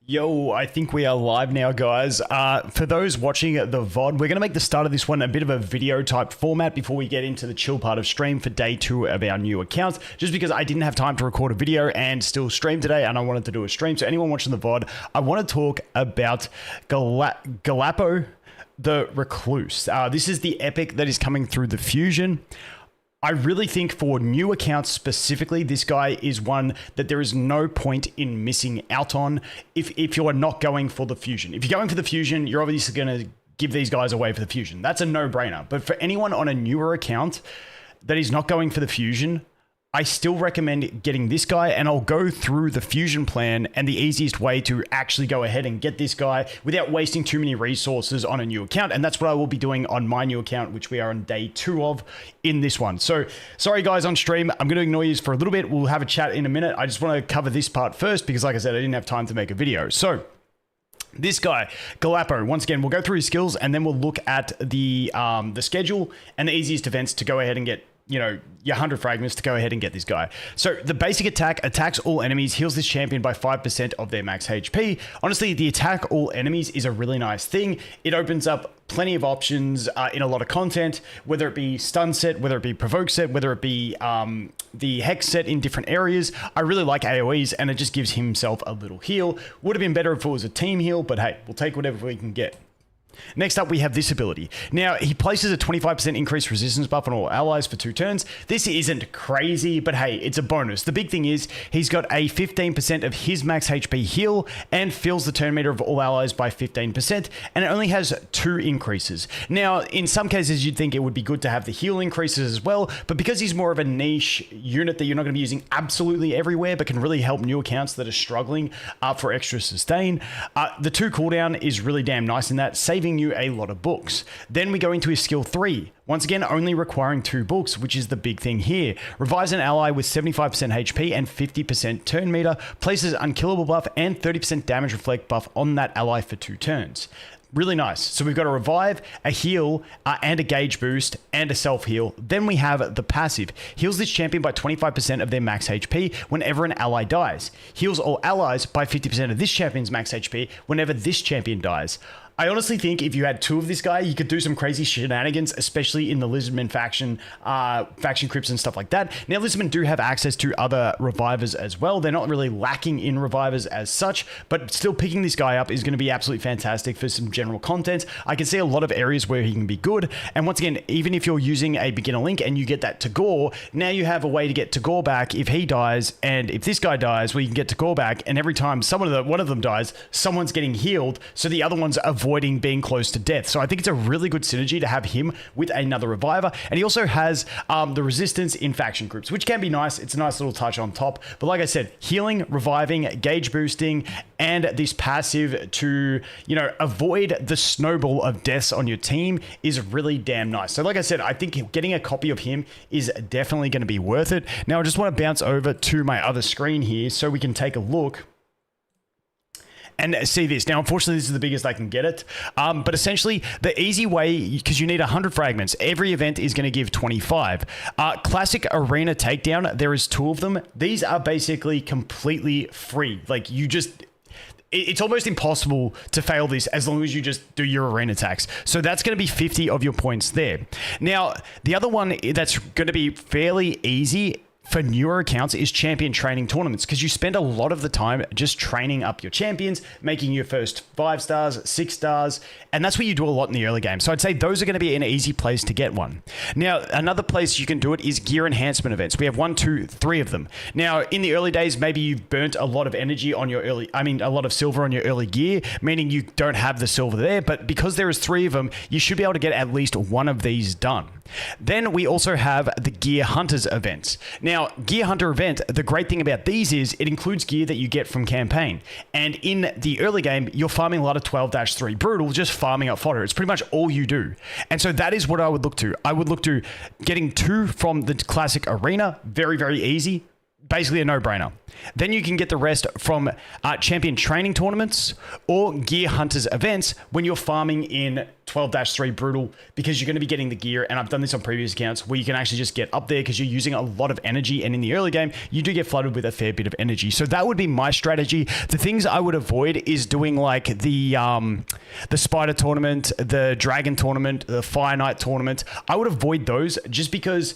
Yo, I think we are live now, guys. For those watching the VOD, we're going to make the start of this one a bit of a video type format before we get into the chill part of stream for day 2 of our new accounts, just because I didn't have time to record a video and still stream today, and I wanted to do a stream. So anyone watching the VOD, I want to talk about Galapo the Recluse. This is the epic that is coming through the Fusion. I really think for new accounts specifically, this guy is one that there is no point in missing out on if you are not going for the Fusion. If you're going for the Fusion, you're obviously going to give these guys away for the Fusion. That's a no-brainer. But for anyone on a newer account that is not going for the Fusion, I still recommend getting this guy, and I'll go through the Fusion plan and the easiest way to actually go ahead and get this guy without wasting too many resources on a new account. And that's what I will be doing on my new account, which we are on day 2 of in this one. So sorry guys on stream, I'm going to ignore you for a little bit. We'll have a chat in a minute. I just want to cover this part first because like I said, I didn't have time to make a video. So this guy, Galapo, once again, we'll go through his skills and then we'll look at the schedule and the easiest events to go ahead and get, you know, your 100 fragments to go ahead and get this guy. So the basic attack attacks all enemies, heals this champion by 5% of their max HP. Honestly, the attack all enemies is a really nice thing. It opens up plenty of options in a lot of content, whether it be stun set, whether it be provoke set, whether it be the hex set in different areas. I really like AoEs and it just gives himself a little heal. Would have been better if it was a team heal, but hey, we'll take whatever we can get. Next up, we have this ability. Now, he places a 25% increased resistance buff on all allies for 2 turns. This isn't crazy, but hey, it's a bonus. The big thing is he's got a 15% of his max HP heal and fills the turn meter of all allies by 15%, and it only has 2 increases. Now, in some cases, you'd think it would be good to have the heal increases as well, but because he's more of a niche unit that you're not going to be using absolutely everywhere, but can really help new accounts that are struggling for extra sustain, the 2 cooldown is really damn nice in that, saving you a lot of books. Then we go into his skill 3. Once again, only requiring 2 books, which is the big thing here. Revives an ally with 75% HP and 50% turn meter, places unkillable buff and 30% damage reflect buff on that ally for 2 turns. Really nice. So we've got a revive, a heal, and a gauge boost, and a self-heal. Then we have the passive. Heals this champion by 25% of their max HP whenever an ally dies. Heals all allies by 50% of this champion's max HP whenever this champion dies. I honestly think if you had 2 of this guy, you could do some crazy shenanigans, especially in the Lizardmen faction, faction crypts and stuff like that. Now, Lizardmen do have access to other revivers as well. They're not really lacking in revivers as such, but still picking this guy up is going to be absolutely fantastic for some general content. I can see a lot of areas where he can be good. And once again, even if you're using a beginner link and you get that Tagoar, now you have a way to get Tagoar back if he dies. And if this guy dies, well, you can get Tagoar back. And every time one of them dies, someone's getting healed. So the other one's avoiding being close to death. So I think it's a really good synergy to have him with another reviver. And he also has the resistance in faction groups, which can be nice. It's a nice little touch on top. But like I said, healing, reviving, gauge boosting, and this passive to, you know, avoid the snowball of deaths on your team is really damn nice. So like I said, I think getting a copy of him is definitely going to be worth it. Now I just want to bounce over to my other screen here so we can take a look and see this. Now, unfortunately, this is the biggest I can get it. But essentially, the easy way, because you need 100 fragments, every event is going to give 25. Classic Arena Takedown, there is 2 of them. These are basically completely free. Like, you just... It's almost impossible to fail this as long as you just do your arena attacks. So that's going to be 50 of your points there. Now, the other one that's going to be fairly easy for newer accounts is champion training tournaments, because you spend a lot of the time just training up your champions, making your first 5 stars, 6 stars, and that's what you do a lot in the early game. So I'd say those are going to be an easy place to get one. Now, another place you can do it is gear enhancement events. We have 1, 2, 3 of them. Now, in the early days, maybe you've burnt a lot of energy on your a lot of silver on your early gear, meaning you don't have the silver there, but because there is 3 of them, you should be able to get at least 1 of these done. Then we also have the Gear Hunters events. Now, Gear Hunter event, the great thing about these is it includes gear that you get from campaign. And in the early game, you're farming a lot of 12-3 Brutal, just farming up fodder. It's pretty much all you do. And so that is what I would look to. I would look to getting 2 from the classic arena, very, very easy. basically a no-brainer. Then you can get the rest from champion training tournaments or gear hunters events when you're farming in 12-3 brutal, because you're going to be getting the gear, and I've done this on previous accounts where you can actually just get up there because you're using a lot of energy, and in the early game you do get flooded with a fair bit of energy. So that would be my strategy. The things I would avoid is doing like the spider tournament, the dragon tournament, the fire knight tournament. I would avoid those just because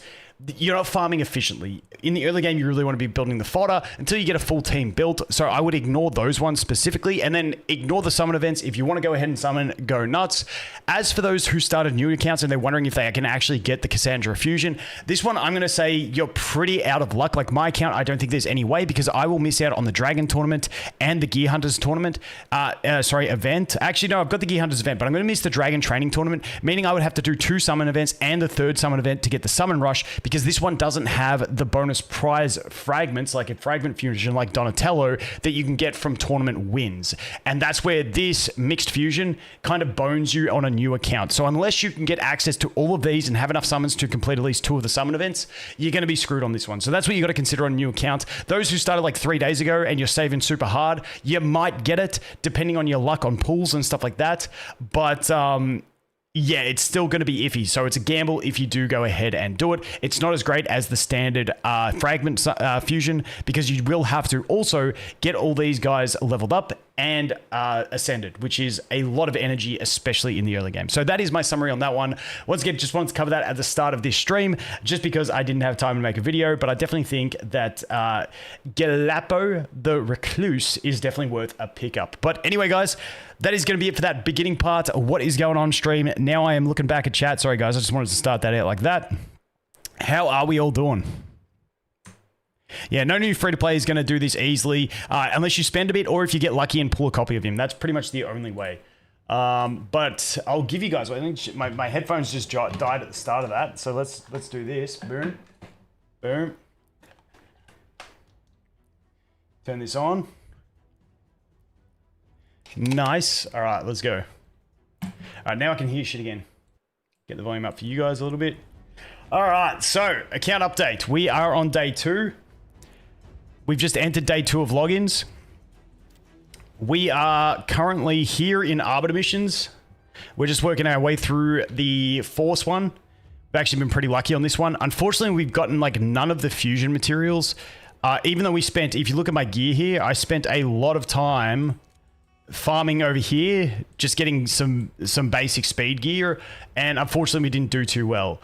you're not farming efficiently. In the early game, you really want to be building the fodder until you get a full team built. So I would ignore those ones specifically, and then ignore the summon events. If you want to go ahead and summon, go nuts. As for those who started new accounts and they're wondering if they can actually get the Cassandra Fusion, this one I'm going to say you're pretty out of luck. Like my account, I don't think there's any way, because I will miss out on the Dragon tournament and the Gear Hunters tournament. Event. Actually, no, I've got the Gear Hunters event, but I'm going to miss the Dragon training tournament, meaning I would have to do 2 summon events and a 3rd summon event to get the summon rush, because this one doesn't have the bonus prize fragments like a fragment fusion like Donatello that you can get from tournament wins. And that's where this mixed fusion kind of bones you on a new account. So unless you can get access to all of these and have enough summons to complete at least 2 of the summon events, you're going to be screwed on this one. So that's what you got to consider on a new account. Those who started like 3 days ago and you're saving super hard, you might get it depending on your luck on pools and stuff like that. But yeah, it's still going to be iffy. So it's a gamble if you do go ahead and do it. It's not as great as the standard fragment fusion, because you will have to also get all these guys leveled up and ascended, which is a lot of energy, especially in the early game. So that is my summary on that one. Once again, just wanted to cover that at the start of this stream, just because I didn't have time to make a video, but I definitely think that Gelapo the Recluse is definitely worth a pickup. But anyway, guys, that is going to be it for that beginning part. What is going on stream? Now I am looking back at chat. Sorry, guys, I just wanted to start that out like that. How are we all doing? Yeah, no new free-to-play is going to do this easily, unless you spend a bit, or if you get lucky and pull a copy of him. That's pretty much the only way. But I'll give you guys, I think my headphones just died at the start of that. So let's do this. Boom. Boom. Turn this on. Nice. All right, let's go. All right, now I can hear shit again. Get the volume up for you guys a little bit. All right, so account update. We are on day 2. We've just entered day 2 of logins. We are currently here in Arbiter missions. We're just working our way through the Force one. We've actually been pretty lucky on this one. Unfortunately, we've gotten like none of the fusion materials. Even though we spent, if you look at my gear here, I spent a lot of time farming over here, just getting some basic speed gear, and unfortunately we didn't do too well.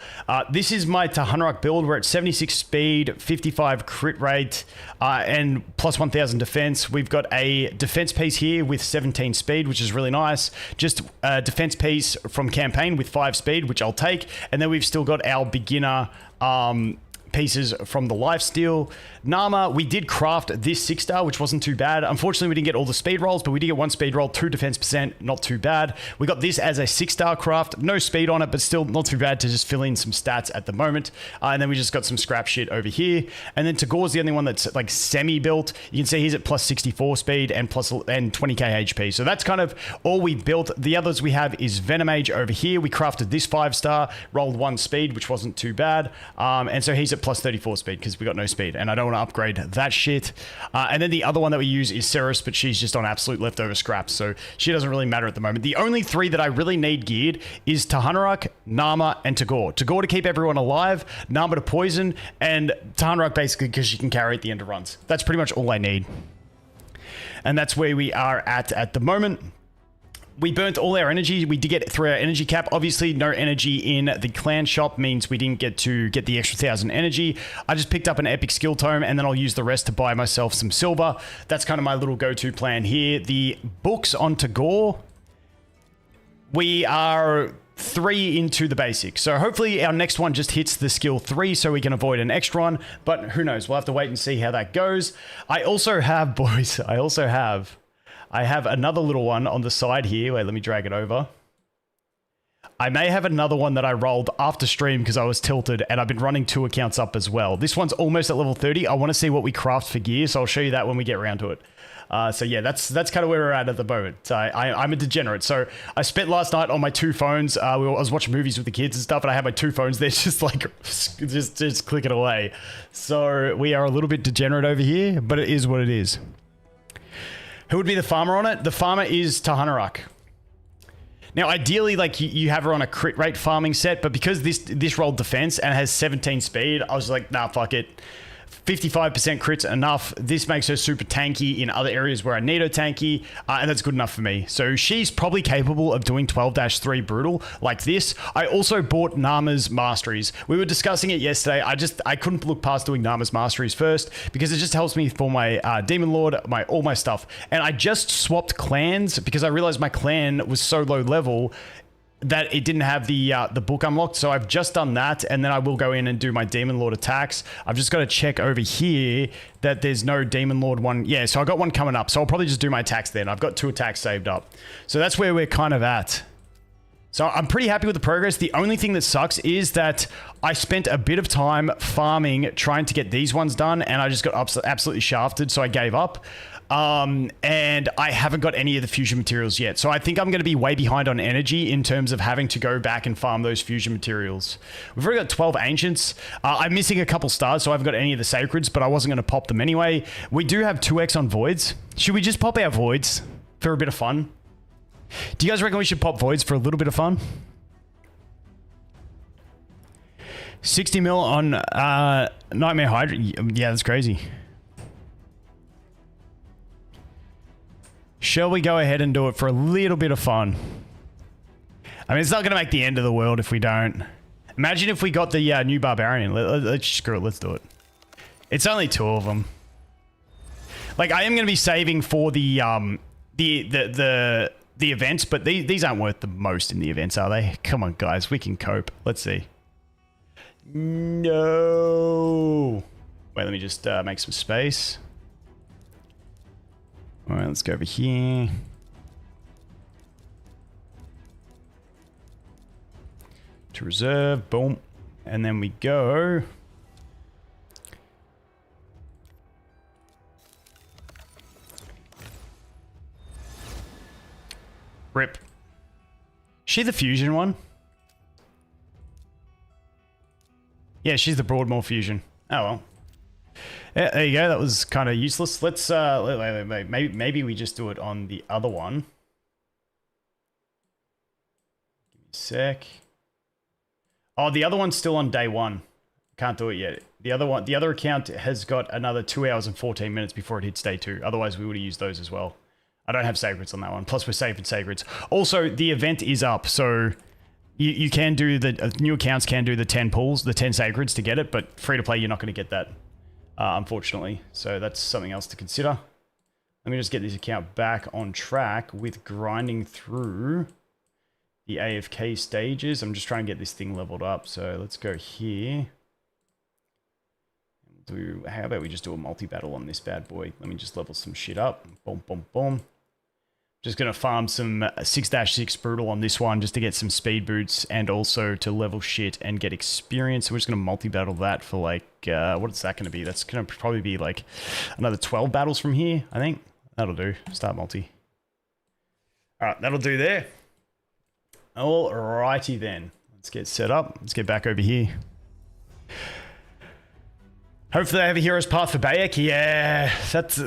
This is my Tahanrak build. We're at 76 speed, 55 crit rate, and plus 1000 defense. We've got a defense piece here with 17 speed, which is really nice. Just a defense piece from campaign with 5 speed, which I'll take. And then we've still got our beginner pieces from the lifesteal. Narma, we did craft this 6-star, which wasn't too bad. Unfortunately, we didn't get all the speed rolls, but we did get 1 speed roll, 2 defense percent, not too bad. We got this as a 6-star craft, no speed on it, but still not too bad to just fill in some stats at the moment. And then we just got some scrap shit over here. And then Tagoar's the only one that's like semi-built. You can see he's at plus 64 speed and plus 20k HP. So that's kind of all we built. The others we have is Venomage over here. We crafted this 5-star, rolled 1 speed, which wasn't too bad. And so he's at plus 34 speed because we got no speed, and I don't want to upgrade that shit. And then the other one that we use is Serris, but she's just on absolute leftover scraps, so she doesn't really matter at the moment. The only 3 that I really need geared is Tahanrak, Narma, and Tagoar. Tagoar to keep everyone alive, Narma to poison, and Tahanrak basically because she can carry at the end of runs. That's pretty much all I need. And that's where we are at the moment. We burnt all our energy. We did get through our energy cap. Obviously, no energy in the clan shop means we didn't get to get the extra 1000 energy. I just picked up an epic skill tome, and then I'll use the rest to buy myself some silver. That's kind of my little go-to plan here. The books on Tagoar, we are 3 into the basics. So hopefully our next one just hits the skill 3 so we can avoid an extra one. But who knows? We'll have to wait and see how that goes. I also have, boys, I have another little one on the side here. Wait, let me drag it over. I may have another one that I rolled after stream because I was tilted, and I've been running 2 accounts up as well. This one's almost at level 30. I want to see what we craft for gear, so I'll show you that when we get around to it. So yeah, that's kind of where we're at the moment. I'm a degenerate. So I spent last night on my 2 phones. I was watching movies with the kids and stuff, and I had my 2 phones there just like just clicking away. So we are a little bit degenerate over here, but it is what it is. Who would be the farmer on it? The farmer is Tahanaruk. Now, ideally, like you have her on a crit rate farming set, but because this rolled defense and has 17 speed, I was like, nah, fuck it. 55% crits enough. This makes her super tanky in other areas where I need her tanky, and that's good enough for me. So she's probably capable of doing 12-3 brutal like this. I also bought Narma's masteries. We were discussing it yesterday. I couldn't look past doing Narma's masteries first because it just helps me for my Demon Lord, all my stuff. And I just swapped clans because I realized my clan was so low level that it didn't have the book unlocked. So I've just done that, and then I will go in and do my Demon Lord attacks. I've just got to check over here that there's no Demon Lord one. Yeah, so I got one coming up. So I'll probably just do my attacks then. I've got 2 attacks saved up. So that's where we're kind of at. So I'm pretty happy with the progress. The only thing that sucks is that I spent a bit of time farming, trying to get these ones done, and I just got absolutely shafted, so I gave up. And I haven't got any of the fusion materials yet. So I think I'm going to be way behind on energy in terms of having to go back and farm those fusion materials. We've already got 12 ancients. I'm missing a couple stars, so I haven't got any of the sacreds, but I wasn't going to pop them anyway. We do have 2x on voids. Should we just pop our voids for a bit of fun? Do you guys reckon we should pop voids for a little bit of fun? 60 mil on Nightmare Hydra. Yeah, that's crazy. Shall we go ahead and do it for a little bit of fun? I mean, it's not going to make the end of the world if we don't. Imagine if we got the new Barbarian. Let's screw it. Let's do it. It's only 2 of them. Like, I am going to be saving for the events, but these aren't worth the most in the events, are they? Come on, guys. We can cope. Let's see. No. Wait, let me just make some space. All right, let's go over here. To reserve, boom. And then we go. Rip. She the fusion one? Yeah, she's the Broadmoor fusion. Oh well. Yeah, there you go. That was kind of useless. Let's wait. Maybe we just do it on the other one. Give me a sec. Oh, the other one's still on day 1. Can't do it yet. The other account has got another 2 hours and 14 minutes before it hits day 2. Otherwise, we would have used those as well. I don't have sacreds on that one. Plus, we're saving sacreds. Also, the event is up, so you can do the new accounts can do the 10 pulls, the 10 sacreds to get it, but free to play, you're not going to get that. Unfortunately, so that's something else to consider. Let me just get this account back on track with grinding through the AFK stages. I'm just trying to get this thing leveled up. So let's go here. How about we just do a multi-battle on this bad boy? Let me just level some shit up. Boom, boom, boom. Just going to farm some 6-6 brutal on this one just to get some speed boots and also to level shit and get experience. So we're just going to multi-battle that for like, what is that going to be? That's going to probably be like another 12 battles from here, I think. That'll do. Start multi. All right, that'll do there. Alrighty then. Let's get set up. Let's get back over here. Hopefully I have a hero's path for Bayek. Yeah, that's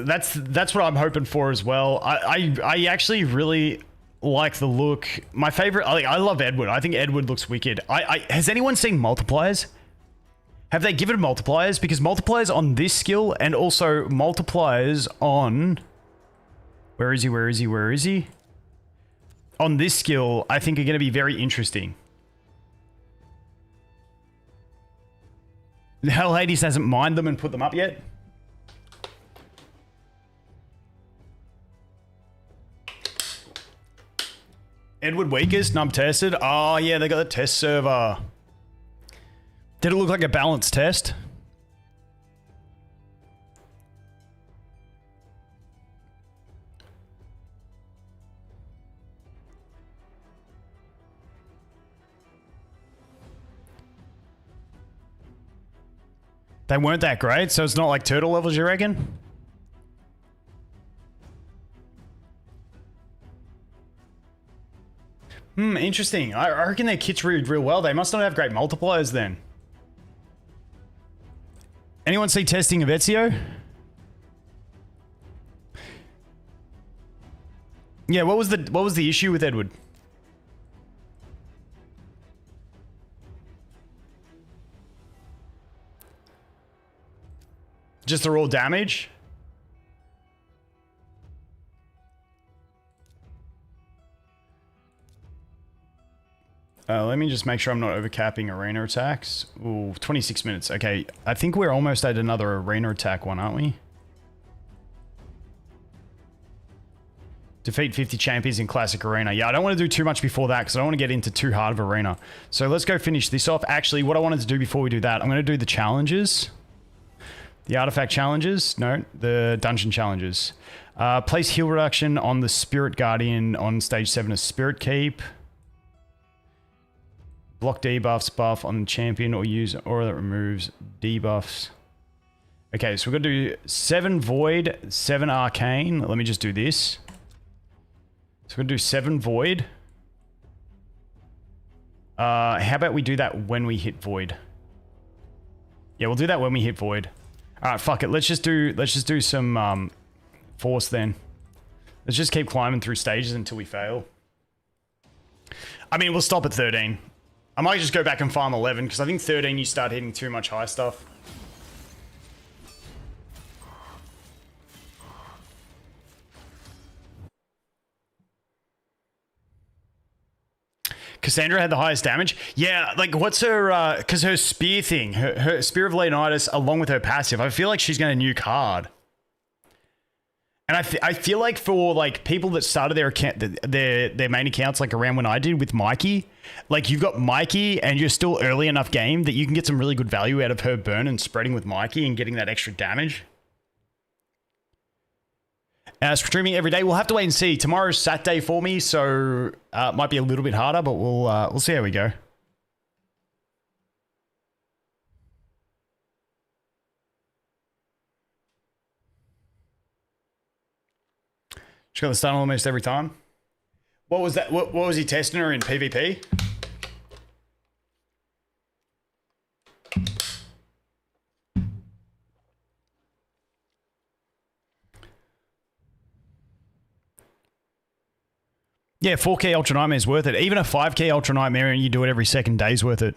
what I'm hoping for as well. I actually really like the look. My favorite, I love Edward. I think Edward looks wicked. Has anyone seen multipliers? Have they given multipliers? Because multipliers on this skill and also multipliers on... Where is he? On this skill, I think are going to be very interesting. Hell Hades hasn't mined them and put them up yet. Edward weakest, nub tested. Oh yeah, they got the test server. Did it look like a balanced test? They weren't that great, so it's not like turtle levels, you reckon? Interesting. I reckon their kits read real well. They must not have great multipliers then. Anyone see testing of EZIO? Yeah, what was the issue with Edward? Just the raw damage? Let me just make sure I'm not overcapping arena attacks. Ooh, 26 minutes. Okay, I think we're almost at another arena attack one, aren't we? Defeat 50 champions in classic arena. Yeah, I don't want to do too much before that because I don't want to get into too hard of arena. So let's go finish this off. Actually, what I wanted to do before we do that, I'm going to do the challenges. The artifact challenges. No, the dungeon challenges. Place heal reduction on the Spirit Guardian on stage 7 of Spirit Keep. Block debuffs buff on the champion or use aura that removes debuffs. Okay, so we're going to do 7 Void, 7 Arcane. Let me just do this. So we're going to do 7 Void. How about we do that when we hit Void? Yeah, we'll do that when we hit Void. Alright, fuck it. Let's just do some Force then. Let's just keep climbing through stages until we fail. I mean, we'll stop at 13. I might just go back and farm 11, because I think 13 you start hitting too much high stuff. Cassandra had the highest damage? Yeah, like what's her, because her spear thing, her Spear of Leonidas along with her passive, I feel like she's going to nuke hard. And I feel like for like people that started their account, their main accounts like around when I did with Mikey, like you've got Mikey and you're still early enough game that you can get some really good value out of her burn and spreading with Mikey and getting that extra damage. Streaming every day. We'll have to wait and see. Tomorrow's Saturday for me, so it might be a little bit harder, but we'll see how we go. She got the stun almost every time. What was that? What was he testing her in PvP? Yeah, 4K Ultra Nightmare is worth it. Even a 5K Ultra Nightmare and you do it every second day is worth it.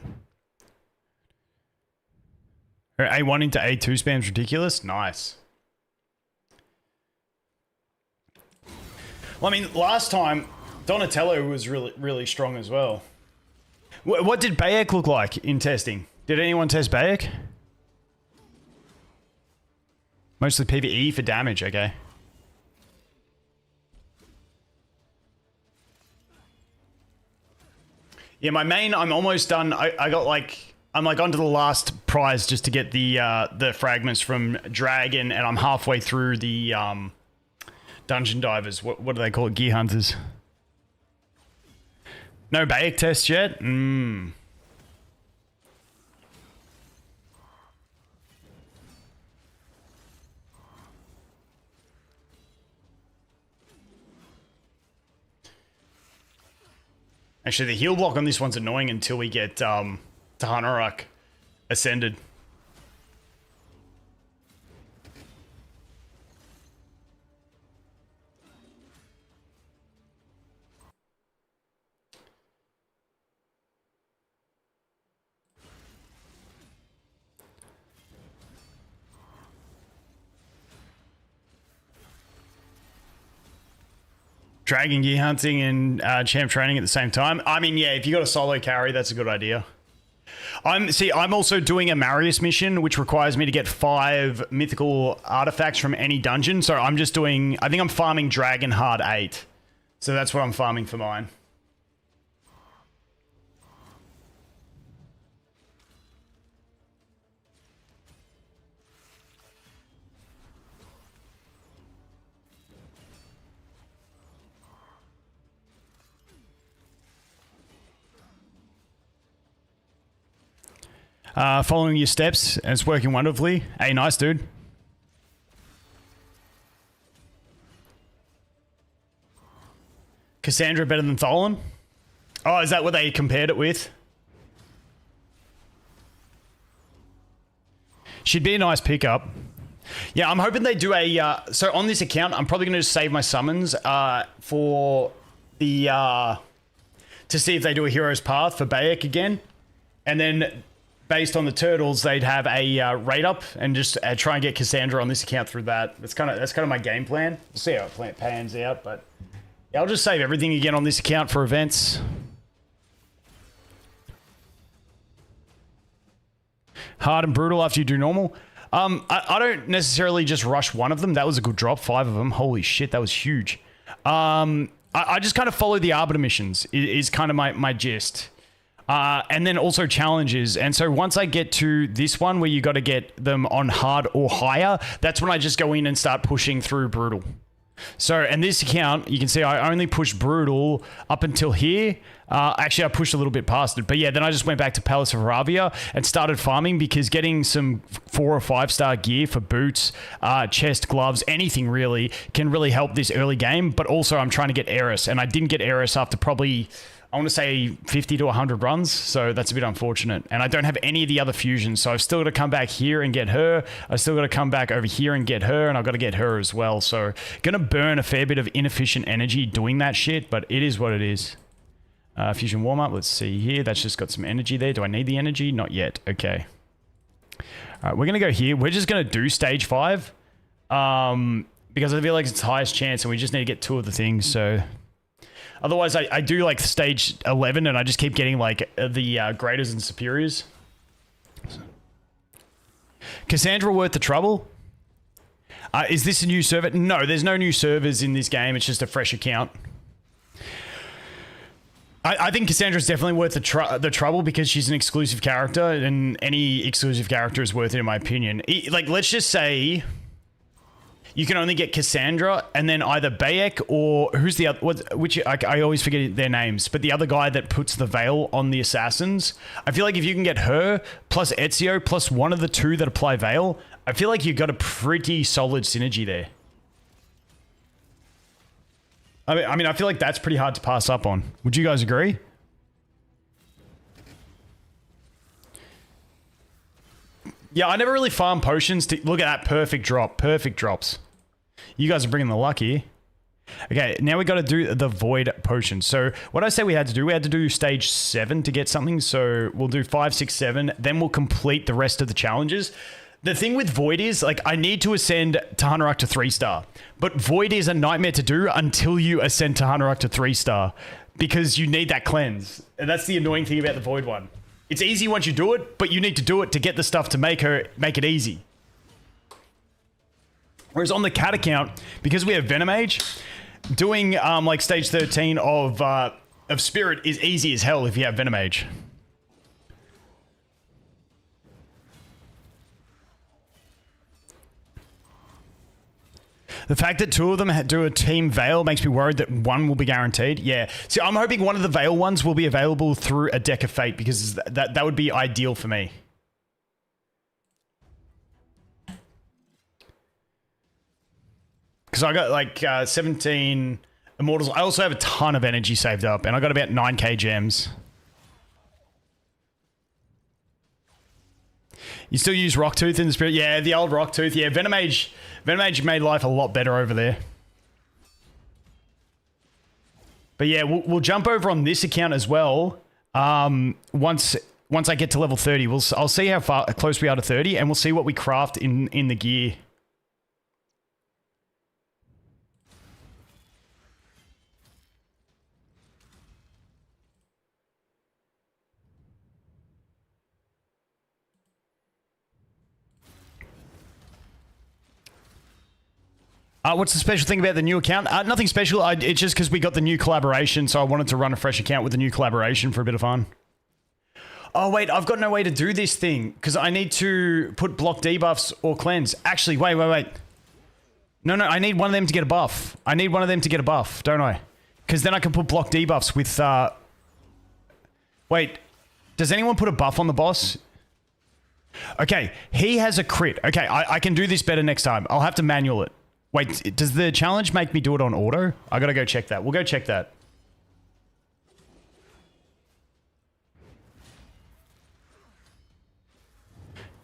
Her A1 into A2 spam's ridiculous. Nice. Well, I mean, last time, Donatello was really strong as well. What did Bayek look like in testing? Did anyone test Bayek? Mostly PvE for damage, okay. Yeah, my main, I'm almost done. I got like, I'm like onto the last prize just to get the fragments from Dragon, and I'm halfway through the Dungeon Divers. What do they call it? Gear Hunters. No Bayek tests yet? Actually, the heal block on this one's annoying until we get Tahanaruk ascended. Dragon gear hunting and champ training at the same time. I mean, yeah, if you got a solo carry, that's a good idea. I'm also doing a Marius mission, which requires me to get 5 mythical artifacts from any dungeon. So I'm just doing, I think I'm farming Dragon Hard 8. So that's what I'm farming for mine. Following your steps, and it's working wonderfully. Hey, nice, dude. Cassandra better than Tholin? Oh, is that what they compared it with? Should be a nice pickup. Yeah, I'm hoping they do a... so on this account, I'm probably going to just save my summons for the... to see if they do a Hero's Path for Bayek again. And then, based on the turtles, they'd have a raid up and just try and get Cassandra on this account through that. That's kind of my game plan. We'll see how it pans out, but... yeah, I'll just save everything again on this account for events. Hard and brutal after you do normal. I don't necessarily just rush one of them. That was a good drop. 5 of them. Holy shit, that was huge. I just kind of follow the Arbiter missions is kind of my gist. And then also challenges. And so once I get to this one where you got to get them on hard or higher, that's when I just go in and start pushing through brutal. So, and this account, you can see I only pushed brutal up until here. Actually, I pushed a little bit past it. But yeah, then I just went back to Palace of Aravia and started farming because getting some 4 or 5 star gear for boots, chest, gloves, anything really can really help this early game. But also I'm trying to get Eris, and I didn't get Eris after probably... I want to say 50 to 100 runs, so that's a bit unfortunate. And I don't have any of the other fusions, so I've still got to come back here and get her. I've still got to come back over here and get her, and I've got to get her as well. So going to burn a fair bit of inefficient energy doing that shit, but it is what it is. Fusion warm-up, let's see here. That's just got some energy there. Do I need the energy? Not yet. Okay. All right, we're going to go here. We're just going to do stage 5 because I feel like it's highest chance, and we just need to get 2 of the things, so... Otherwise, I do like stage 11 and I just keep getting like the greaters and superiors. Cassandra worth the trouble? Is this a new server? No, there's no new servers in this game. It's just a fresh account. I think Cassandra's definitely worth the trouble because she's an exclusive character, and any exclusive character is worth it in my opinion. Like, let's just say... you can only get Cassandra and then either Bayek or who's the other, which I always forget their names, but the other guy that puts the veil on the assassins. I feel like if you can get her plus EZIO plus one of the 2 that apply veil, I feel like you've got a pretty solid synergy there. I mean, I feel like that's pretty hard to pass up on. Would you guys agree? Yeah, I never really farm potions to... look at that perfect drop. Perfect drops. You guys are bringing the luck here. Okay, now we got to do the void potion. So what I say we had to do stage 7 to get something. So we'll do 5, 6, 7. Then we'll complete the rest of the challenges. The thing with void is, like, I need to ascend Tahanarok to 3-star. But void is a nightmare to do until you ascend Tahanarok to 3-star. Because you need that cleanse. And that's the annoying thing about the void one. It's easy once you do it, but you need to do it to get the stuff to make it easy. Whereas on the cat account, because we have Venomage, doing like stage 13 of Spirit is easy as hell if you have Venomage. The fact that 2 of them do a team Veil makes me worried that 1 will be guaranteed. Yeah. See, I'm hoping one of the Veil ones will be available through a Deck of Fate because that would be ideal for me. Because I got like 17 Immortals. I also have a ton of energy saved up and I got about 9k gems. You still use Rocktooth in the Spirit? Yeah, the old Rocktooth. Yeah, Venomage made life a lot better over there. But yeah, we'll jump over on this account as well. Once I get to level 30, I'll see how close we are to 30, and we'll see what we craft in the gear. What's the special thing about the new account? Nothing special. It's just because we got the new collaboration, so I wanted to run a fresh account with the new collaboration for a bit of fun. Oh, wait, I've got no way to do this thing because I need to put block debuffs or cleanse. Actually, wait. No, I need one of them to get a buff. I need one of them to get a buff, don't I? Because then I can put block debuffs with... Wait, does anyone put a buff on the boss? Okay, he has a crit. Okay, I can do this better next time. I'll have to manual it. Wait, does the challenge make me do it on auto? I gotta go check that. We'll go check that.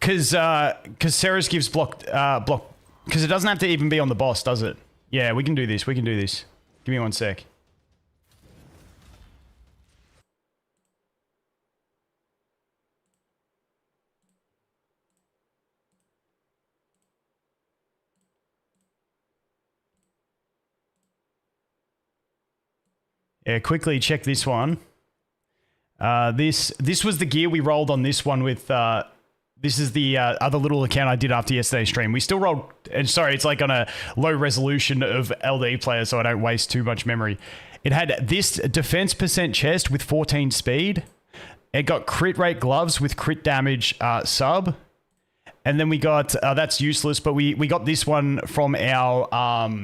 because Serris gives block, because it doesn't have to even be on the boss, does it? Yeah, we can do this. We can do this. Give me one sec. Yeah, quickly check this one. This was the gear we rolled on this one with, this is the other little account I did after yesterday's stream. We still rolled, and sorry, it's like on a low resolution of LD player, so I don't waste too much memory. It had this defense percent chest with 14 speed. It got crit rate gloves with crit damage sub. And then we got, that's useless, but we got this one from our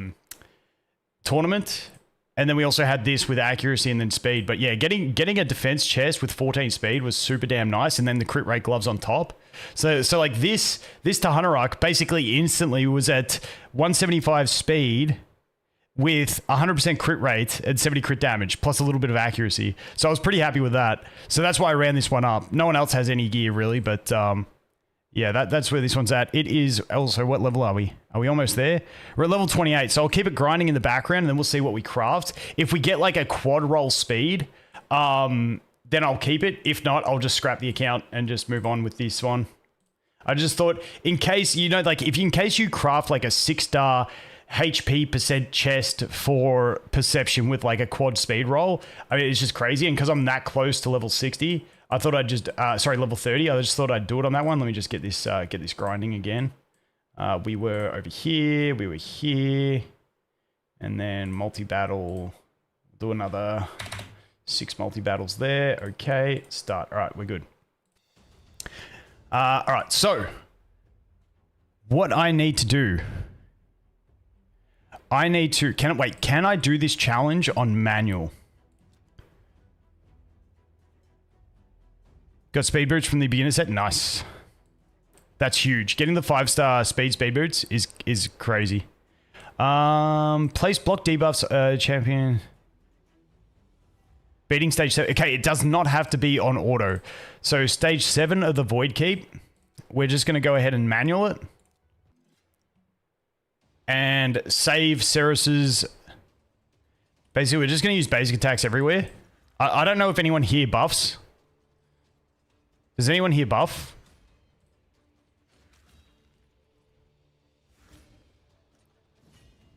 tournament. And then we also had this with accuracy and then speed. But yeah, getting a defense chest with 14 speed was super damn nice. And then the crit rate gloves on top. So like this Tahanarok basically instantly was at 175 speed with 100% crit rate and 70 crit damage, plus a little bit of accuracy. So I was pretty happy with that. So that's why I ran this one up. No one else has any gear really, but yeah, that's where this one's at. It is also, what level are we? Are we almost there? We're at level 28, so I'll keep it grinding in the background and then we'll see what we craft. If we get like a quad roll speed, then I'll keep it. If not, I'll just scrap the account and just move on with this one. I just thought, in case, you know, like in case you craft like a 6-star HP percent chest for perception with like a quad speed roll, I mean, it's just crazy. And because I'm that close to level 60, I thought I'd just, sorry, level 30. I just thought I'd do it on that one. Let me just get this grinding again. We were over here. We were here. And then multi-battle. Do another 6 multi-battles there. Okay, start. All right, we're good. All right, so what I need to do. I need to, can I do this challenge on manual? Got speed boots from the beginner set. Nice. That's huge. Getting the 5-star speed boots is crazy. Place block debuffs, champion. Beating stage 7. Okay, it does not have to be on auto. So stage 7 of the Void Keep. We're just going to go ahead and manual it. And save Serris's. Basically, we're just going to use basic attacks everywhere. I don't know if anyone here buffs. Does anyone here buff?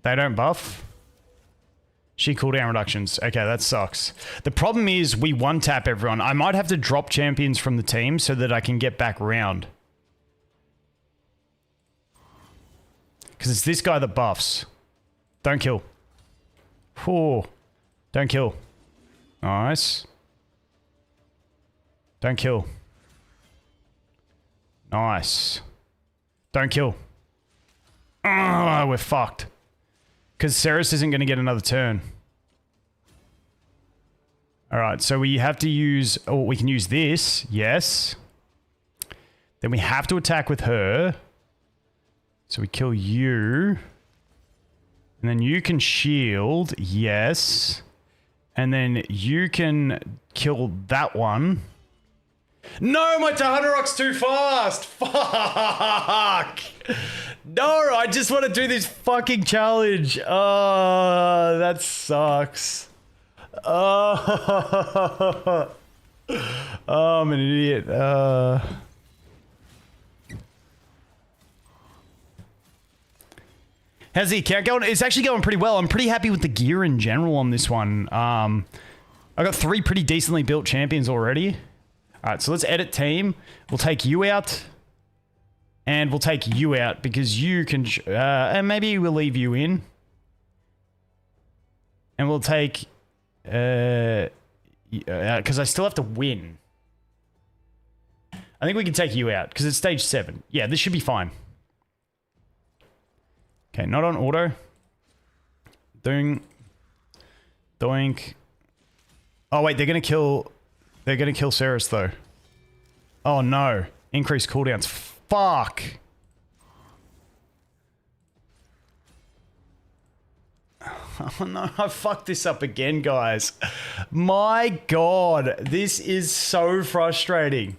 They don't buff? She cooldown reductions. Okay, that sucks. The problem is we one-tap everyone. I might have to drop champions from the team so that I can get back round. Because it's this guy that buffs. Don't kill. Whew. Don't kill. Nice. Don't kill. Nice. Don't kill. Oh, we're fucked. Because Serris isn't going to get another turn. Alright, so we have to use... Oh, we can use this. Yes. Then we have to attack with her. So we kill you. And then you can shield. Yes. And then you can kill that one. No, my Tahanarok's too fast! Fuck! No, I just want to do this fucking challenge. Oh, that sucks. Oh, oh I'm an idiot. How's the account going? It's actually going pretty well. I'm pretty happy with the gear in general on this one. I got 3 pretty decently built champions already. Alright, so let's edit team. We'll take you out. And we'll take you out because you can... and maybe we'll leave you in. And we'll take... because I still have to win. I think we can take you out because it's stage 7. Yeah, this should be fine. Okay, not on auto. Doink. Doink. Oh, wait, they're going to kill... They're going to kill Serris, though. Oh, no. Increased cooldowns. Fuck. Oh, no. I fucked this up again, guys. My God. This is so frustrating.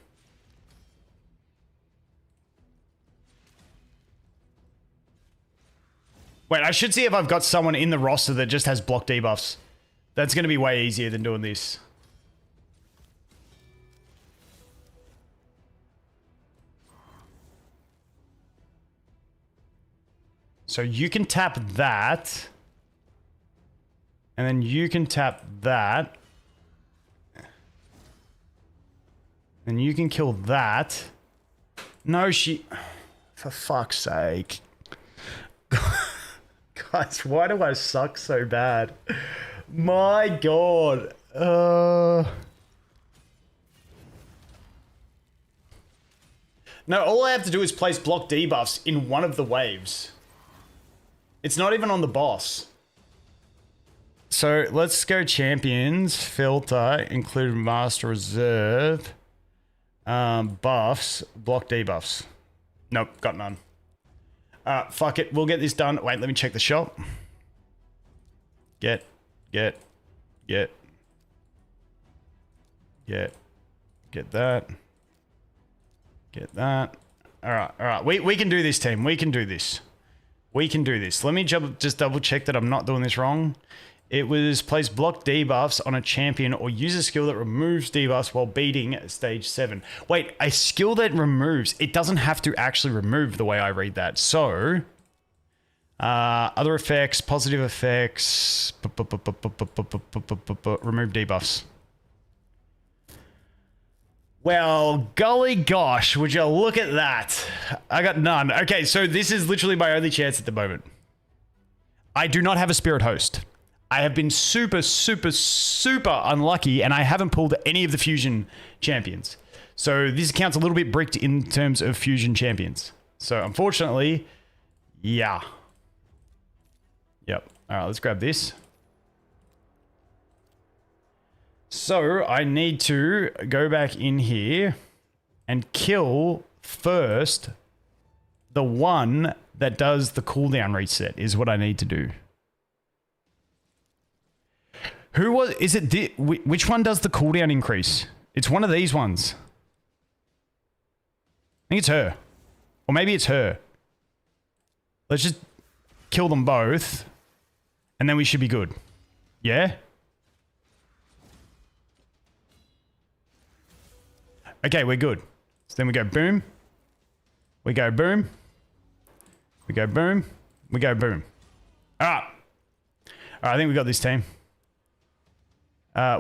Wait, I should see if I've got someone in the roster that just has block debuffs. That's going to be way easier than doing this. So you can tap that. And then you can tap that. And you can kill that. No, she... For fuck's sake. Guys, why do I suck so bad? My god. No, all I have to do is place block debuffs in one of the waves. It's not even on the boss. So let's go champions, filter, include master reserve, buffs, block debuffs. Nope, got none. Fuck it, we'll get this done. Wait, let me check the shop. Get that. Get that. Alright. We can do this, team. We can do this. Let me just double check that I'm not doing this wrong. It was place block debuffs on a champion or use a skill that removes debuffs while beating stage 7. Wait, a skill that removes. It doesn't have to actually remove the way I read that. So, other effects, positive effects, remove debuffs. Well, golly gosh, would you look at that? I got none. Okay, so this is literally my only chance at the moment. I do not have a spirit host. I have been super unlucky, and I haven't pulled any of the fusion champions. So this account's a little bit bricked in terms of fusion champions. So unfortunately, yeah. Yep. All right, let's grab this. So I need to go back in here and kill first the one that does the cooldown reset is what I need to do. Who was, is it, which one does the cooldown increase? It's one of these ones. I think it's her. Or maybe it's her. Let's just kill them both. And then we should be good. Yeah? Okay, we're good. So then we go boom. We go boom. We go boom. We go boom. Alright. Alright, I think we got this, team.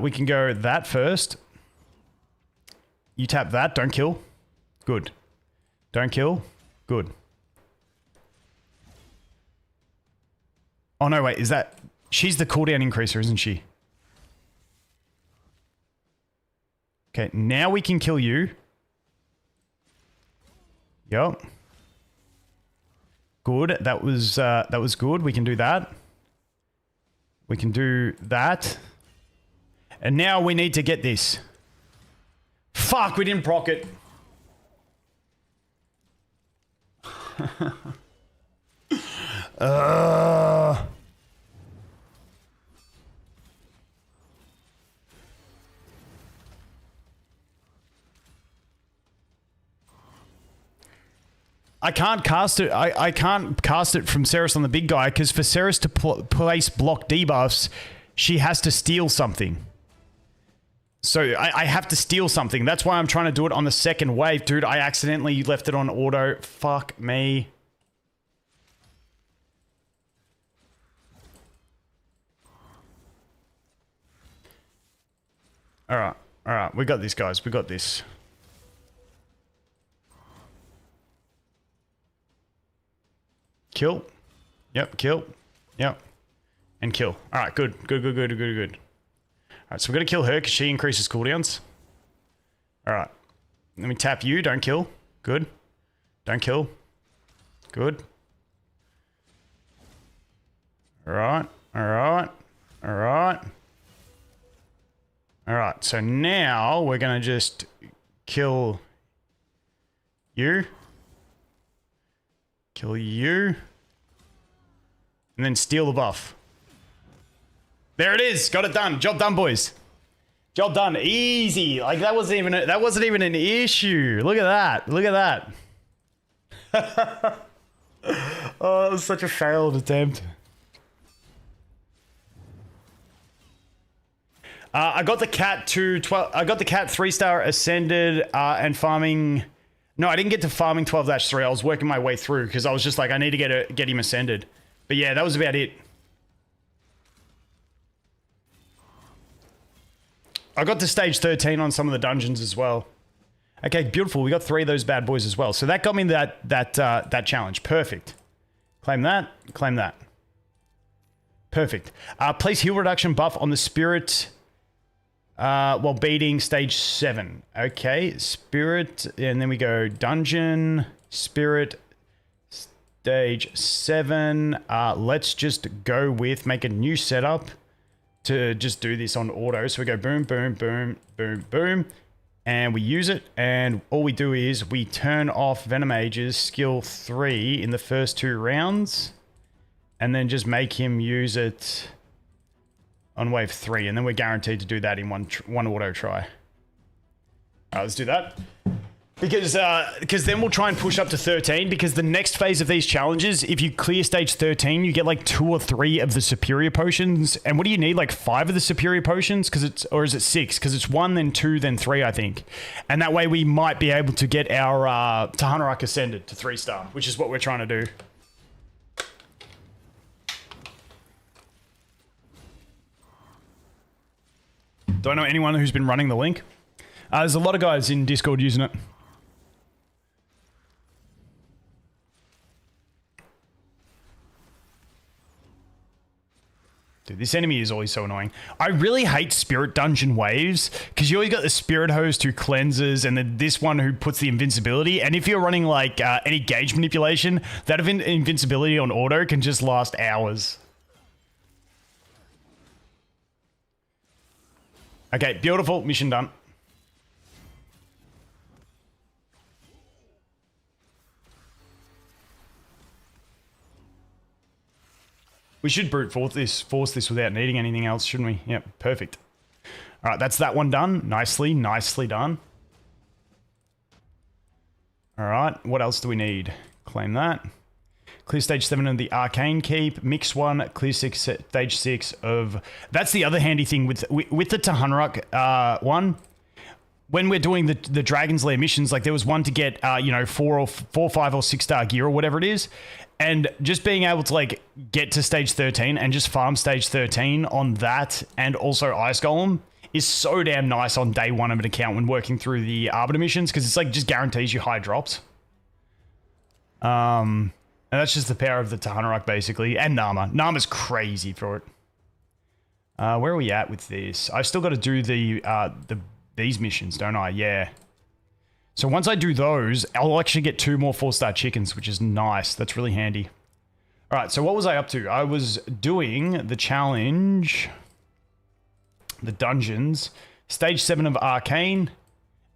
We can go that first. You tap that, don't kill. Good. Don't kill. Good. Oh no, wait, is that... She's the cooldown increaser, isn't she? Okay, now we can kill you. Yup. Good, that was good. We can do that. We can do that. And now we need to get this. Fuck, we didn't proc it. I can't cast it. I can't cast it from Serris on the big guy because for Serris to place block debuffs, she has to steal something. So I have to steal something. That's why I'm trying to do it on the second wave. Dude, I accidentally left it on auto. Fuck me. Alright. Alright. We got this, guys. We got this. Kill. Yep. Kill. Yep. And kill. Alright. Good. Good. Alright, so we're going to kill her because she increases cooldowns. Alright. Let me tap you. Don't kill. Good. Don't kill. Good. Alright. Alright. Alright. Alright, so now we're going to just kill you. Kill you. And then steal the buff. There it is. Got it done. Job done, boys. Job done. Easy. Like that wasn't even an issue. Look at that. Look at that. Oh, it was such a failed attempt. I got the cat to 12. I got the cat 3-star ascended and farming. No, I didn't get to farming 12-3. I was working my way through because I was just like, I need to get him ascended. But yeah, that was about it. I got to stage 13 on some of the dungeons as well. Okay, beautiful. We got 3 of those bad boys as well. So that got me that challenge. Perfect. Claim that. Claim that. Perfect. Place heal reduction buff on the spirit while beating stage 7. Okay, spirit, and then we go dungeon, spirit, stage 7. Let's just go with make a new setup to just do this on auto. So we go boom, boom, boom, boom, boom, and we use it. And all we do is we turn off Venomage's skill 3 in the first 2 rounds, and then just make him use it on wave 3, and then we're guaranteed to do that in one auto try. All right, let's do that. Because then we'll try and push up to 13, because the next phase of these challenges, if you clear stage 13, you get like 2 or 3 of the superior potions. And what do you need? Like 5 of the superior potions? Or is it 6? Because it's 1, then 2, then 3, I think. And that way we might be able to get our Tagoar ascended to 3-star, which is what we're trying to do. Do I know anyone who's been running the link? There's a lot of guys in Discord using it. Dude, this enemy is always so annoying. I really hate spirit dungeon waves, because you always got the spirit host who cleanses, and then this one who puts the invincibility. And if you're running like any gauge manipulation, that invincibility on auto can just last hours. Okay, beautiful. Mission done. We should brute force this without needing anything else, shouldn't we? Yep, perfect. All right, that's that one done. Nicely, nicely done. All right, what else do we need? Claim that. Clear stage 7 of the Arcane Keep. Mix 1. Clear stage 6 of... That's the other handy thing with the Tagoar one. When we're doing the Dragon's Lair missions, like there was one to get, 4, 5, or 6-star gear or whatever it is. And just being able to like get to stage 13 and just farm stage 13 on that and also Ice Golem is so damn nice on day 1 of an account when working through the Arbiter missions, because it's like just guarantees you high drops. And that's just the power of the Tagoar, basically. And Narma. Narma's crazy for it. Where are we at with this? I've still got to do these missions, don't I? Yeah. So once I do those, I'll actually get 2 more 4-star chickens, which is nice. That's really handy. All right, so what was I up to? I was doing the challenge, the dungeons, stage 7 of Arcane,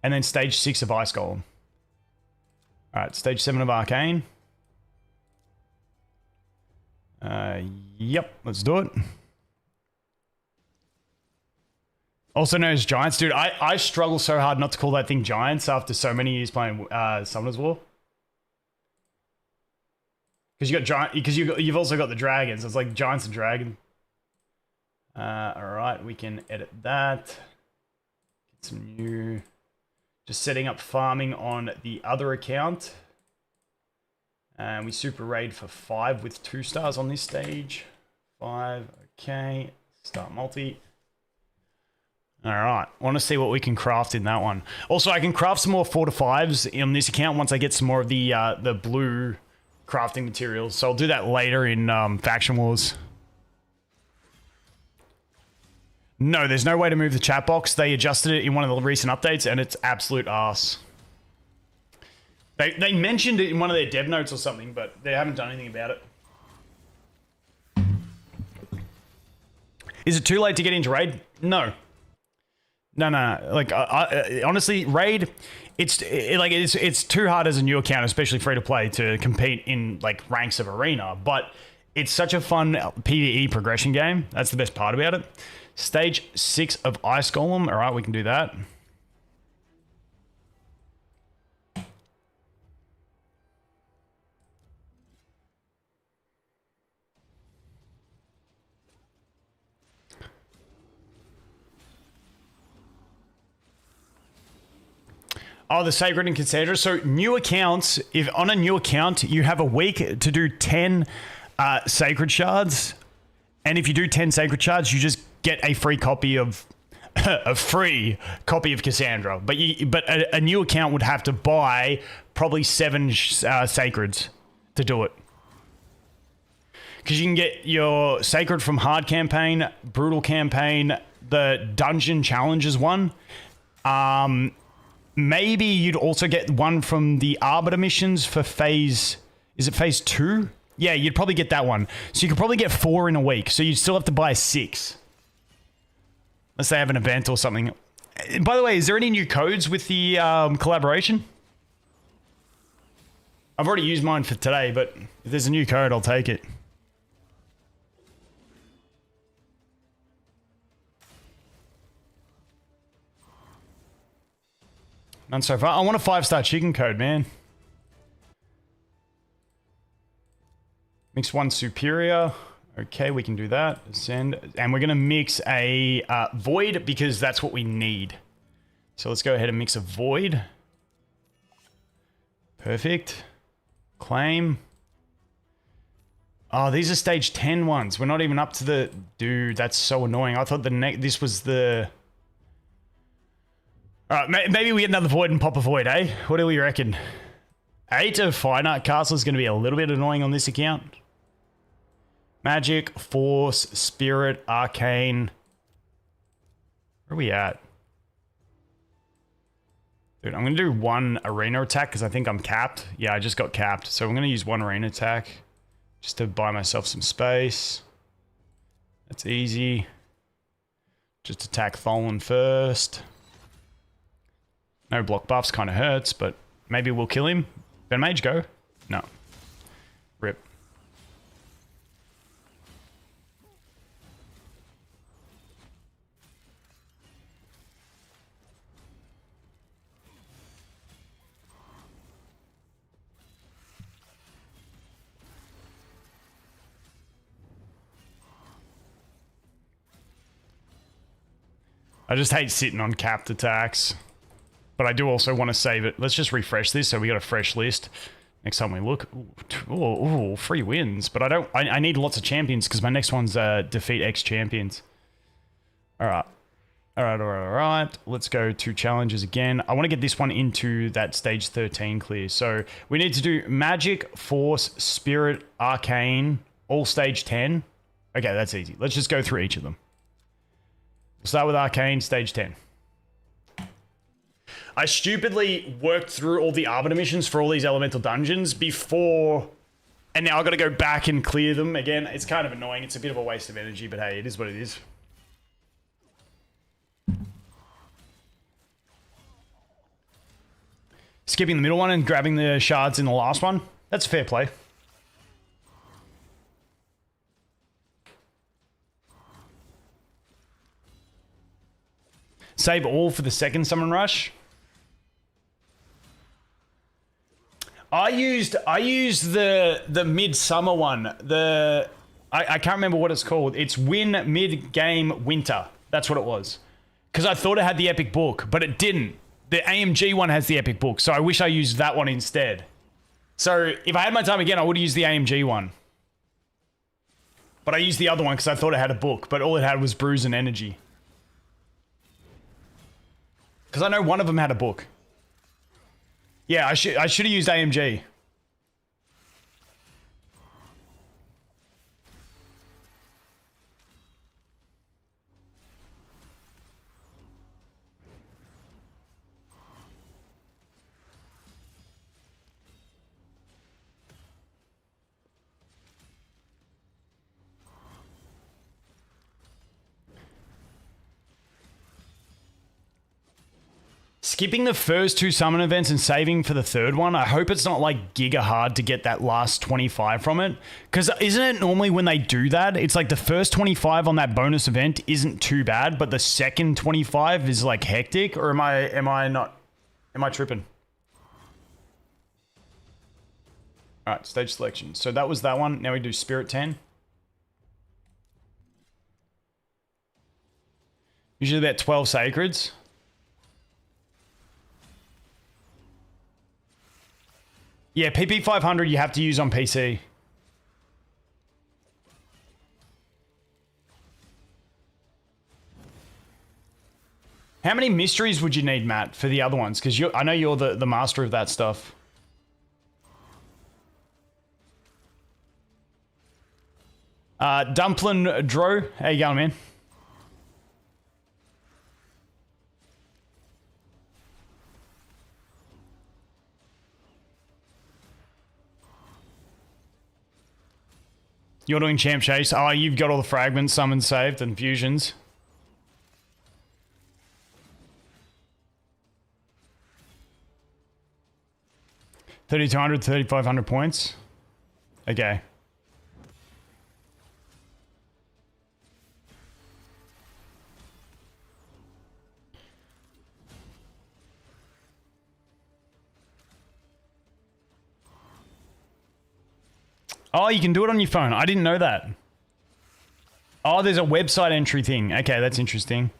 and then stage 6 of Ice Golem. All right, stage 7 of Arcane. Yep, let's do it. Also known as Giants. Dude, I struggle so hard not to call that thing Giants after so many years playing Summoner's War. Because you got Giant, because you've also got the dragons. It's like Giants and Dragon. Alright, we can edit that. Get some new... Just setting up farming on the other account. And we super raid for 5 with 2 stars on this stage. 5, okay. Start multi. Alright, I want to see what we can craft in that one. Also, I can craft some more 4 to 5s on this account once I get some more of the blue crafting materials. So I'll do that later in Faction Wars. No, there's no way to move the chat box. They adjusted it in one of the recent updates, and it's absolute arse. They mentioned it in one of their dev notes or something, but they haven't done anything about it. Is it too late to get into raid? No. No. Like, honestly, raid, it's too hard as a new account, especially free to play, to compete in like ranks of arena. But it's such a fun PvE progression game. That's the best part about it. Stage 6 of Ice Golem. All right, we can do that. Oh, the Sacred and Cassandra. So new accounts, if on a new account, you have a week to do 10 Sacred Shards. And if you do 10 Sacred Shards, you just get a free copy of a free copy of Cassandra. But a new account would have to buy probably 7 Sacreds to do it. Because you can get your Sacred from Hard Campaign, Brutal Campaign, the Dungeon Challenges one. Maybe you'd also get one from the Arbiter missions for phase... Is it phase 2? Yeah, you'd probably get that one. So you could probably get 4 in a week. So you'd still have to buy 6. Unless they have an event or something. By the way, is there any new codes with the collaboration? I've already used mine for today, but if there's a new code, I'll take it. None so far. I want a 5-star chicken code, man. Mix 1 superior. Okay, we can do that. Send. And we're going to mix a void because that's what we need. So let's go ahead and mix a void. Perfect. Claim. Oh, these are stage 10 ones. We're not even up to the... Dude, that's so annoying. I thought this was the... Alright, maybe we get another void and pop a void, eh? What do we reckon? 8 of Fine Art Castle is going to be a little bit annoying on this account. Magic, Force, Spirit, Arcane. Where are we at? Dude, I'm going to do 1 arena attack because I think I'm capped. Yeah, I just got capped. So I'm going to use 1 arena attack just to buy myself some space. That's easy. Just attack THOLIN first. No block buffs kind of hurts, but maybe we'll kill him. Venomage, go. No. Rip. I just hate sitting on capped attacks. But I do also want to save it. Let's just refresh this so we got a fresh list. Next time we look. Ooh, 3 wins. But I need lots of champions because my next one's defeat X champions. Alright. Alright. Let's go to challenges again. I want to get this one into that stage 13 clear. So we need to do Magic, Force, Spirit, Arcane, all stage 10. Okay, that's easy. Let's just go through each of them. We'll start with Arcane, stage 10. I stupidly worked through all the Arbiter missions for all these elemental dungeons before, and now I've got to go back and clear them again. It's kind of annoying. It's a bit of a waste of energy, but hey, it is what it is. Skipping the middle one and grabbing the shards in the last one. That's fair play. Save all for the second summon rush. I used the midsummer one. I can't remember what it's called. It's win mid-game winter. That's what it was. Because I thought it had the epic book, but it didn't. The AMG one has the epic book, so I wish I used that one instead. So if I had my time again, I would have used the AMG one. But I used the other one because I thought it had a book, but all it had was bruise and energy. Because I know one of them had a book. Yeah, I should have used AMG. Skipping the first 2 summon events and saving for the third one, I hope it's not like giga hard to get that last 25 from it. Because isn't it normally when they do that, it's like the first 25 on that bonus event isn't too bad, but the second 25 is like hectic? Or am I tripping? Alright, stage selection. So that was that one. Now we do Spirit 10. Usually about 12 Sacreds. Yeah, PP 500 you have to use on PC. How many mysteries would you need, Matt, for the other ones? Because I know you're the master of that stuff. Dumplin' Dro, how you going, man? You're doing Champ Chase. Oh, you've got all the fragments, summoned, saved, and fusions. $3,200, $3,500 points. Okay. Oh, you can do it on your phone. I didn't know that. Oh, there's a website entry thing. Okay, that's interesting.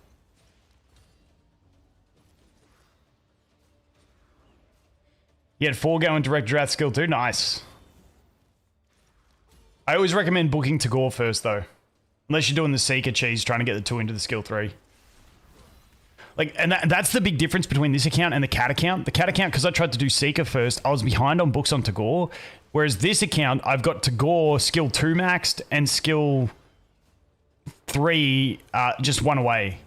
You had 4 going direct draft skill 2. Nice. I always recommend booking Tagoar first, though. Unless you're doing the Seeker cheese, trying to get the 2 into the skill 3. Like, and that's the big difference between this account and the cat account. The cat account, because I tried to do Seeker first, I was behind on books on Tagoar. Whereas this account, I've got Tagoar skill 2 maxed and skill 3 just 1 away.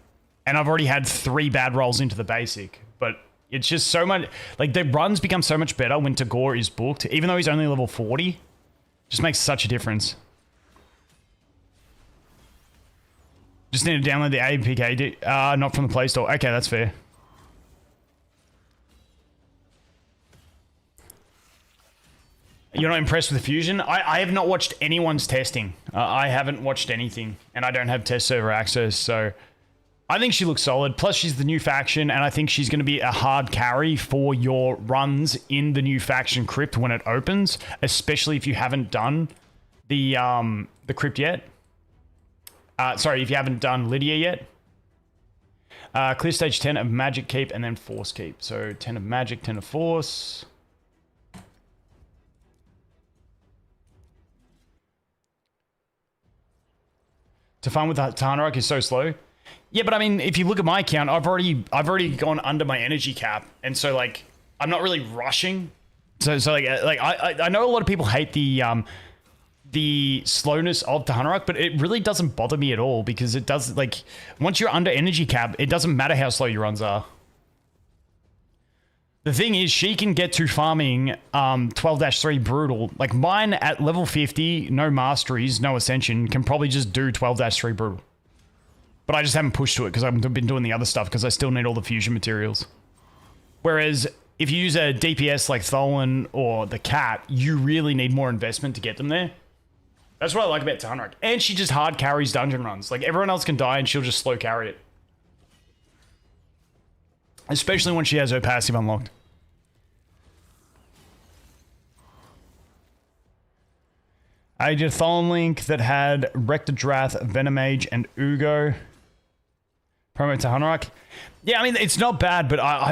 And I've already had 3 bad rolls into the basic. But it's just so much... Like, the runs become so much better when Tagoar is booked. Even though he's only level 40. Just makes such a difference. Just need to download the APK. Not from the Play Store. Okay, that's fair. You're not impressed with the fusion? I have not watched anyone's testing. I haven't watched anything, and I don't have test server access, so I think she looks solid. Plus, she's the new faction, and I think she's going to be a hard carry for your runs in the new faction crypt when it opens, especially if you haven't done the crypt yet. Sorry, if you haven't done Lydia yet. Clear stage 10 of Magic Keep and then Force Keep. So 10 of Magic, 10 of Force. To farm with Tahanarok is so slow. Yeah, but I mean, if you look at my account, I've already gone under my energy cap, and so like I'm not really rushing. So like I know a lot of people hate the slowness of Tahanarok, but it really doesn't bother me at all because it does, like, once you're under energy cap, it doesn't matter how slow your runs are. The thing is, she can get to farming 12-3 Brutal. Like, mine at level 50, no Masteries, no Ascension, can probably just do 12-3 Brutal. But I just haven't pushed to it because I've been doing the other stuff because I still need all the fusion materials. Whereas, if you use a DPS like Tholin or the Cat, you really need more investment to get them there. That's what I like about Tahanarok. And she just hard carries dungeon runs. Like, everyone else can die and she'll just slow carry it. Especially when she has her passive unlocked. I did a Tholin link that had Recomended, Venomage, and Uugo. Promo Tahanarok. Yeah, I mean, it's not bad, but I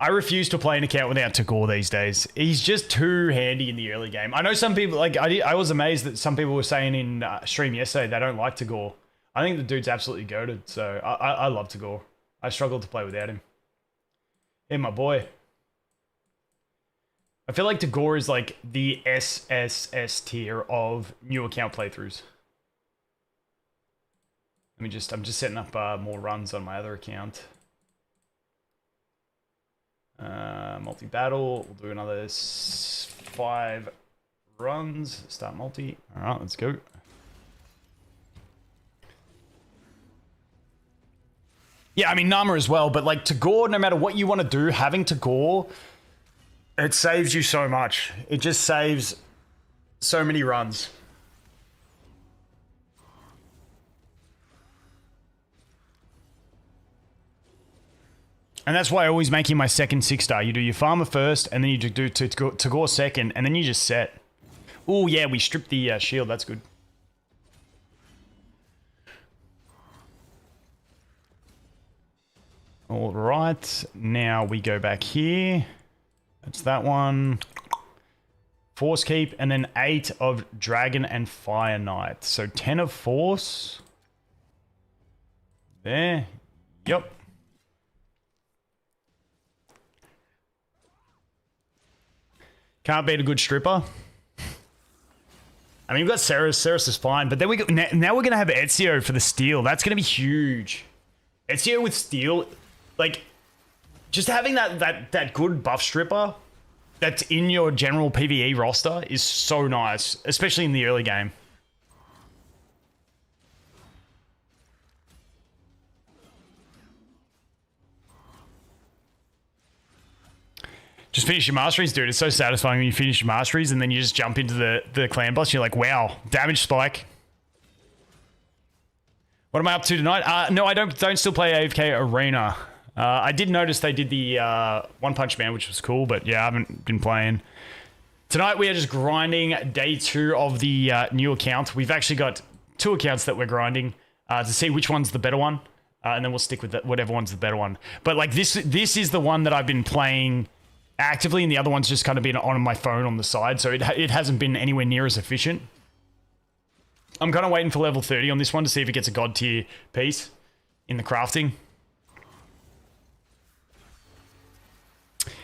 refuse to play an account without Tagoar these days. He's just too handy in the early game. I know some people, like, I was amazed that some people were saying in stream yesterday they don't like Tagoar. I think the dude's absolutely goated, so I love Tagoar. I struggled to play without him. Yeah, my boy. I feel like Tagoar is like the SSS tier of new account playthroughs. I'm just setting up more runs on my other account. Multi-battle, we'll do another 5 runs. Start multi. All right, let's go. Yeah, I mean, Narma as well, but like Tagoar, no matter what you want to do, having Tagoar, it saves you so much. It just saves so many runs. And that's why I always make him my second 6-star. You do your farmer first, and then you do Tagoar second, and then you just set. Oh yeah, we stripped the shield. That's good. All right, now we go back here. That's that one. Force Keep, and then 8 of Dragon and Fire Knight. So 10 of Force. There. Yep. Can't beat a good stripper. I mean, we've got Serris. Serris is fine, but then we got, now we're gonna have EZIO for the steel. That's gonna be huge. EZIO with steel, like, just having that good buff stripper that's in your general PvE roster is so nice, especially in the early game. Just finish your masteries, dude. It's so satisfying when you finish your masteries and then you just jump into the clan boss. You're like, wow, damage spike. What am I up to tonight? No, I don't still play AFK Arena. I did notice they did the One Punch Man, which was cool, but yeah, I haven't been playing. Tonight we are just grinding day 2 of the new account. We've actually got 2 accounts that we're grinding to see which one's the better one, and then we'll stick with whatever one's the better one. But like this is the one that I've been playing actively, and the other one's just kind of been on my phone on the side, so it hasn't been anywhere near as efficient. I'm kind of waiting for level 30 on this one to see if it gets a god tier piece in the crafting.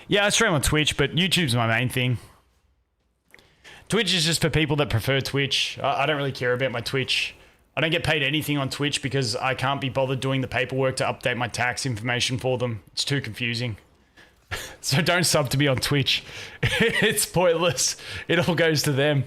Yeah, I stream on Twitch, but YouTube's my main thing. Twitch is just for people that prefer Twitch. I don't really care about my Twitch. I don't get paid anything on Twitch because I can't be bothered doing the paperwork to update my tax information for them. It's too confusing. So don't sub to me on Twitch. It's pointless. It all goes to them.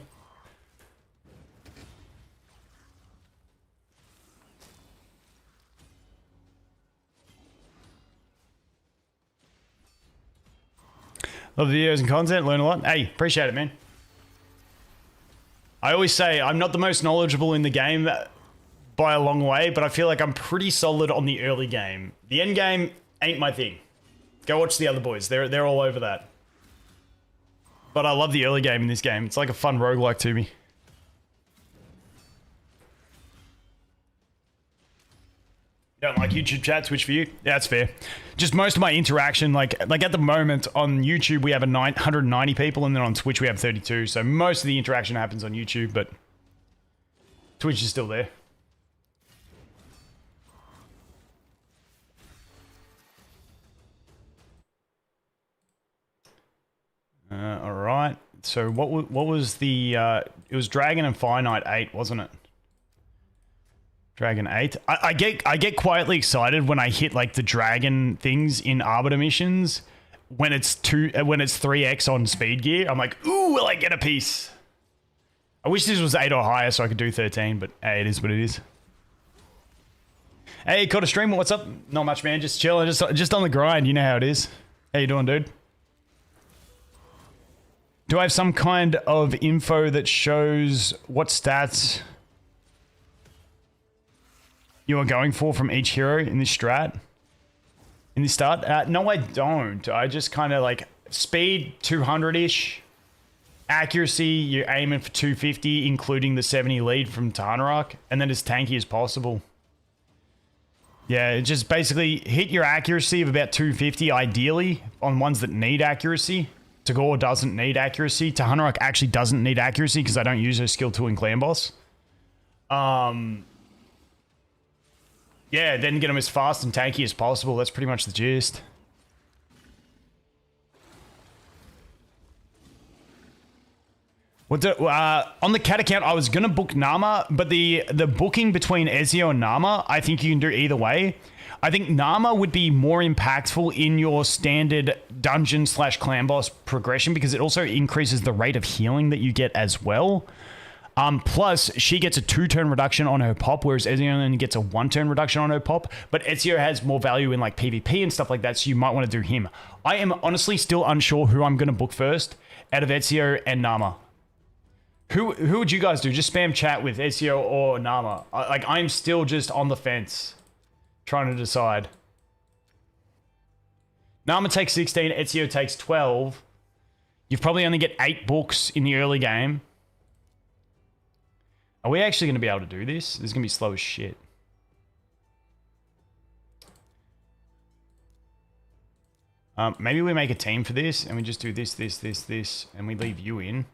Love the videos and content, learn a lot. Hey, appreciate it, man. I always say I'm not the most knowledgeable in the game by a long way, but I feel like I'm pretty solid on the early game. The end game ain't my thing. Go watch the other boys. They're all over that. But I love the early game in this game. It's like a fun roguelike to me. You don't like YouTube chat, Twitch for you? Yeah, that's fair. Just most of my interaction, like at the moment on YouTube we have 190 people, and then on Twitch we have 32. So most of the interaction happens on YouTube, but Twitch is still there. All right. So what was the? It was Dragon and Fire Knight 8, wasn't it? Dragon 8. I get quietly excited when I hit like the dragon things in Arbiter missions. When it's 3x on speed gear, I'm like, ooh, will I get a piece? I wish this was 8 or higher so I could do 13, but hey, it is what it is. Hey, caught a streamer. What's up? Not much, man. Just chilling. Just on the grind. You know how it is. How you doing, dude? Do I have some kind of info that shows what stats you are going for from each hero in this strat? In this start? No, I don't. I just kind of like speed 200-ish. Accuracy, you're aiming for 250, including the 70 lead from Tagoar, and then as tanky as possible. Yeah, it just basically hit your accuracy of about 250 ideally on ones that need accuracy. Tagoar doesn't need accuracy. Tagoar actually doesn't need accuracy because I don't use her skill 2 in Clan Boss. Yeah, then get them as fast and tanky as possible. That's pretty much the gist. On the cat account, I was going to book Narma, but the booking between EZIO and Narma, I think you can do either way. I think Narma would be more impactful in your standard dungeon / clan boss progression because it also increases the rate of healing that you get as well. Plus, she gets a 2-turn reduction on her pop, whereas EZIO only gets a 1-turn reduction on her pop. But EZIO has more value in like PvP and stuff like that, so you might want to do him. I am honestly still unsure who I'm going to book first out of EZIO and Narma. Who would you guys do? Just spam chat with EZIO or Narma. I'm still just on the fence, trying to decide. Narma takes 16, EZIO takes 12. You've probably only get 8 books in the early game. Are we actually going to be able to do this? This is going to be slow as shit. Maybe we make a team for this and we just do this, and we leave you in.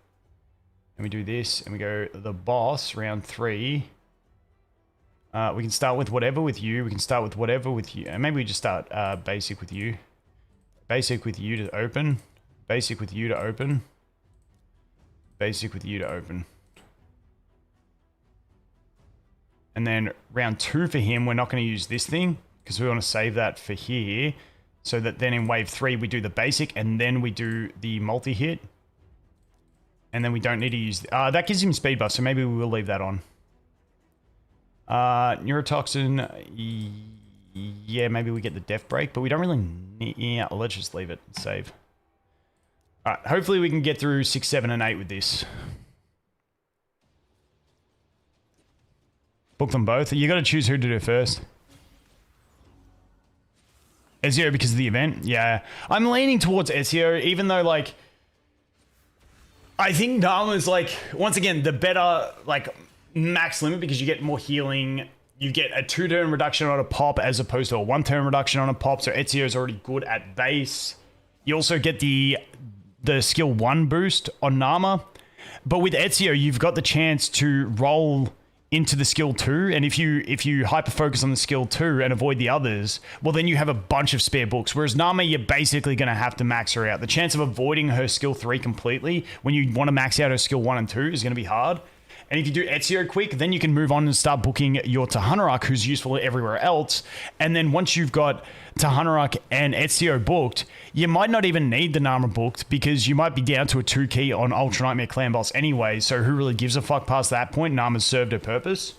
And we do this and we go the boss, round 3. We can start with whatever with you. We can start with whatever with you. And maybe we just start basic with you. Basic with you to open. Basic with you to open. Basic with you to open. And then round 2 for him, we're not going to use this thing because we want to save that for here. So that then in wave 3, we do the basic and then we do the multi-hit. And then we don't need to use... that gives him speed buff, so maybe we will leave that on. Neurotoxin... Yeah, maybe we get the death break, but we don't really need... Yeah, let's just leave it and save. Alright, hopefully we can get through 6, 7, and 8 with this. Book them both. You got to choose who to do first. EZIO because of the event? Yeah. I'm leaning towards EZIO, even though, like... I think Narma's, like, once again, the better, like, max limit because you get more healing. You get a 2-turn reduction on a pop as opposed to a 1-turn reduction on a pop. So EZIO is already good at base. You also get the skill 1 boost on Narma. But with EZIO, you've got the chance to roll into the skill 2, and if you hyper focus on the skill 2 and avoid the others, well then you have a bunch of spare books, whereas Narma you're basically going to have to max her out. The chance of avoiding her skill 3 completely when you want to max out her skill 1 and 2 is going to be hard. And if you do EZIO quick, then you can move on and start booking your Tagoar, who's useful everywhere else. And then once you've got Tagoar and EZIO booked, you might not even need the Narma booked because you might be down to a 2 key on Ultra Nightmare Clan Boss anyway. So who really gives a fuck past that point? Narma's served her purpose.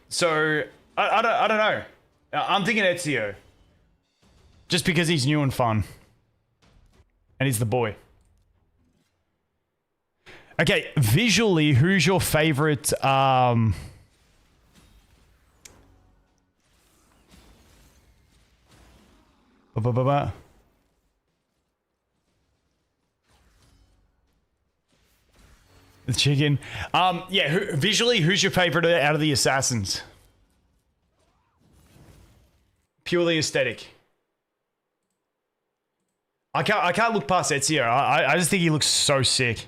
So I don't know. I'm thinking EZIO. Just because he's new and fun. And he's the boy. Okay, visually, who's your favorite? The chicken. Yeah, visually, who's your favorite out of the assassins? Purely aesthetic. I can't look past EZIO. I just think he looks so sick.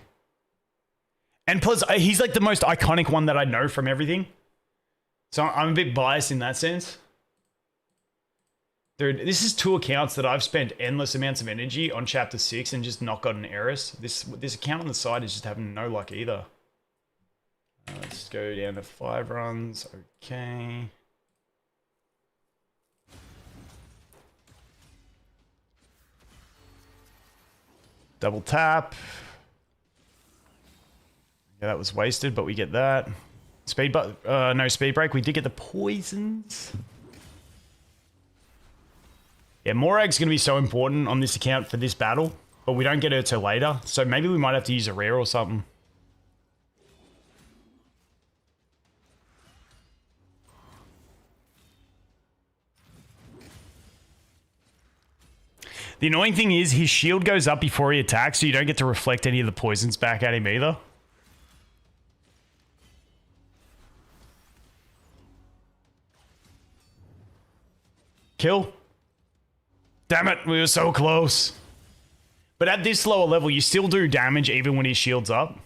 And plus, he's like the most iconic one that I know from everything. So I'm a bit biased in that sense. Dude, this is 2 accounts that I've spent endless amounts of energy on Chapter 6 and just not gotten errors. This account on the side is just having no luck either. Let's go down to 5 runs. Okay. Double tap. Yeah, that was wasted, but we get that. No speed break. We did get the poisons. Yeah, Morag's going to be so important on this account for this battle, but we don't get her till later. So maybe we might have to use a rare or something. The annoying thing is his shield goes up before he attacks, so you don't get to reflect any of the poisons back at him either. Kill. Damn it, we were so close. But at this lower level, you still do damage even when his shield's up.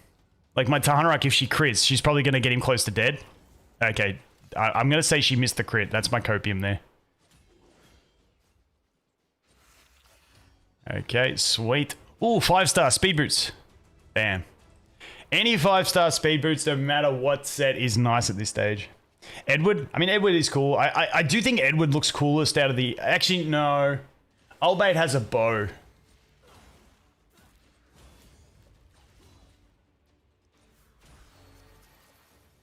Like my Tagoar, if she crits, she's probably going to get him close to dead. Okay, I'm going to say she missed the crit. That's my copium there. Okay, sweet. Ooh, 5-star speed boots. Bam. Any 5-star speed boots, no matter what set, is nice at this stage. Edward? I mean, Edward is cool. I do think Edward looks coolest out of the... Actually, no. Albeit has a bow.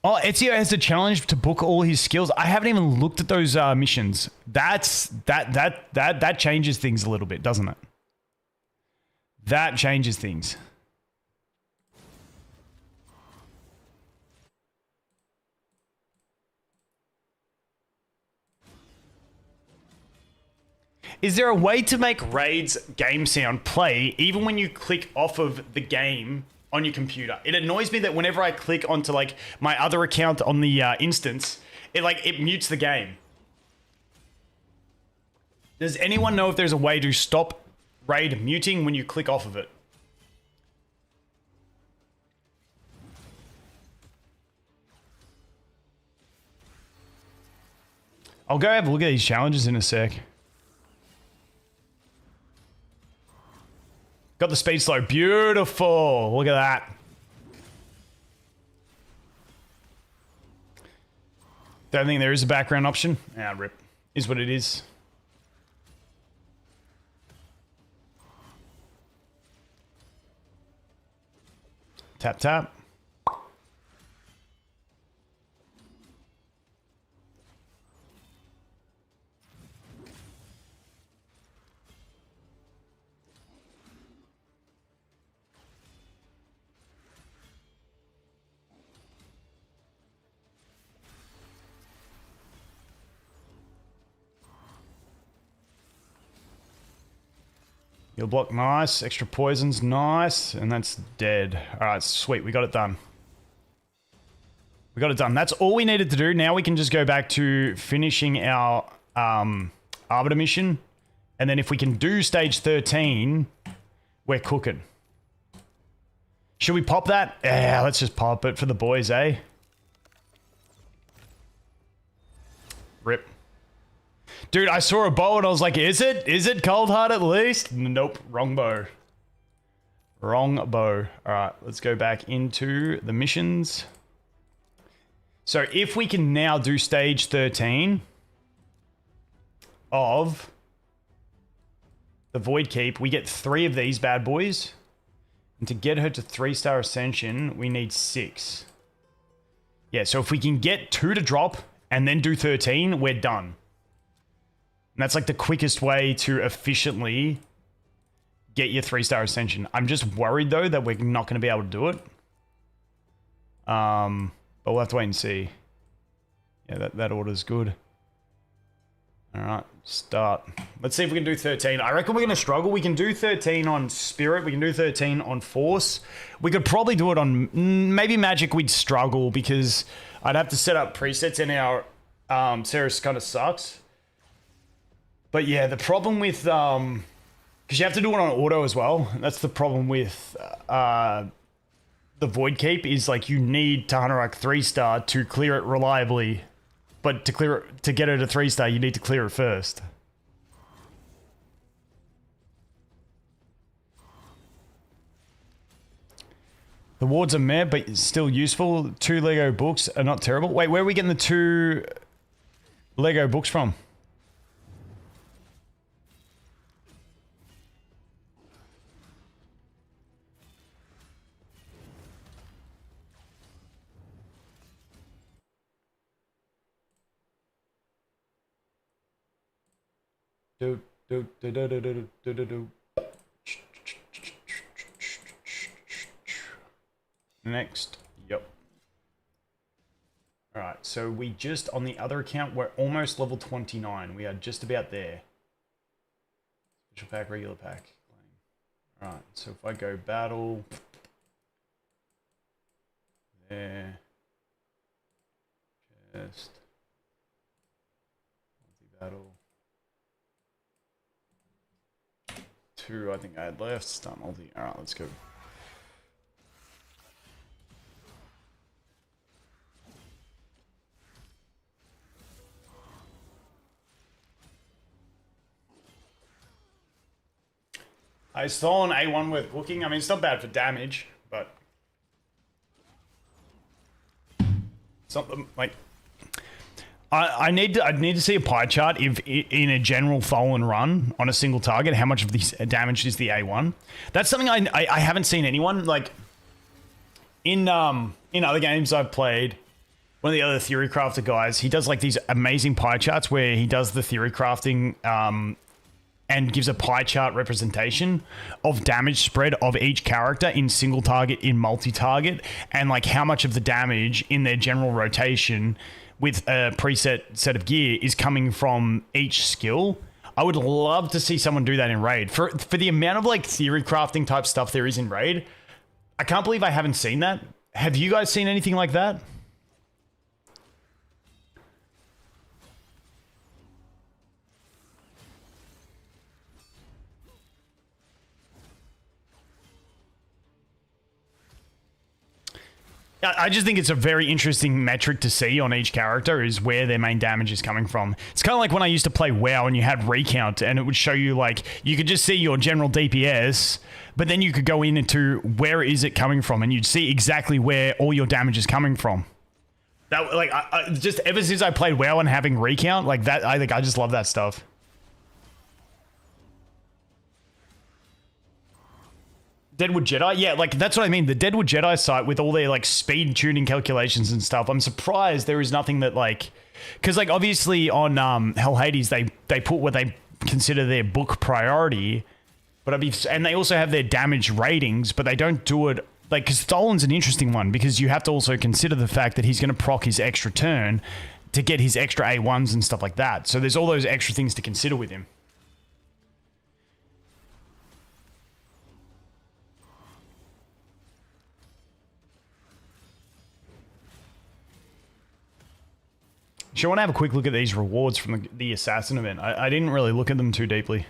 Oh, EZIO has a challenge to book all his skills. I haven't even looked at those missions. That changes things a little bit, doesn't it? That changes things. Is there a way to make Raid's game sound play even when you click off of the game on your computer? It annoys me that whenever I click onto like my other account on the instance, it mutes the game. Does anyone know if there's a way to stop Raid muting when you click off of it. I'll go have a look at these challenges in a sec. Got the speed slow. Beautiful. Look at that. Don't think there is a background option. Ah, rip. Is what it is. Tap, tap. Heal block, nice. Extra poisons, nice. And that's dead. All right, sweet. We got it done. We got it done. That's all we needed to do. Now we can just go back to finishing our Arbiter mission. And then if we can do stage 13, we're cooking. Should we pop that? Yeah, let's just pop it for the boys, eh? Rip. Dude, I saw a bow and I was like, is it? Is it cold heart at least? Nope, wrong bow. Wrong bow. All right, let's go back into the missions. So if we can now do stage 13 of the Void Keep, we get 3 of these bad boys. And to get her to 3-star Ascension, we need 6. Yeah, so if we can get 2 to drop and then do 13, we're done. And that's like the quickest way to efficiently get your 3-star Ascension. I'm just worried though that we're not going to be able to do it. But we'll have to wait and see. Yeah, that order's good. All right, start. Let's see if we can do 13. I reckon we're going to struggle. We can do 13 on Spirit. We can do 13 on Force. We could probably do it on maybe Magic. We'd struggle because I'd have to set up presets and our Serris kind of sucks. But yeah, the problem with, because you have to do it on auto as well. That's the problem with the Void Keep is like you need Tahanarok 3-star to clear it reliably. But to clear it, to get her to 3-star, you need to clear it first. The wards are meh, but still useful. 2 Lego books are not terrible. Wait, where are we getting the 2 Lego books from? Next. Yep. All right, so we just, on the other account, we're almost level 29. We are just about there. Special pack, regular pack. All right, so if I go battle, there, chest, multi-battle. 2 I think I had left. Start multi. All right, let's go. I stole an A1 worth booking. I mean, it's not bad for damage, but something like I'd need to see a pie chart if in a general THOLIN run on a single target, how much of the damage is the A1. That's something I haven't seen anyone like in other games I've played. One of the other theory crafter guys, he does like these amazing pie charts where he does the theory crafting and gives a pie chart representation of damage spread of each character in single target, in multi-target, and like how much of the damage in their general rotation with a preset set of gear is coming from each skill. I would love to see someone do that in Raid. For the amount of like theory crafting type stuff there is in Raid, I can't believe I haven't seen that. Have you guys seen anything like that? I just think it's a very interesting metric to see on each character is where their main damage is coming from. It's kind of like when I used to play WoW and you had recount and it would show you like, you could just see your general DPS, but then you could go into where is it coming from and you'd see exactly where all your damage is coming from. That like, just ever since I played WoW and having recount, like that, I think I just love that stuff. Deadwood Jedi? Yeah, like, that's what I mean. The Deadwood Jedi site with all their, like, speed tuning calculations and stuff, I'm surprised there is nothing that, like... Because, like, obviously on Hell Hades, they put what they consider their book priority, but and they also have their damage ratings, but they don't do it... Like, because Tholin's an interesting one, because you have to also consider the fact that he's going to proc his extra turn to get his extra A1s and stuff like that. So there's all those extra things to consider with him. Sure, I want to have a quick look at these rewards from the Assassin event. I didn't really look at them too deeply.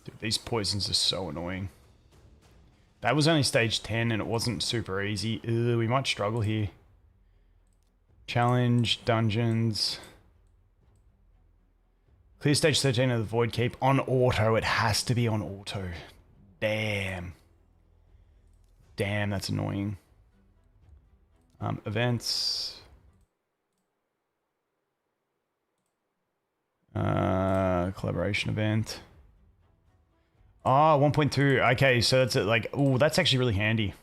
Dude, these poisons are so annoying. That was only stage 10 and it wasn't super easy. Ugh, we might struggle here. Challenge, dungeons... Clear stage 13 of the Void Keep on auto. It has to be on auto. Damn. Damn, that's annoying. Events. Collaboration event. Oh, 1.2. Okay, so that's it. Like, oh, that's actually really handy.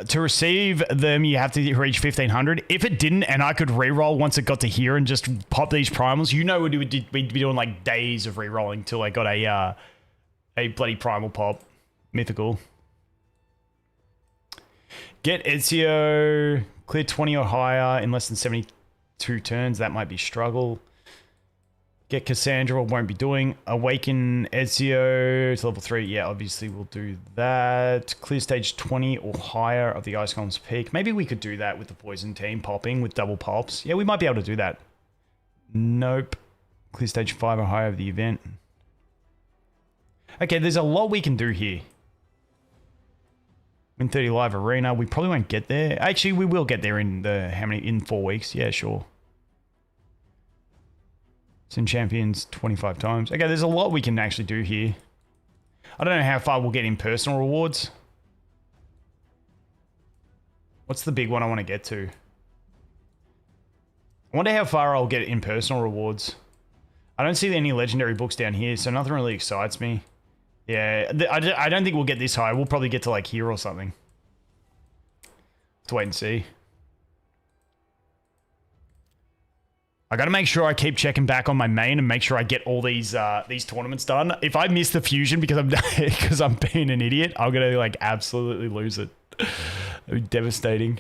To receive them, you have to reach 1500. If it didn't, and I could reroll once it got to here and just pop these primals, you know we'd be doing like days of rerolling till I got a bloody primal pop. Mythical. Get EZIO. Clear 20 or higher in less than 72 turns. That might be struggle. Get Cassandra, won't be doing. Awaken EZIO to level 3. Yeah, obviously we'll do that. Clear stage 20 or higher of the Ice Golem's Peak. Maybe we could do that with the Poison team popping with double pops. Yeah, we might be able to do that. Nope. Clear stage 5 or higher of the event. Okay, there's a lot we can do here. Win 30 live arena. We probably won't get there. Actually, we will get there in in 4 weeks. Yeah, sure. Send champions 25 times. Okay, there's a lot we can actually do here. I don't know how far we'll get in personal rewards. What's the big one I want to get to? I wonder how far I'll get in personal rewards. I don't see any legendary books down here, so nothing really excites me. Yeah, I don't think we'll get this high. We'll probably get to like here or something. Let's wait and see. I got to make sure I keep checking back on my main and make sure I get all these tournaments done. If I miss the fusion because I'm being an idiot, I'm gonna like absolutely lose it. It'd be devastating.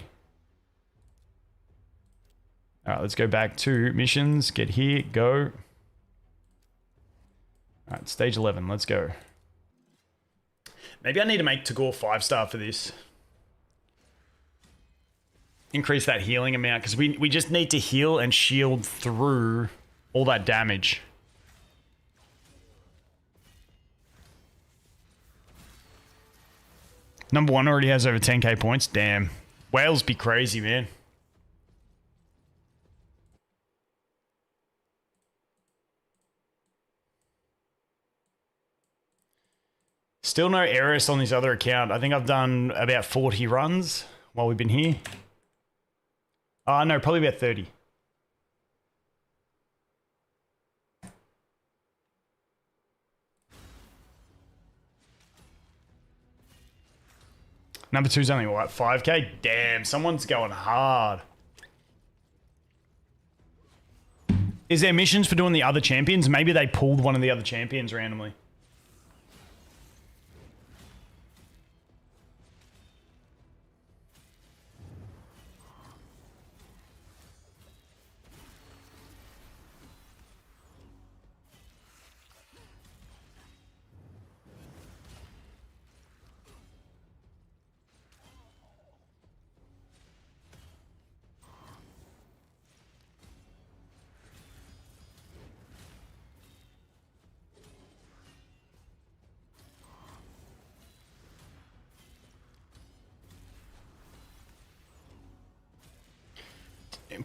All right, let's go back to missions. Get here, go. All right, stage 11. Let's go. Maybe I need to make Tagoar 5-star for this. Increase that healing amount because we just need to heal and shield through all that damage. Number 1 already has over 10k points. Damn. Whales be crazy, man. Still no Eris on this other account. I think I've done about 40 runs while we've been here. No, probably about 30. Number 2's only, what, 5k? Damn, someone's going hard. Is there missions for doing the other champions? Maybe they pulled one of the other champions randomly.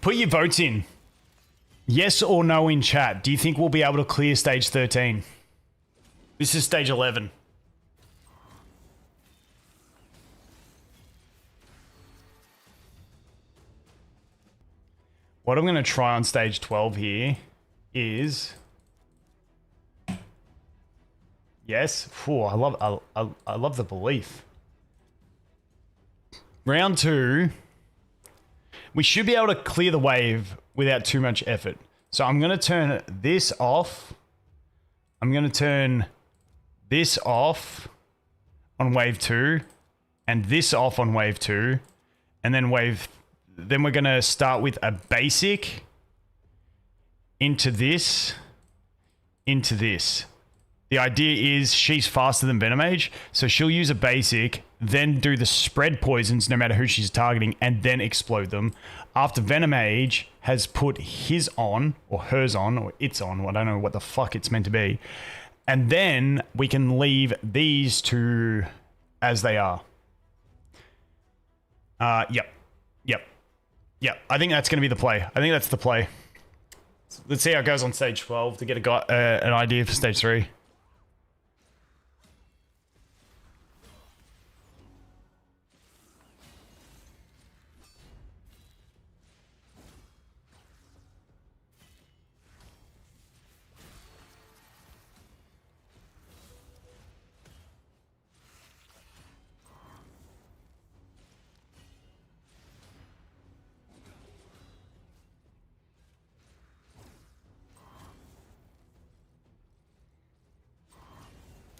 Put your votes in. Yes or no in chat. Do you think we'll be able to clear stage 13? This is stage 11. What I'm going to try on stage 12 here is... Yes. Ooh, I love the belief. Round 2. We should be able to clear the wave without too much effort. So I'm going to turn this off. I'm going to turn this off on wave 2 and this off on wave 2. And then then we're going to start with a basic into this, into this. The idea is she's faster than Venomage, so she'll use a basic, then do the spread poisons no matter who she's targeting, and then explode them. After Venomage has put his on, or hers on, or its on, I don't know what the fuck it's meant to be, and then we can leave these two as they are. Yep. I think that's going to be the play. I think that's the play. Let's see how it goes on stage 12 to get an idea for stage 3.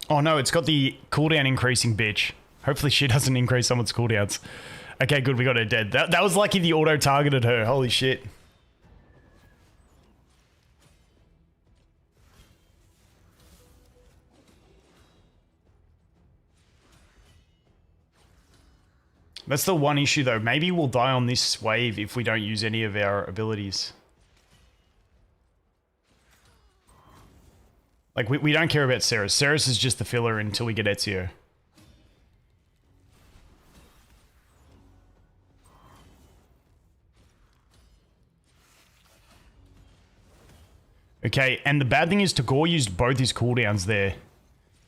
Oh no, it's got the cooldown increasing bitch. Hopefully she doesn't increase someone's cooldowns. Okay, good, we got her dead. That was lucky the auto targeted her. Holy shit. That's the one issue though. Maybe we'll die on this wave if we don't use any of our abilities. Like, we don't care about Serris. Serris is just the filler until we get EZIO. Okay, and the bad thing is Tagoar used both his cooldowns there.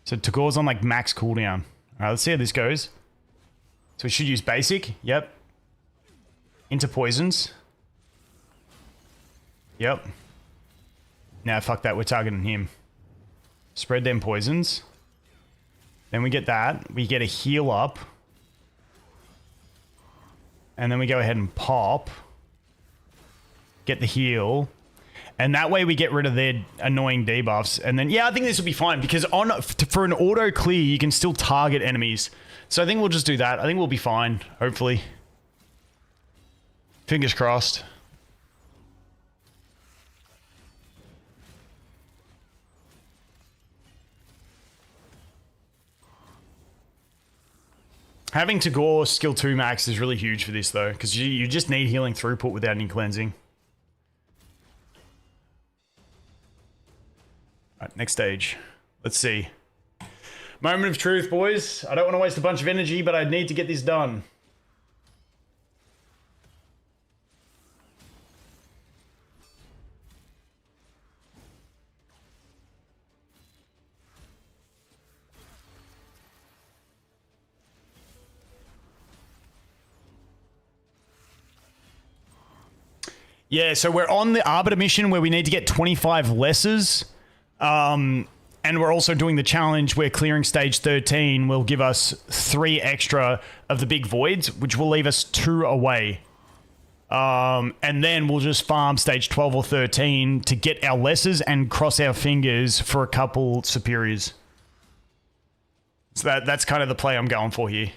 So Tagoar's on, like, max cooldown. Alright, let's see how this goes. So we should use basic. Yep. Into poisons. Yep. Now, fuck that. We're targeting him. Spread them poisons. Then we get that. We get a heal up. And then we go ahead and pop. Get the heal. And that way we get rid of their annoying debuffs. And then, yeah, I think this will be fine. Because for an auto clear, you can still target enemies. So I think we'll just do that. I think we'll be fine, hopefully. Fingers crossed. Having Tagoar skill 2 max is really huge for this though, because you just need healing throughput without any cleansing. Alright, next stage. Let's see. Moment of truth, boys. I don't want to waste a bunch of energy, but I need to get this done. Yeah, so we're on the Arbiter mission where we need to get 25 lessers. And we're also doing the challenge where clearing stage 13 will give us 3 extra of the big voids, which will leave us 2 away. And then we'll just farm stage 12 or 13 to get our lessers and cross our fingers for a couple superiors. So that's kind of the play I'm going for here.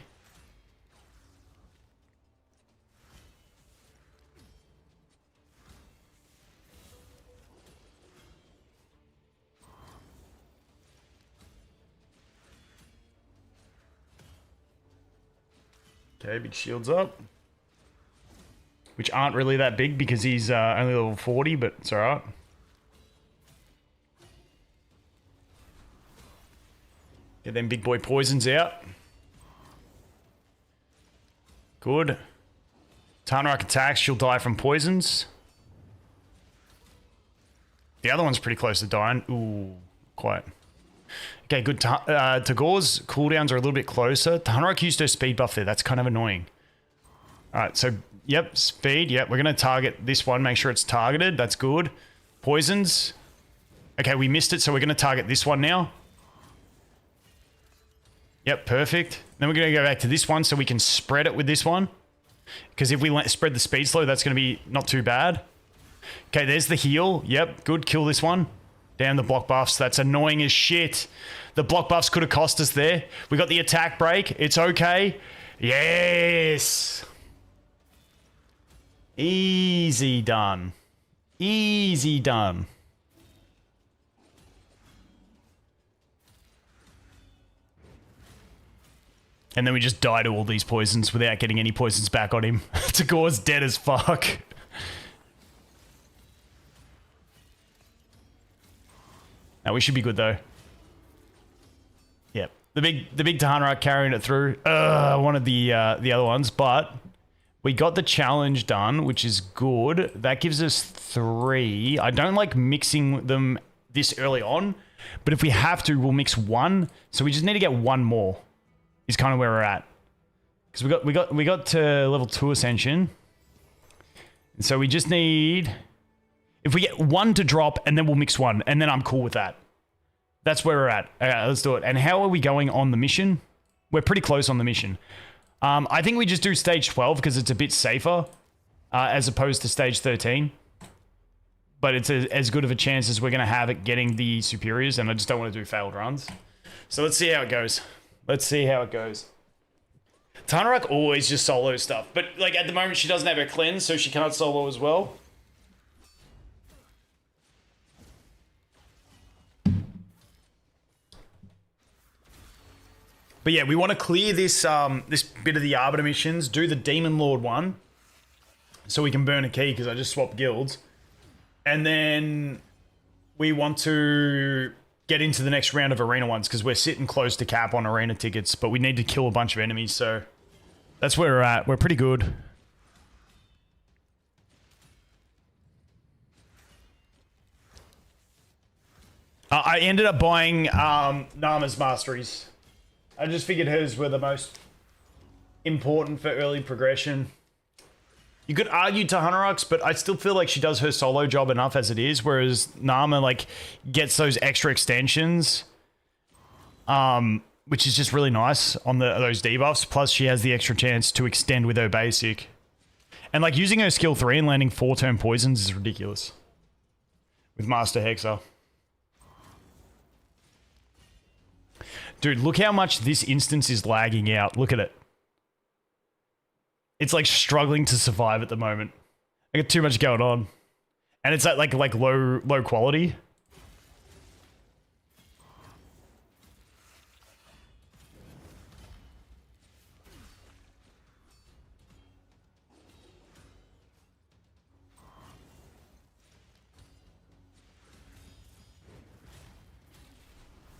Okay, big shields up. Which aren't really that big because he's only level 40, but it's alright. Get them big boy poisons out. Good. Tarnarak attacks, she'll die from poisons. The other one's pretty close to dying. Ooh, quite. Okay, good. Tagoar's cooldowns are a little bit closer. Tarnarak used her speed buff there. That's kind of annoying. Alright, so, yep, speed. Yep, we're going to target this one. Make sure it's targeted. That's good. Poisons. Okay, we missed it, so we're going to target this one now. Yep, perfect. Then we're going to go back to this one so we can spread it with this one. Because if we spread the speed slow, that's going to be not too bad. Okay, there's the heal. Yep, good. Kill this one. Damn, the block buffs. That's annoying as shit. The block buffs could have cost us there. We got the attack break. It's okay. Yes. Easy done. Easy done. And then we just die to all these poisons without getting any poisons back on him. Tagoar's dead as fuck. Now we should be good though. Yep. The big Tarnarak carrying it through. I wanted the other ones, but we got the challenge done, which is good. That gives us 3. I don't like mixing them this early on, but if we have to, we'll mix 1. So we just need to get 1 more. Is kind of where we're at, because we got to level 2 ascension, and so we just need, if we get 1 to drop, and then we'll mix 1, and then I'm cool with that. That's where we're at. Okay, let's do it. And how are we going on the mission? We're pretty close on the mission. I think we just do stage 12 because it's a bit safer as opposed to stage 13. But it's as good of a chance as we're going to have at getting the superiors, and I just don't want to do failed runs. So let's see how it goes. Let's see how it goes. Tarnarak always just solo stuff. But, like, at the moment, she doesn't have her cleanse, so she can't solo as well. But, yeah, we want to clear this this bit of the Arbiter missions, do the Demon Lord one, so we can burn a key, because I just swapped guilds. And then we want to get into the next round of arena ones, because we're sitting close to cap on arena tickets, but we need to kill a bunch of enemies, so that's where we're at. We're pretty good. I ended up buying Narma's masteries. I just figured hers were the most important for early progression. You could argue Tahanaraks, but I still feel like she does her solo job enough as it is, whereas Narma, like, gets those extra extensions, which is just really nice on those debuffs. Plus, she has the extra chance to extend with her basic. And, like, using her skill 3 and landing 4-turn poisons is ridiculous with Master Hexer. Dude, look how much this instance is lagging out. Look at it. It's like struggling to survive at the moment. I got too much going on. And it's at like low quality.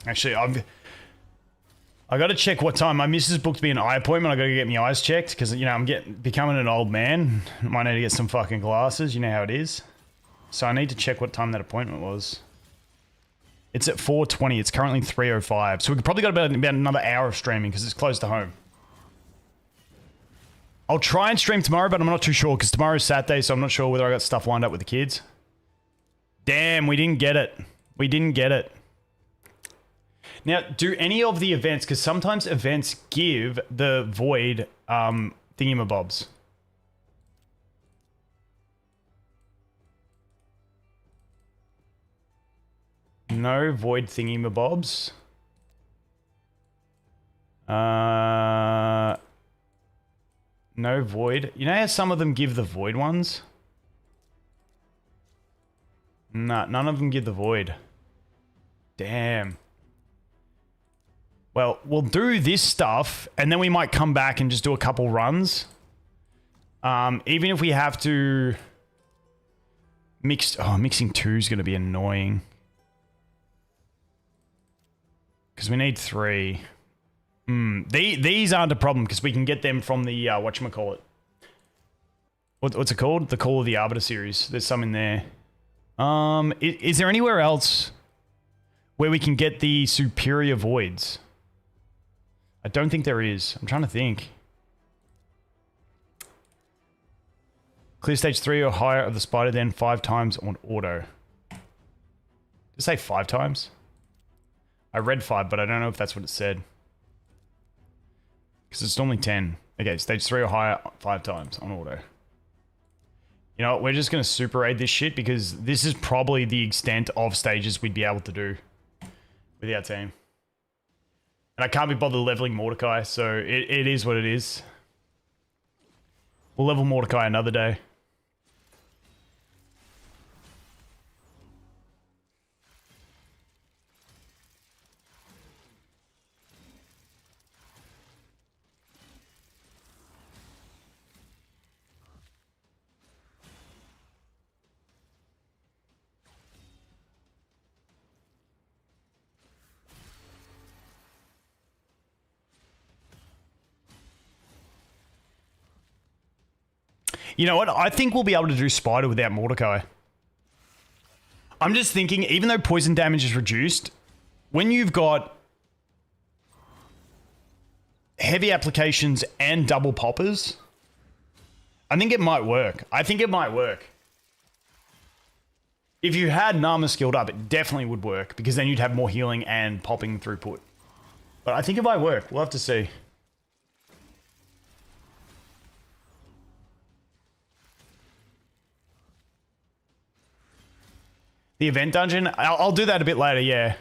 Actually, I got to check what time. My missus booked me an eye appointment. I got to get my eyes checked because, you know, I'm becoming an old man. I might need to get some fucking glasses. You know how it is. So I need to check what time that appointment was. It's at 4:20. It's currently 3:05. So we probably got about another hour of streaming because it's close to home. I'll try and stream tomorrow, but I'm not too sure because tomorrow's Saturday, so I'm not sure whether I got stuff lined up with the kids. Damn, we didn't get it. We didn't get it. Now, do any of the events, because sometimes events give the void thingamabobs. No void thingamabobs. No void. You know how some of them give the void ones? Nah, none of them give the void. Damn. Well, we'll do this stuff, and then we might come back and just do a couple runs. Even if we have to mix... Oh, mixing 2 is going to be annoying. Because we need 3. These aren't a problem, because we can get them from the... whatchamacallit. What's it called? The Call of the Arbiter series. There's some in there. Is there anywhere else where we can get the superior voids? I don't think there is. I'm trying to think. Clear stage 3 or higher of the spider den 5 times on auto. Did it say 5 times? I read 5, but I don't know if that's what it said. Because it's only 10. Okay, stage 3 or higher 5 times on auto. You know what, we're just going to super raid this shit because this is probably the extent of stages we'd be able to do with our team. And I can't be bothered leveling Mordecai, so it is what it is. We'll level Mordecai another day. You know what? I think we'll be able to do Spider without Mordecai. I'm just thinking, even though poison damage is reduced, when you've got heavy applications and double poppers, I think it might work. I think it might work. If you had Narma skilled up, it definitely would work because then you'd have more healing and popping throughput. But I think it might work. We'll have to see. The event dungeon? I'll do that a bit later, yeah.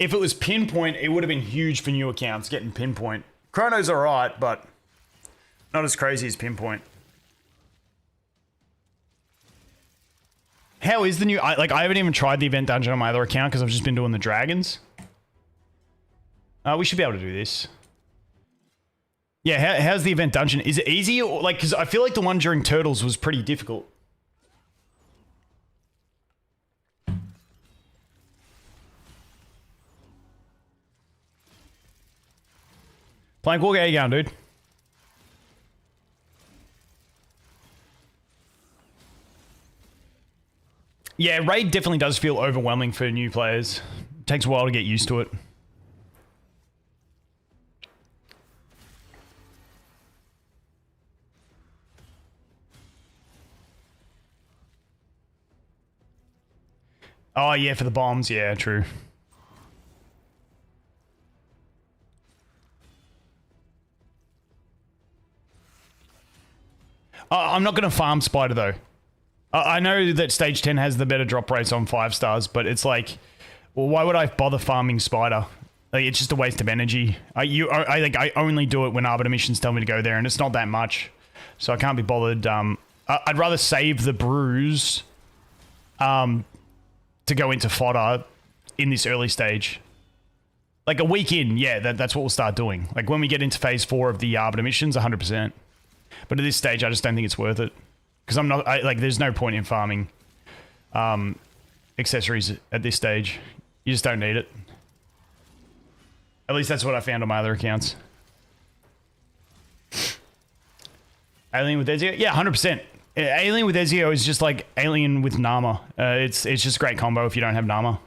If it was pinpoint, it would have been huge for new accounts, getting pinpoint. Chrono's alright, but not as crazy as pinpoint. How is the new... I haven't even tried the event dungeon on my other account because I've just been doing the dragons. We should be able to do this. Yeah, how's the event dungeon? Is it easy? Or like, because I feel like the one during Turtles was pretty difficult. Plank Walk, how you going, dude? Yeah, Raid definitely does feel overwhelming for new players. It takes a while to get used to it. Oh, yeah, for the bombs. Yeah, true. I'm not going to farm Spider, though. I know that Stage 10 has the better drop rates on 5 stars, but it's like, well, why would I bother farming Spider? Like, it's just a waste of energy. I only do it when Arbiter missions tell me to go there, and it's not that much. So I can't be bothered. I'd rather save the bruise to go into fodder in this early stage. Like a week in, yeah, that's what we'll start doing. Like when we get into phase 4 of the Arbiter missions, 100%. But at this stage, I just don't think it's worth it. Because I'm not, there's no point in farming accessories at this stage. You just don't need it. At least that's what I found on my other accounts. Alien with EZIO? Yeah, 100%. Alien with EZIO is just like Alien with Narma. It's just a great combo if you don't have Narma.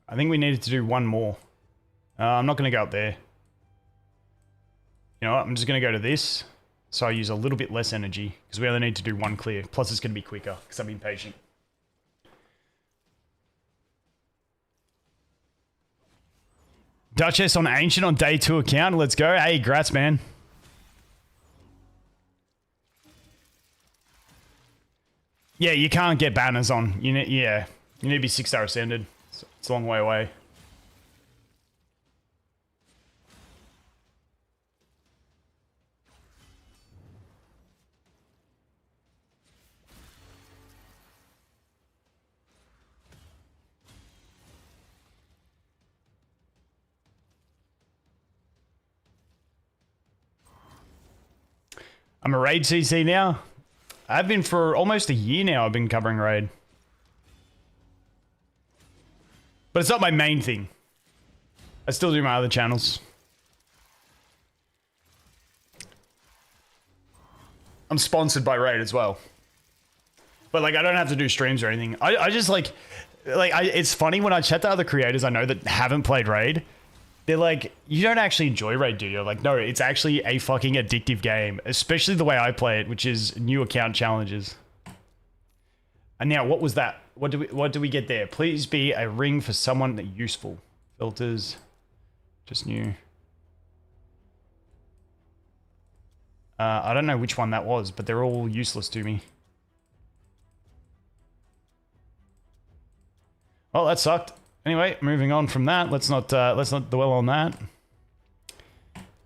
I think we needed to do one more. I'm not going to go up there. You know what? I'm just going to go to this. So I use a little bit less energy because we only need to do one clear. Plus it's going to be quicker because I'm impatient. Duchess on Ancient on day 2 account. Let's go. Hey, grats, man. Yeah, you can't get banners on. You need to be 6-star ascended. It's a long way away. I'm a raid CC now. I've been for almost a year now. I've been covering raid. But it's not my main thing. I still do my other channels. I'm sponsored by Raid as well. But like, I don't have to do streams or anything. I just it's funny when I chat to other creators I know that haven't played Raid. They're like, you don't actually enjoy Raid, do you? Like, no, it's actually a fucking addictive game. Especially the way I play it, which is new account challenges. And now, what was that? What do we get there? Please be a ring for someone useful. Filters. Just new. I don't know which one that was, but they're all useless to me. Well, that sucked. Anyway, moving on from that. Let's not dwell on that.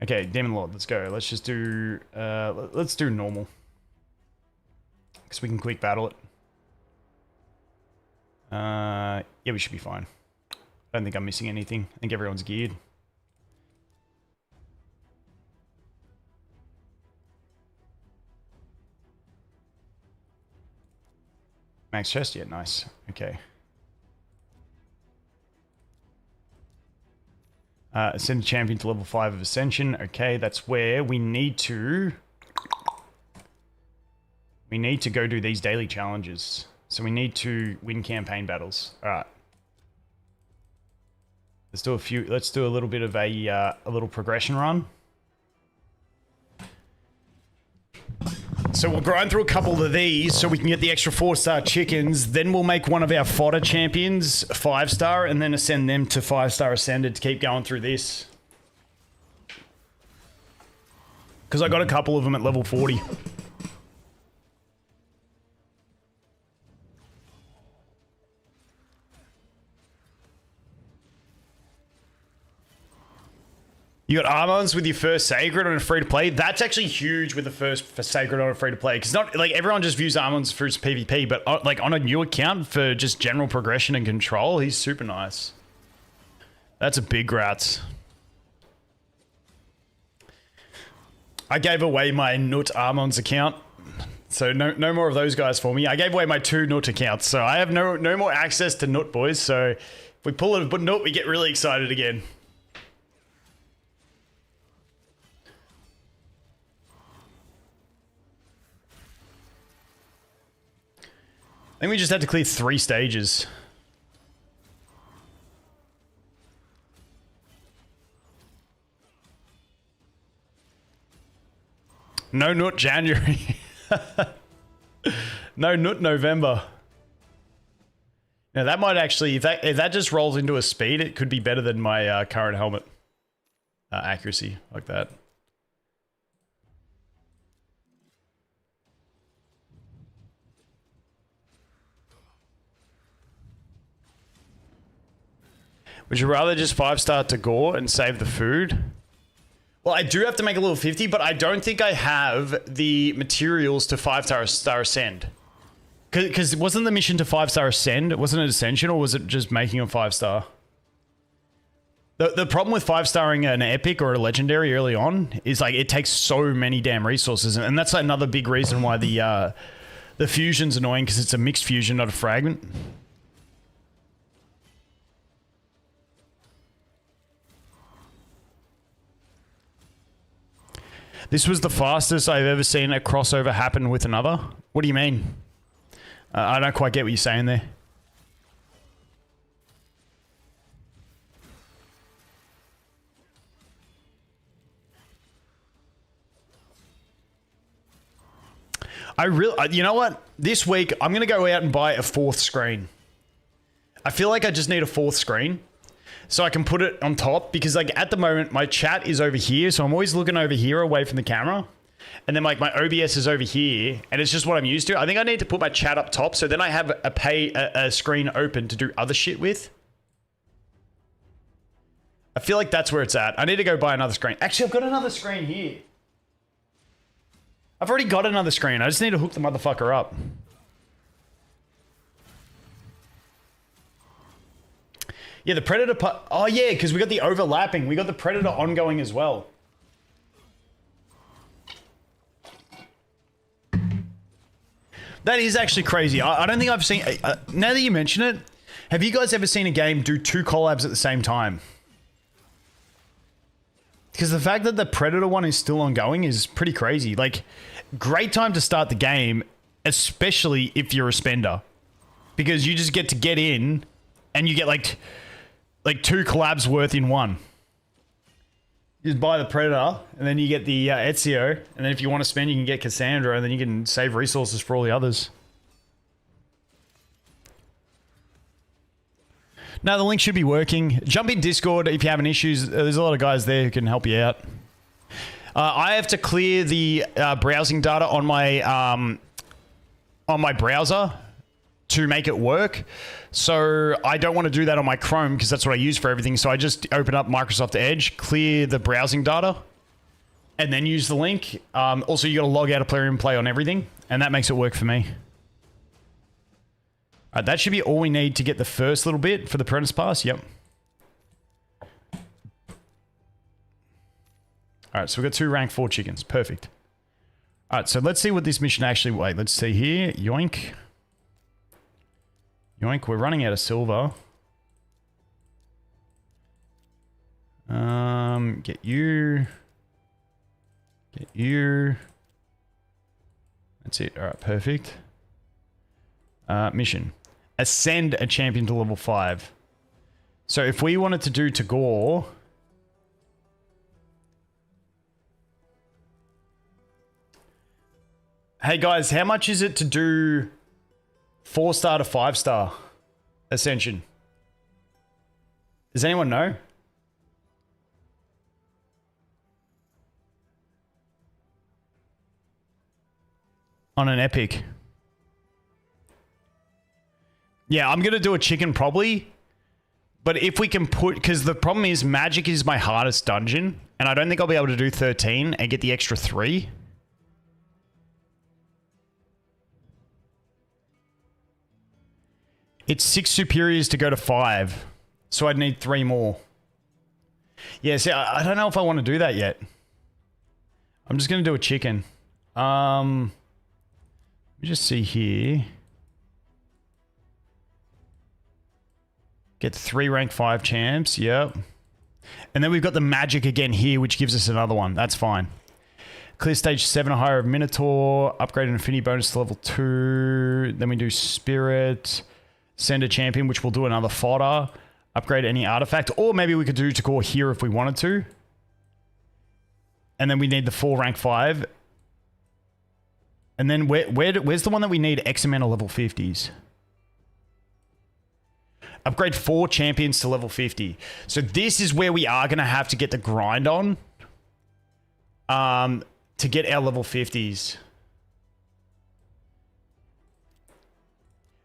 Okay, Demon Lord, let's go. Let's just do let's do normal. Because we can quick battle it. Yeah, we should be fine. I don't think I'm missing anything. I think everyone's geared. Max chest? Yeah, nice. Okay. Ascend champion to level 5 of Ascension. Okay, that's where we need to... We need to go do these daily challenges. So we need to win campaign battles. Alright. Let's do a few... Let's do a little bit of a little progression run. So we'll grind through a couple of these so we can get the extra 4-star chickens. Then we'll make one of our fodder champions 5-star and then ascend them to 5-star ascended to keep going through this. Because I got a couple of them at level 40. You got Armons with your first Sacred on a free-to-play. That's actually huge with the first for Sacred on a free-to-play. Because not like everyone just views Armons for his PvP, but like on a new account for just general progression and control, he's super nice. That's a big rats. I gave away my Nut Armons account. So no more of those guys for me. I gave away my 2 Nut accounts. So I have no more access to Nut, boys. So if we pull it, but Nut, we get really excited again. I think we just had to clear 3 stages. No Nut January. No Nut November. Now that might actually, if that just rolls into a speed, it could be better than my current helmet accuracy like that. Would you rather just 5-star Tagoar and save the food? Well, I do have to make a level 50, but I don't think I have the materials to 5-star ascend. Because wasn't the mission to 5-star ascend? Wasn't it ascension, or was it just making a 5-star? The problem with 5-starring an epic or a legendary early on is like it takes so many damn resources, and that's another big reason why the fusion's annoying, because it's a mixed fusion, not a fragment. This was the fastest I've ever seen a crossover happen with another. What do you mean? I don't quite get what you're saying there. You know what? This week, I'm going to go out and buy a 4th screen. I feel like I just need a 4th screen. So I can put it on top, because like at the moment my chat is over here, so I'm always looking over here away from the camera, and then like my OBS is over here, and it's just what I'm used to. I think I need to put my chat up top, so then I have a screen open to do other shit with. I feel like that's where it's at. I need to go buy another screen. Actually, I've got another screen here. I've already got another screen. I just need to hook the motherfucker up. Yeah, the Predator part. Oh, yeah, because we got the overlapping. We got the Predator ongoing as well. That is actually crazy. I don't think I've seen... now that you mention it, have you guys ever seen a game do 2 collabs at the same time? Because the fact that the Predator one is still ongoing is pretty crazy. Like, great time to start the game, especially if you're a spender. Because you just get to get in, and you get like 2 collabs worth in one. You just buy the Predator, and then you get the EZIO, and then if you want to spend, you can get Cassandra, and then you can save resources for all the others. No, the link should be working. Jump in Discord if you're having issues. There's a lot of guys there who can help you out. I have to clear the browsing data on my browser to make it work. So I don't want to do that on my Chrome because that's what I use for everything. So I just open up Microsoft Edge, clear the browsing data, and then use the link. Also, you got to log out of Plarium Play on everything, and that makes it work for me. All right, that should be all we need to get the first little bit for the Apprentice Pass. Yep. All right, so we've got 2 rank 4 chickens. Perfect. All right, so let's see what this mission actually... Wait, let's see here. Yoink. Yoink, we're running out of silver. Get you. Get you. That's it. All right, perfect. Mission. Ascend a champion to level 5. So if we wanted to do Tagoar... Hey guys, how much is it to do 4-star to 5-star Ascension? Does anyone know? On an epic. Yeah, I'm going to do a chicken probably. But if we can put... Because the problem is magic is my hardest dungeon. And I don't think I'll be able to do 13 and get the extra 3. It's 6 superiors to go to 5. So I'd need 3 more. Yeah, see, I don't know if I want to do that yet. I'm just going to do a chicken. Let me just see here. Get 3 rank 5 champs. Yep. And then we've got the magic again here, which gives us another one. That's fine. Clear stage 7 or higher of Minotaur. Upgrade an affinity bonus to level 2. Then we do Spirit. Send a champion, which will do another fodder. Upgrade any artifact. Or maybe we could do Tagoar here if we wanted to. And then we need the 4 rank 5. And then where's the one that we need X amount of level 50s? Upgrade 4 champions to level 50. So this is where we are going to have to get the grind on. To get our level 50s.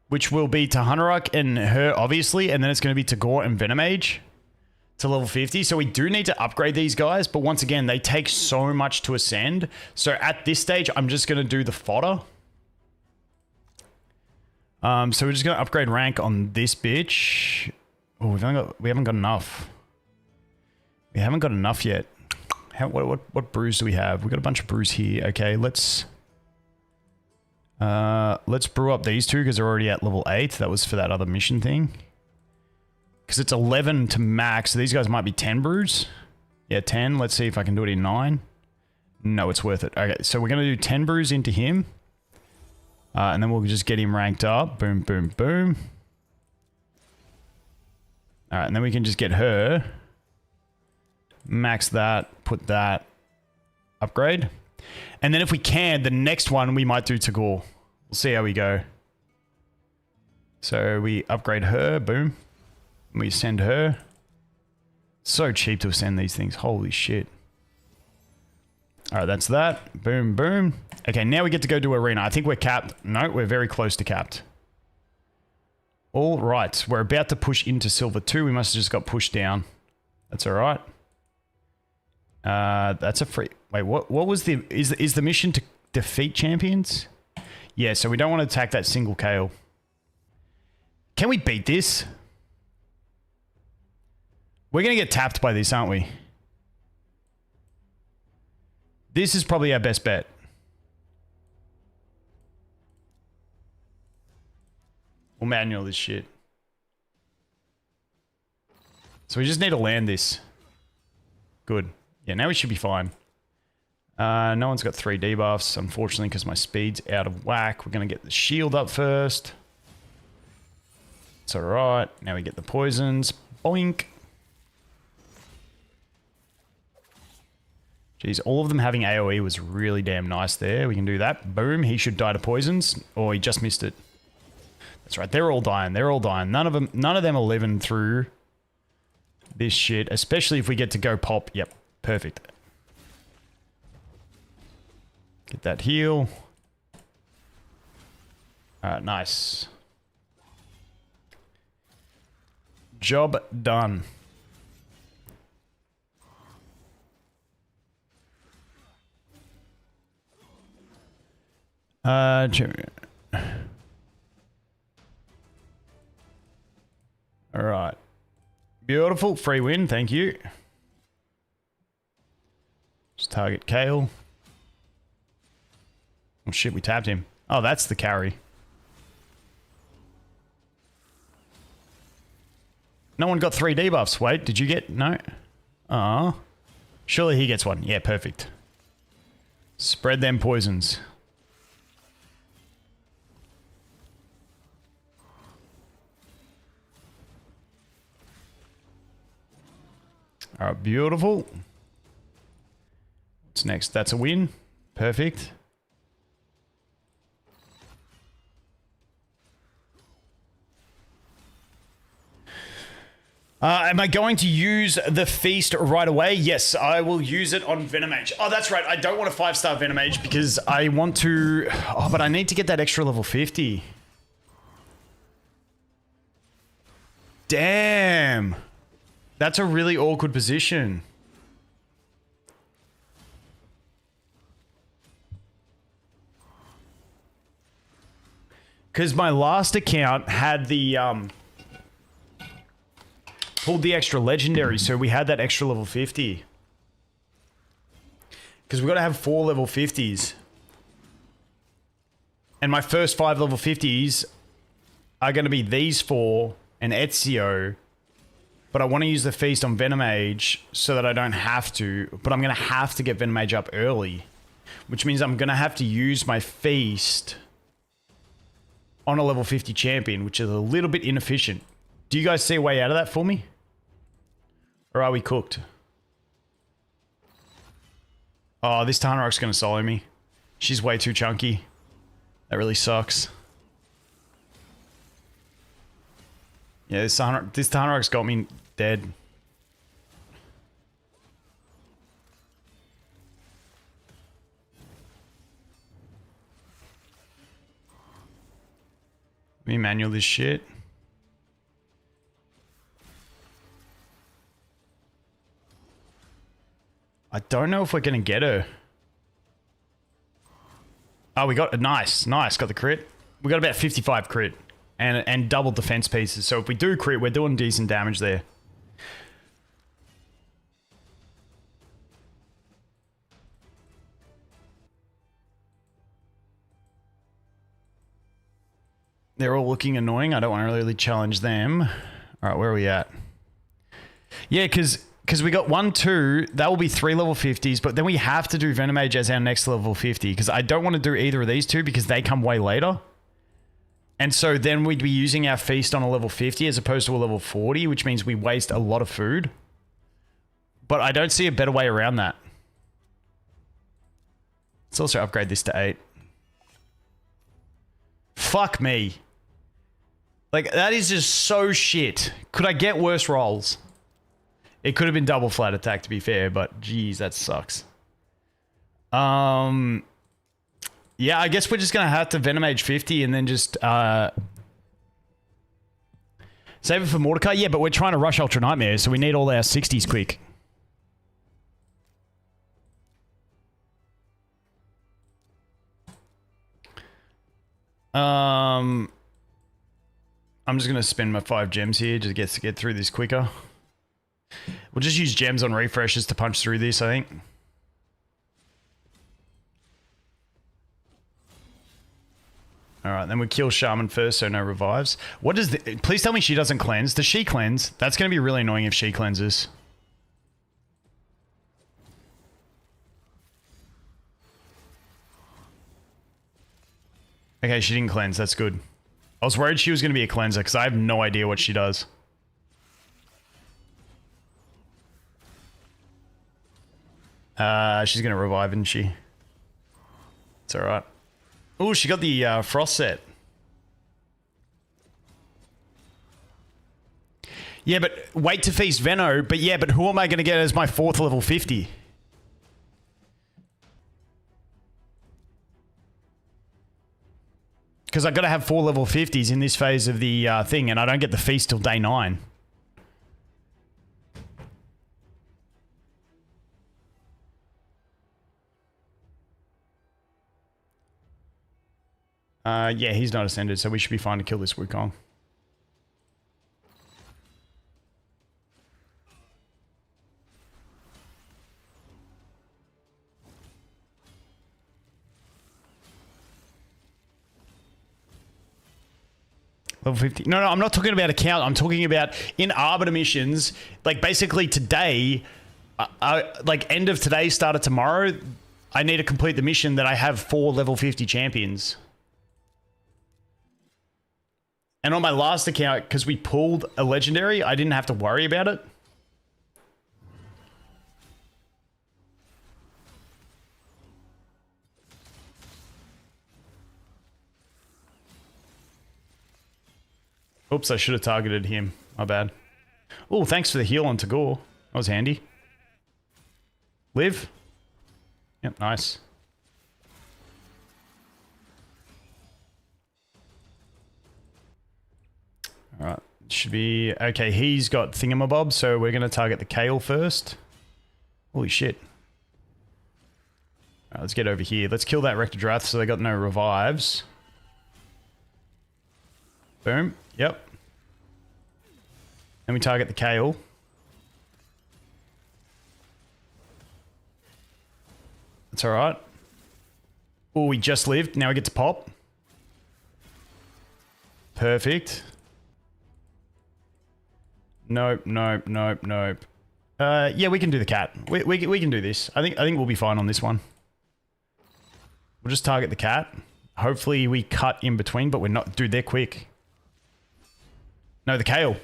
Which will be Tahanarok and her, obviously. And then it's going to be Tagoar and Venomage to level 50. So we do need to upgrade these guys. But once again, they take so much to ascend. So at this stage, I'm just going to do the fodder. So we're just going to upgrade rank on this bitch. Oh, we haven't got enough. We haven't got enough yet. What brews do we have? We've got a bunch of brews here. Okay, let's brew up these 2 because they're already at level 8. That was for that other mission thing. Because it's 11 to max. So these guys might be 10 brews. Yeah, 10. Let's see if I can do it in 9. No, it's worth it. Okay, so we're going to do 10 brews into him. And then we'll just get him ranked up. Boom, boom, boom. Alright, and then we can just get her. Max that. Put that. Upgrade. And then if we can, the next one we might do Tagoar. We'll see how we go. So we upgrade her. Boom. We send her. So cheap to ascend these things. Holy shit. Alright, that's that. Boom, boom. Okay, now we get to go do arena. I think we're capped. No, we're very close to capped. All right. We're about to push into silver 2. We must have just got pushed down. That's alright. That's a free... Wait, what was the... Is the mission to defeat champions? Yeah, so we don't want to attack that single Kale. Can we beat this? We're going to get tapped by this, aren't we? This is probably our best bet. We'll manual this shit. So we just need to land this. Good. Yeah, now we should be fine. No one's got 3 debuffs, unfortunately, because my speed's out of whack. We're going to get the shield up first. It's alright. Now we get the poisons. Boink. Jeez, all of them having AoE was really damn nice there. We can do that. Boom. He should die to poisons. Or he just missed it. That's right. They're all dying. They're all dying. None of them are living through this shit, especially if we get to go pop. Yep, perfect. Get that heal. Alright, nice. Job done. Alright. Beautiful. Free win. Thank you. Just target Kale. Oh shit, we tapped him. Oh, that's the carry. No one got 3 debuffs. Wait, did you get... No? Oh. Surely he gets one. Yeah, perfect. Spread them poisons. Alright, beautiful. What's next? That's a win. Perfect. Am I going to use the feast right away? Yes, I will use it on Venomage. Oh, that's right. I don't want a 5-star Venomage because I want to... Oh, but I need to get that extra level 50. Damn. That's a really awkward position. Because my last account had the... pulled the extra legendary, so we had that extra level 50. Because we've got to have 4 level 50s. And my first 5 level 50s are going to be these 4 and EZIO. But I want to use the feast on Venomage so that I don't have to. But I'm going to have to get Venomage up early. Which means I'm going to have to use my feast on a level 50 champion, which is a little bit inefficient. Do you guys see a way out of that for me? Or are we cooked? Oh, this Tanarok's going to solo me. She's way too chunky. That really sucks. Yeah, this Tanarok's got me dead. Let me manual this shit. I don't know if we're going to get her. Oh, we got a nice, got the crit. We got about 55 crit and double defense pieces. So if we do crit, we're doing decent damage there. They're all looking annoying. I don't want to really challenge them. All right, where are we at? Yeah, because we got 1, 2, that will be 3 level 50s, but then we have to do Venomage as our next level 50, because I don't want to do either of these two because they come way later. And so then we'd be using our feast on a level 50 as opposed to a level 40, which means we waste a lot of food. But I don't see a better way around that. Let's also upgrade this to 8. Fuck me. Like, that is just so shit. Could I get worse rolls? It could have been double flat attack, to be fair, but geez, that sucks. Yeah, I guess we're just going to have to Venomage 50 and then just save it for Mordecai. Yeah, but we're trying to rush Ultra Nightmare, so we need all our 60s quick. I'm just going to spend my 5 gems here just to get through this quicker. We'll just use gems on refreshes to punch through this, I think. All right, then we kill Shaman first, so no revives. What does the... Please tell me she doesn't cleanse. Does she cleanse? That's going to be really annoying if she cleanses. Okay, she didn't cleanse. That's good. I was worried she was going to be a cleanser because I have no idea what she does. She's going to revive, isn't she? It's all right. Oh, she got the frost set. Yeah, but wait to feast Veno. But yeah, but who am I going to get as my 4th level 50? Because I've got to have 4 level 50s in this phase of the thing, and I don't get the feast till day 9. Yeah, he's not ascended, so we should be fine to kill this Wukong. Level 50. No, I'm not talking about account. I'm talking about in Arbiter missions. Like, basically today, like, end of today, start of tomorrow, I need to complete the mission that I have 4 level 50 champions. And on my last account, because we pulled a legendary, I didn't have to worry about it. Oops, I should have targeted him. My bad. Oh, thanks for the heal on Tagoar. That was handy. Live. Yep, nice. Alright, should be... Okay, he's got thingamabob, so we're going to target the Kale first. Holy shit. Alright, let's get over here. Let's kill that Rectodrath so they got no revives. Boom. Yep. Then we target the Kale. That's alright. Oh, we just lived. Now we get to pop. Perfect. Nope, nope, nope, nope. Yeah, we can do the cat. We can do this. I think we'll be fine on this one. We'll just target the cat. Hopefully we cut in between, but we're not... Dude, they're quick. No, the Kale.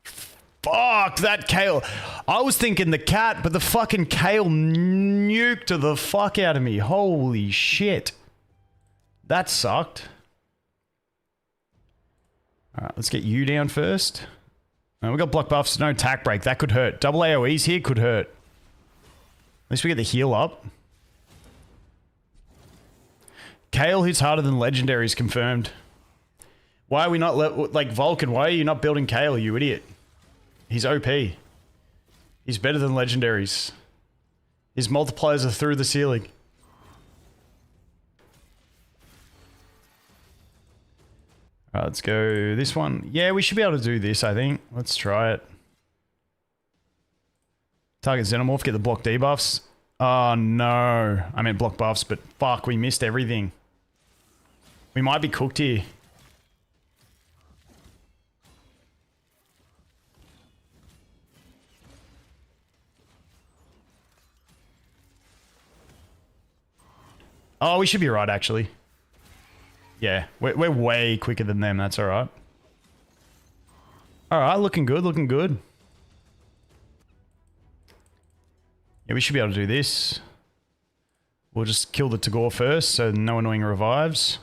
Fuck, that Kale. I was thinking the cat, but the fucking Kale nuked the fuck out of me. Holy shit. That sucked. Alright, let's get you down first. We got block buffs, no attack break. That could hurt. Double AoEs here could hurt. At least we get the heal up. Kale hits harder than legendaries, confirmed. Why are we not... Like, Vulcan, why are you not building Kale, you idiot? He's OP. He's better than legendaries. His multipliers are through the ceiling. Alright, let's go this one. Yeah, we should be able to do this, I think. Let's try it. Target Xenomorph, get the block debuffs. Oh, no. I meant block buffs, but fuck, we missed everything. We might be cooked here. Oh, we should be right, actually. Yeah, we're way quicker than them. That's all right. All right, looking good, looking good. Yeah, we should be able to do this. We'll just kill the Tagoar first, so no annoying revives.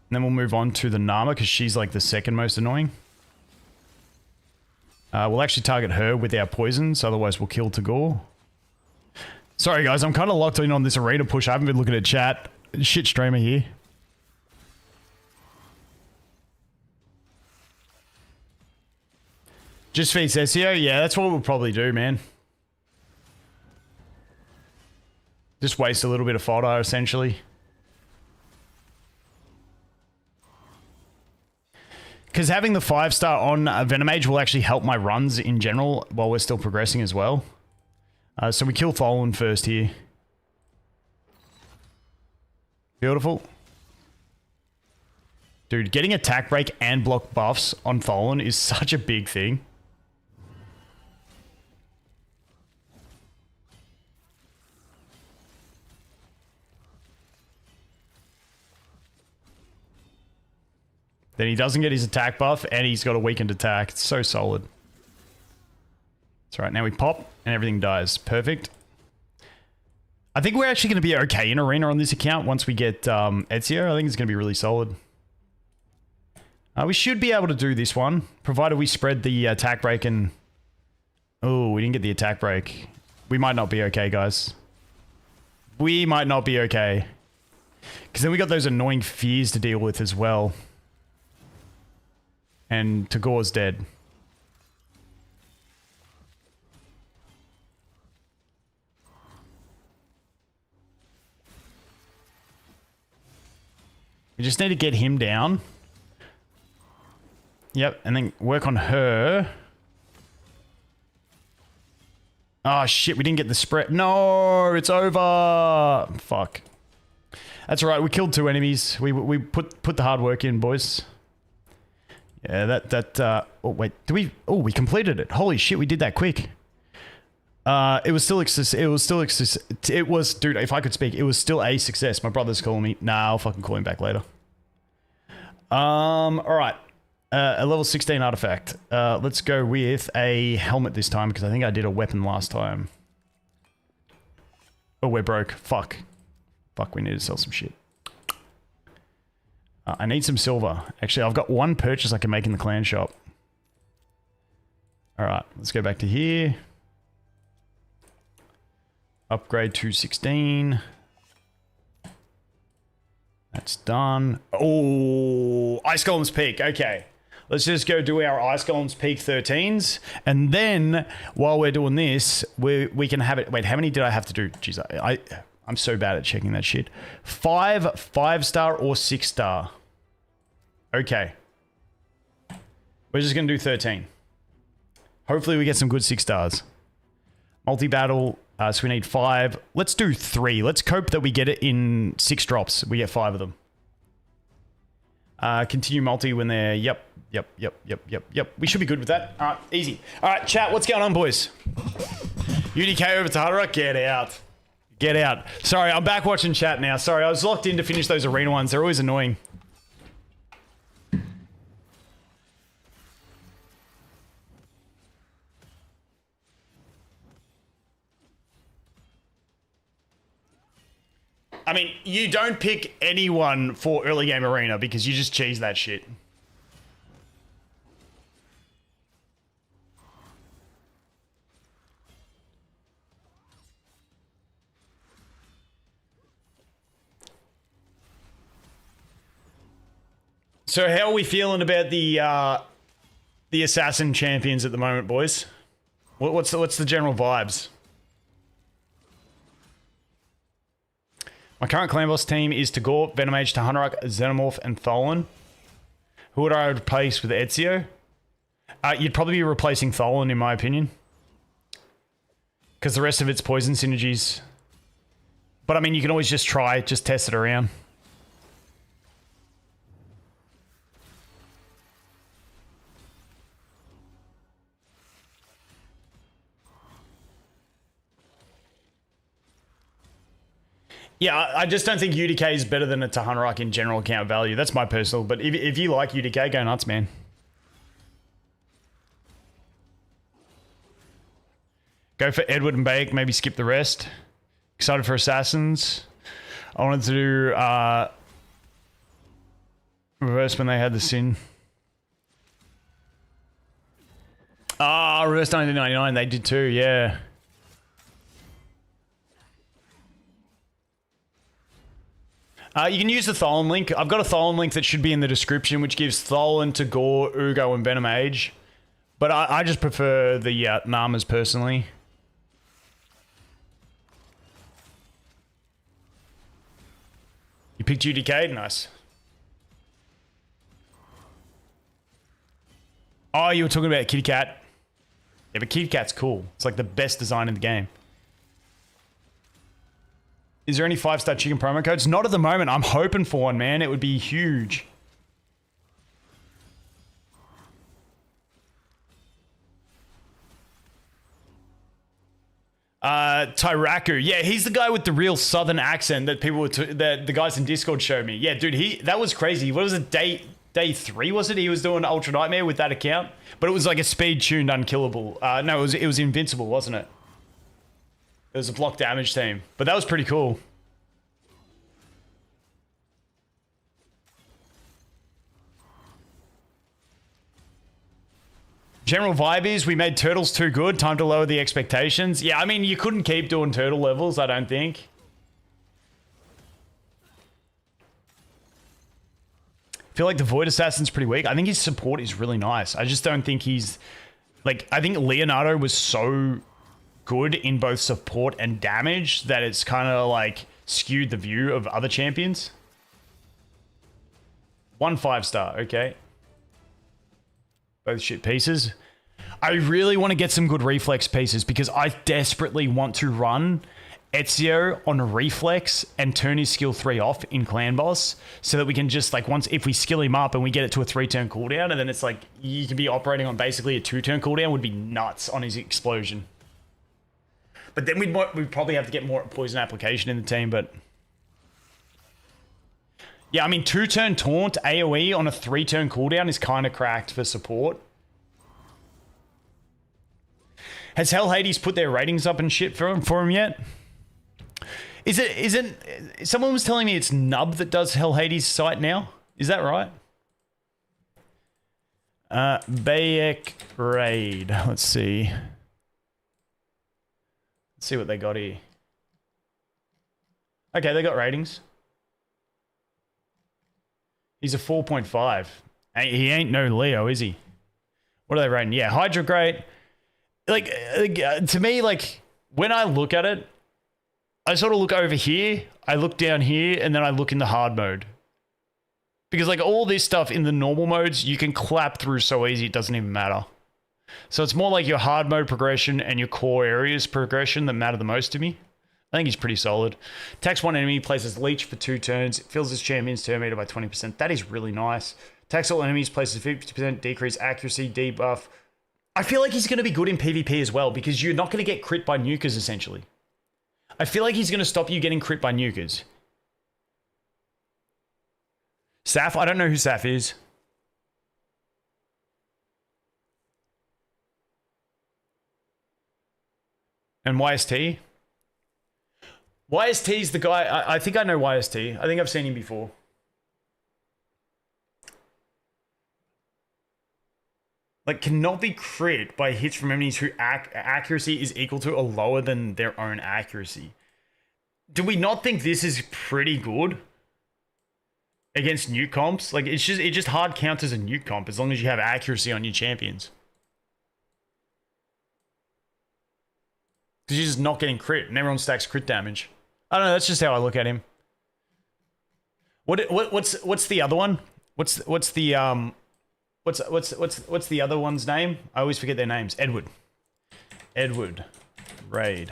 And then we'll move on to the Narma, because she's like the second most annoying. We'll actually target her with our poisons, otherwise we'll kill Tagoar. Sorry guys, I'm kind of locked in on this arena push. I haven't been looking at chat. Shit streamer here. Just feeds EZIO? Yeah, that's what we'll probably do, man. Just waste a little bit of fodder, essentially. Because having the 5-star on Venomage will actually help my runs in general while we're still progressing as well. So we kill THOLIN first here. Beautiful. Dude, getting attack break and block buffs on THOLIN is such a big thing. Then he doesn't get his attack buff, and he's got a weakened attack. It's so solid. That's right. Now we pop, and everything dies. Perfect. I think we're actually going to be okay in Arena on this account once we get EZIO. I think it's going to be really solid. We should be able to do this one, provided we spread the attack break and... Oh, we didn't get the attack break. We might not be okay, guys. We might not be okay. Because then we got those annoying fears to deal with as well. And Tagoar's dead. We just need to get him down. Yep, and then work on her. Oh shit, we didn't get the spread. No, it's over. Fuck. That's alright, we killed 2 enemies. We put the hard work in, boys. Yeah, oh wait, we completed it. Holy shit, we did that quick. It was, dude, if I could speak, it was still a success. My brother's calling me. Nah, I'll fucking call him back later. Alright. A level 16 artifact. Let's go with a helmet this time, because I think I did a weapon last time. Oh, we're broke. Fuck. Fuck, we need to sell some shit. I need some silver. Actually, I've got 1 purchase I can make in the clan shop. Alright, let's go back to here. Upgrade to 16. That's done. Oh, Ice Golem's Peak. Okay. Let's just go do our Ice Golem's Peak 13s. And then, while we're doing this, we can have it... Wait, how many did I have to do? Jeez, I'm so bad at checking that shit. 5 5-star or 6-star. Okay. We're just going to do 13. Hopefully we get some good 6-stars. Multi-battle, so we need 5. Let's do 3. Let's cope that we get it in 6 drops. We get 5 of them. Continue multi when they're... Yep. We should be good with that. Alright, easy. Alright, chat, what's going on, boys? UDK over to Hardrock? Get out. Get out. Sorry, I'm back watching chat now. Sorry, I was locked in to finish those arena ones. They're always annoying. I mean, you don't pick anyone for early game arena because you just cheese that shit. So how are we feeling about the assassin champions at the moment, boys? What's the general vibes? My current clan boss team is Tagoar, Venomage, Tahanarok, Xenomorph, and THOLIN. Who would I replace with EZIO? You'd probably be replacing THOLIN, in my opinion. Because the rest of it's poison synergies. But I mean, you can always just try, just test it around. Yeah, I just don't think UDK is better than a Tahanarok in general account value. That's my personal, but if you like UDK, go nuts, man. Go for Edward and Bake, maybe skip the rest. Excited for Assassins. I wanted to do reverse when they had the sin. Ah, reverse 1999, they did too, yeah. You can use the THOLIN link. I've got a THOLIN link that should be in the description, which gives THOLIN, Tagoar, Uugo, and Venomage. But I just prefer the Narmas personally. You picked UDK? Nice. Oh, you were talking about KittyCut. Yeah, but KittyCut's cool. It's like the best design in the game. Is there any 5-star chicken promo codes? Not at the moment. I'm hoping for one, man. It would be huge. Tyraku. Yeah, he's the guy with the real southern accent that people were that the guys in Discord showed me. Yeah, dude, that was crazy. What was it? Day 3 was it? He was doing Ultra Nightmare with that account, but it was like a speed tuned unkillable. No, it was invincible, wasn't it? It was a block damage team, but that was pretty cool. General vibe is we made turtles too good. Time to lower the expectations. Yeah, I mean, you couldn't keep doing turtle levels, I don't think. I feel like the Void Assassin's pretty weak. I think his support is really nice. I just don't think he's... Like, I think Leonardo was so good in both support and damage that it's kind of like skewed the view of other champions. 1 5-star, okay. Both shit pieces. I really want to get some good reflex pieces because I desperately want to run EZIO on reflex and turn his skill 3 off in clan boss so that we can just like if we skill him up and we get it to a 3-turn cooldown and then it's like you can be operating on basically a 2-turn cooldown would be nuts on his explosion. But then we'd probably have to get more poison application in the team, but... Yeah, I mean, 2-turn taunt AoE on a 3-turn cooldown is kind of cracked for support. Has Hell Hades put their ratings up and shit for him yet? Isn't someone was telling me it's Nub that does Hell Hades' site now? Is that right? Bayek Raid. Let's see. Let's see what they got here. Okay, they got ratings. He's a 4.5. He ain't no Leo, is he? What are they rating? Yeah, Hydra great. Like to me, like when I look at it, I sort of look over here, I look down here, and then I look in the hard mode. Because like all this stuff in the normal modes, you can clap through so easy, it doesn't even matter. So it's more like your hard mode progression and your core areas progression that matter the most to me. I think he's pretty solid. Attacks one enemy, places leech for 2 turns, fills his champion's turn meter by 20%. That is really nice. Attacks all enemies, places 50% decrease accuracy, debuff. I feel like he's going to be good in PvP as well because you're not going to get crit by nukers essentially. I feel like he's going to stop you getting crit by nukers. Saf? I don't know who Saf is. And YST? YST is the guy... I think I know YST. I think I've seen him before. Like, cannot be crit by hits from enemies whose accuracy is equal to or lower than their own accuracy. Do we not think this is pretty good against nuke comps? Like, it just hard counters a nuke comp as long as you have accuracy on your champions. Because you're just not getting crit, and everyone stacks crit damage. I don't know. That's just how I look at him. What's the other one? What's the other one's name? I always forget their names. Edward Raid.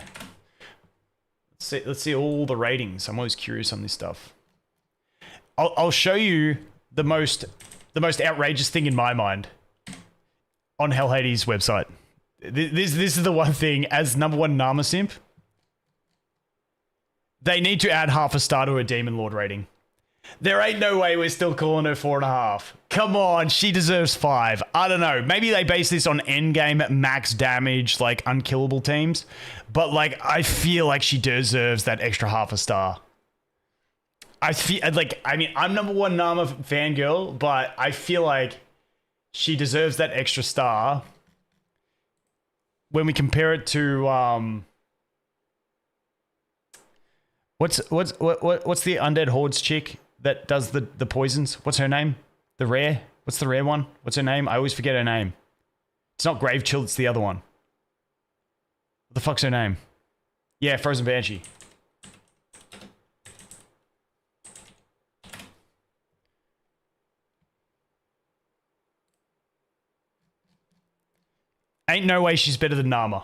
Let's see all the ratings. I'm always curious on this stuff. I'll show you the most outrageous thing in my mind on Hell Hades' website. This is the one thing as #1 Narma simp. They need to add half a star to a Demon Lord rating. There ain't no way we're still calling her 4.5. Come on, she deserves 5. I don't know. Maybe they base this on endgame max damage, like unkillable teams. But like, I feel like she deserves that extra half a star. I feel like, I mean, I'm #1 Narma fangirl, but I feel like she deserves that extra star when we compare it to what's the Undead Hordes chick that does the poisons? What's her name? The rare? What's the rare one? What's her name? I always forget her name. It's not Grave Chill, it's the other one. What the fuck's her name? Yeah, Frozen Banshee. Ain't no way she's better than Narma.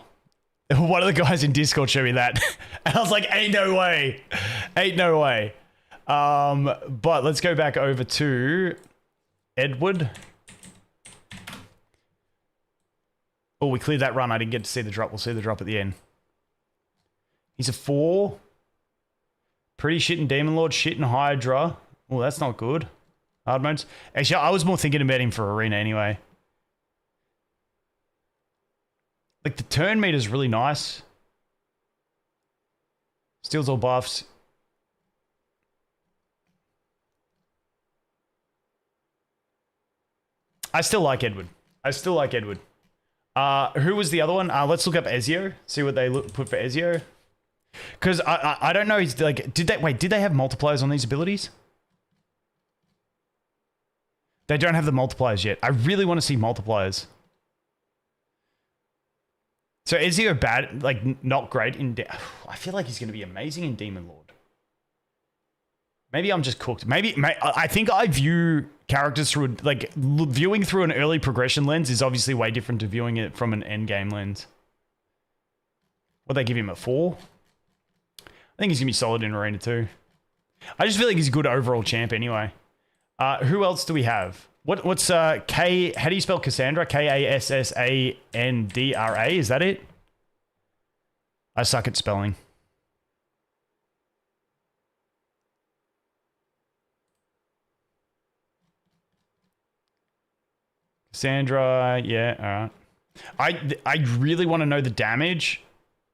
One of the guys in Discord showed me that. And I was like, ain't no way. Ain't no way. But let's go back over to Edward. Oh, we cleared that run. I didn't get to see the drop. We'll see the drop at the end. He's a 4. Pretty shit in Demon Lord, shit in Hydra. Oh, that's not good. Hard modes. Actually, I was more thinking about him for Arena anyway. Like, the turn meter's really nice. Steals all buffs. I still like Edward. Who was the other one? Let's look up EZIO. See what they put for EZIO. Because I don't know. He's like, did they have multipliers on these abilities? They don't have the multipliers yet. I really want to see multipliers. So EZIO bad, like not great in. I feel like he's going to be amazing in Demon Lord. Maybe I'm just cooked. Maybe I think I view characters through like viewing through an early progression lens is obviously way different to viewing it from an end game lens. What they give him at 4? I think he's gonna be solid in Arena 2. I just feel like he's a good overall champ anyway. Who else do we have? What's K? How do you spell Cassandra? Kassandra? Is that it? I suck at spelling. Cassandra, yeah, all right. I really want to know the damage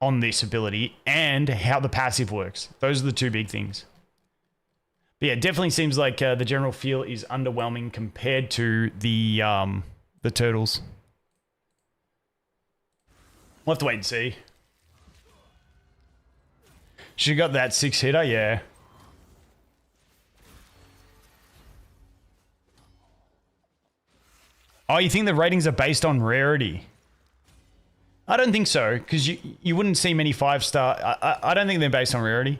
on this ability and how the passive works. Those are the two big things. But yeah, it definitely seems like the general feel is underwhelming compared to the turtles. We'll have to wait and see. She got that 6-hitter, yeah. Oh, you think the ratings are based on rarity? I don't think so, because you wouldn't see many 5-star. I don't think they're based on rarity.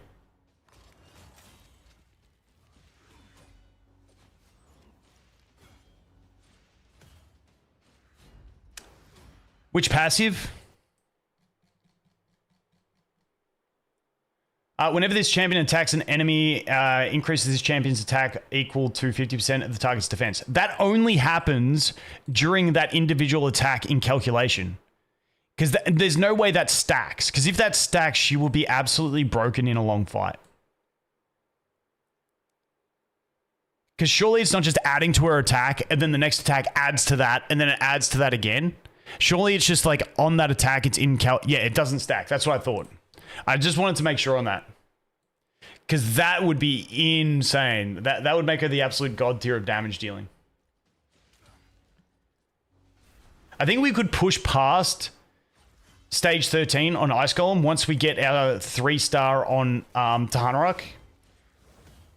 Which passive? Whenever this champion attacks an enemy, increases this champion's attack equal to 50% of the target's defense. That only happens during that individual attack in calculation. Because there's no way that stacks. Because if that stacks, she will be absolutely broken in a long fight. Because surely it's not just adding to her attack, and then the next attack adds to that, and then it adds to that again. Surely it's just like on that attack, it's in yeah, it doesn't stack. That's what I thought. I just wanted to make sure on that. Because that would be insane. That would make her the absolute god tier of damage dealing. I think we could push past stage 13 on Ice Golem once we get our 3-star on Tahanarok.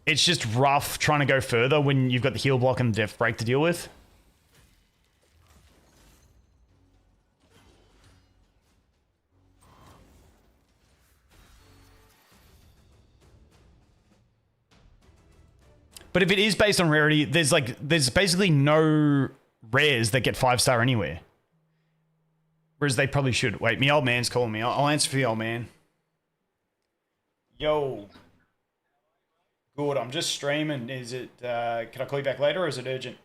It's just rough trying to go further when you've got the heal block and the death break to deal with. But if it is based on rarity, there's basically no rares that get 5-star anywhere. Whereas they probably should. Wait, me old man's calling me. I'll answer for the old man. Yo. Good, I'm just streaming. Is it, can I call you back later or is it urgent?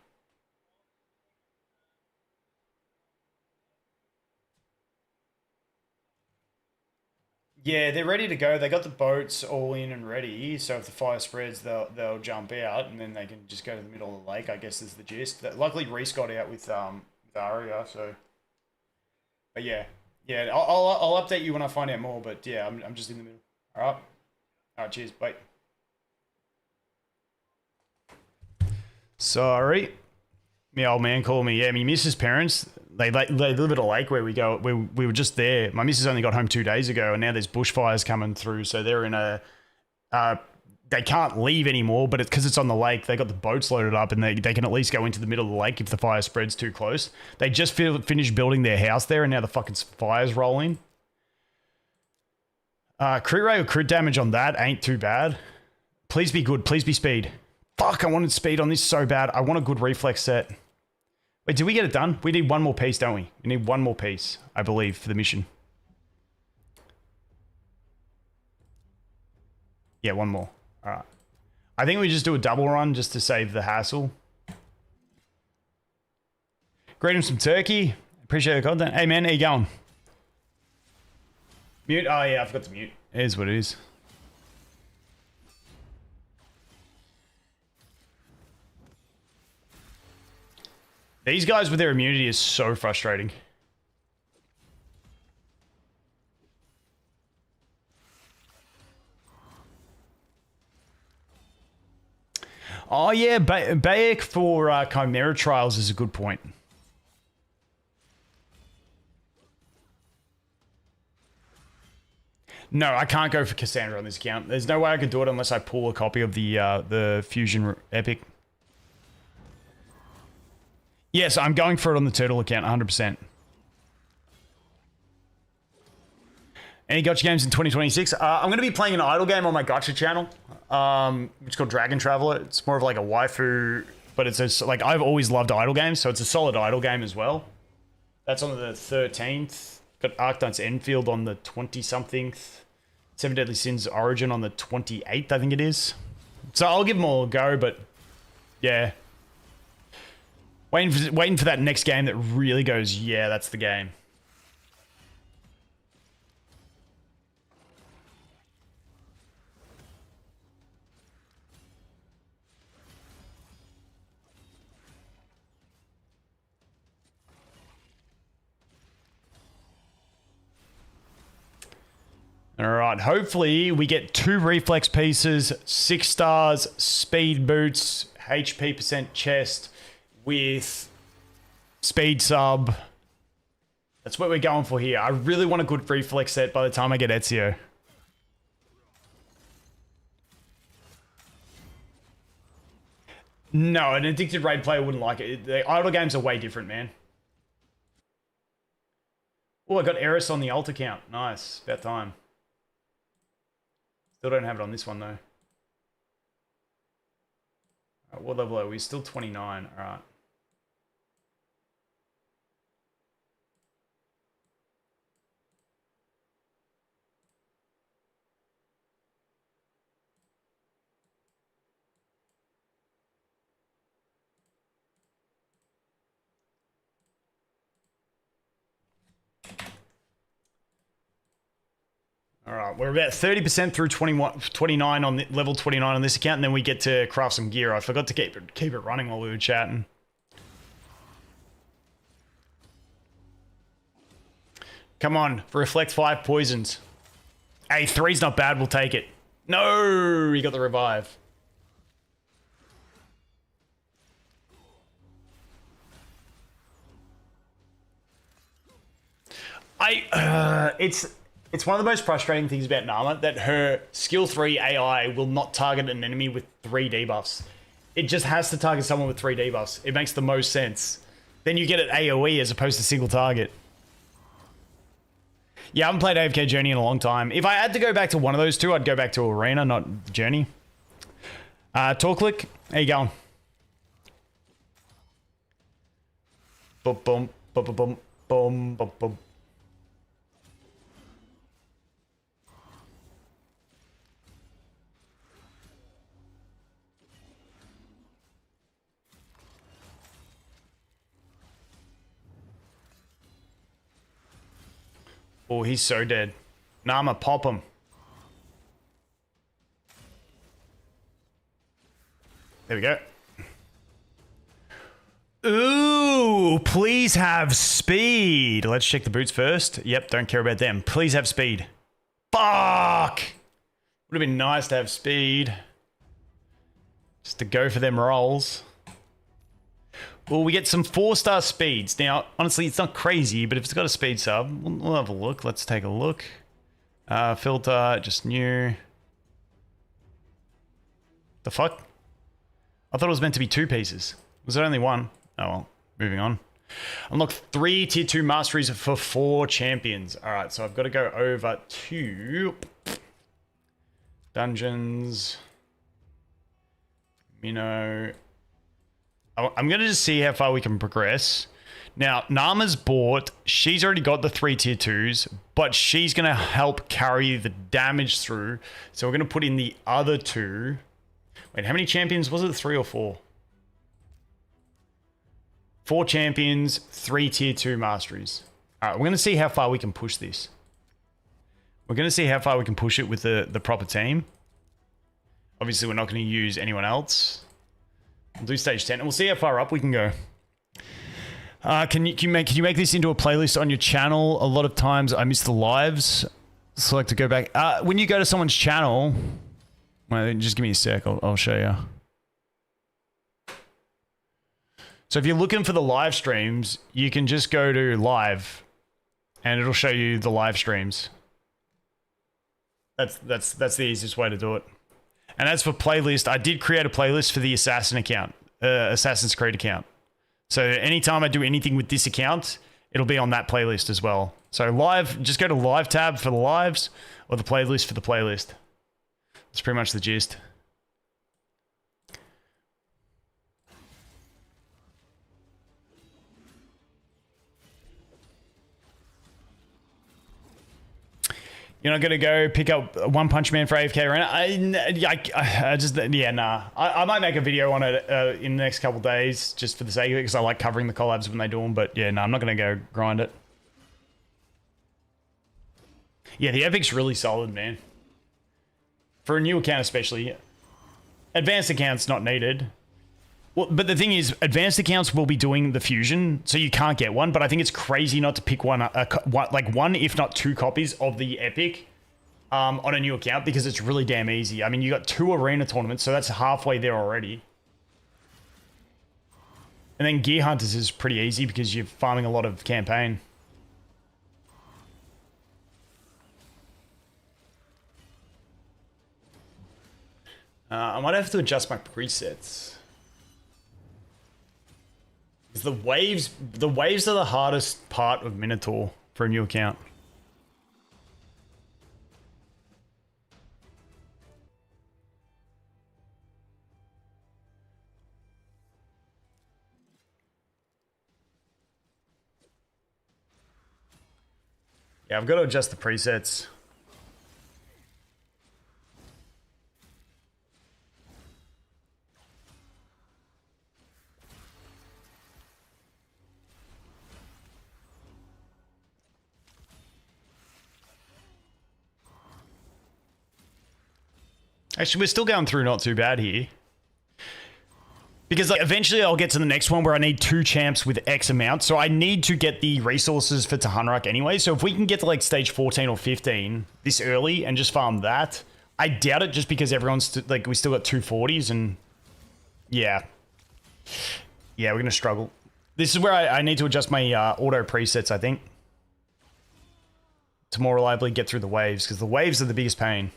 Yeah, they're ready to go. They got the boats all in and ready. So if the fire spreads, they'll jump out and then they can just go to the middle of the lake, I guess is the gist. Luckily, Reese got out with Aria, so... But yeah. Yeah, I'll update you when I find out more, but yeah, I'm just in the middle. All right? All right, cheers. Bye. Sorry. My old man called me. Yeah, my missus' parents, they live at a lake where we go. We were just there. My missus only got home 2 days ago, and now there's bushfires coming through. So they're in a... they can't leave anymore, but because it's on the lake, they got the boats loaded up, and they can at least go into the middle of the lake if the fire spreads too close. They just finished building their house there, and now the fucking fire's rolling. Crit rate or crit damage on that ain't too bad. Please be good. Please be speed. Fuck, I wanted speed on this so bad. I want a good reflex set. Wait, did we get it done? We need one more piece, don't we? We need one more piece, I believe, for the mission. Yeah, one more. All right. I think we just do a double run just to save the hassle. Greetings from Turkey. Appreciate the content. Hey, man, how you going? Mute? Oh, yeah, I forgot to mute. It is what it is. These guys with their immunity is so frustrating. Oh, yeah, Bayek for Chimera Trials is a good point. No, I can't go for Cassandra on this account. There's no way I could do it unless I pull a copy of the Fusion Epic. Yes, I'm going for it on the Turtle account, 100%. Any gacha games in 2026? I'm going to be playing an idle game on my gacha channel, which is called Dragon Traveler. It's more of like a waifu, but it's like I've always loved idle games, so it's a solid idle game as well. That's on the 13th. Got Archdance Enfield on the 20-something. Seven Deadly Sins Origin on the 28th, I think it is. So I'll give them all a go, but yeah. Waiting for that next game that really goes, yeah, that's the game. All right, hopefully we get 2 reflex pieces, 6 stars, speed boots, HP percent chest with speed sub. That's what we're going for here. I really want a good reflex set by the time I get EZIO. No, an addicted raid player wouldn't like it. The idle games are way different, man. Oh, I got Eris on the alt account. Nice, about time. Still don't have it on this one, though. Right, what level are we? Still 29. All right. All right, we're about 30% through 29 on the, level 29 on this account, and then we get to craft some gear. I forgot to keep it running while we were chatting. Come on, reflect 5 poisons. Hey, 3's not bad, we'll take it. No, he got the revive. It's one of the most frustrating things about Narma that her skill 3 AI will not target an enemy with 3 debuffs. It just has to target someone with 3 debuffs. It makes the most sense. Then you get it AoE as opposed to single target. Yeah, I haven't played AFK Journey in a long time. If I had to go back to one of those two, I'd go back to Arena, not Journey. Torclick, how you going? Boom, boom, boom, boom, boom, boom, boom. Oh, he's so dead. Narma, pop him. There we go. Ooh, please have speed. Let's check the boots first. Yep, don't care about them. Please have speed. Fuck! Would have been nice to have speed. Just to go for them rolls. Well, we get some 4-star speeds. Now, honestly, it's not crazy, but if it's got a speed sub, we'll have a look. Let's take a look. Filter, just new. The fuck? I thought it was meant to be 2 pieces. Was it only 1? Oh well, moving on. Unlock 3 tier 2 masteries for 4 champions. Alright, so I've got to go over to dungeons. I'm going to just see how far we can progress. Now, Narma's bought, she's already got the 3 tier 2s, but she's going to help carry the damage through. So we're going to put in the other 2. Wait, how many champions? Was it 3 or 4? 4 champions, 3 tier 2 masteries. All right, we're going to see how far we can push this. We're going to see how far we can push it with the proper team. Obviously, we're not going to use anyone else. We'll do stage 10, and we'll see how far up we can go. Can you make this into a playlist on your channel? A lot of times I miss the lives. Select to go back. When you go to someone's channel, well, just give me a sec. I'll show you. So if you're looking for the live streams, you can just go to live, and it'll show you the live streams. That's the easiest way to do it. And as for playlist, I did create a playlist for the Assassin account, Assassin's Creed account. So anytime I do anything with this account, it'll be on that playlist as well. So live, just go to live tab for the lives or the playlist for the playlist. That's pretty much the gist. You're not going to go pick up One Punch Man for AFK Arena? I just, yeah, nah. I might make a video on it in the next couple days just for the sake of it because I like covering the collabs when they do them. But yeah, no, I'm not going to go grind it. Yeah, the Epic's really solid, man. For a new account especially. Advanced accounts not needed. Well, but the thing is, advanced accounts will be doing the fusion, so you can't get one. But I think it's crazy not to pick one, like one, if not 2 copies of the Epic on a new account because it's really damn easy. I mean, you got 2 arena tournaments, so that's halfway there already. And then Gear Hunters is pretty easy because you're farming a lot of campaign. I might have to adjust my presets. The waves are the hardest part of Minotaur for a new account. Yeah, I've got to adjust the presets. Actually, we're still going through not too bad here. Because like, eventually I'll get to the next one where I need 2 champs with X amount. So I need to get the resources for Tahanrak anyway. So if we can get to like stage 14 or 15 this early and just farm that, I doubt it just because everyone's like, we still got 240s and yeah. Yeah, we're going to struggle. This is where I need to adjust my auto presets, I think. To more reliably get through the waves because the waves are the biggest pain.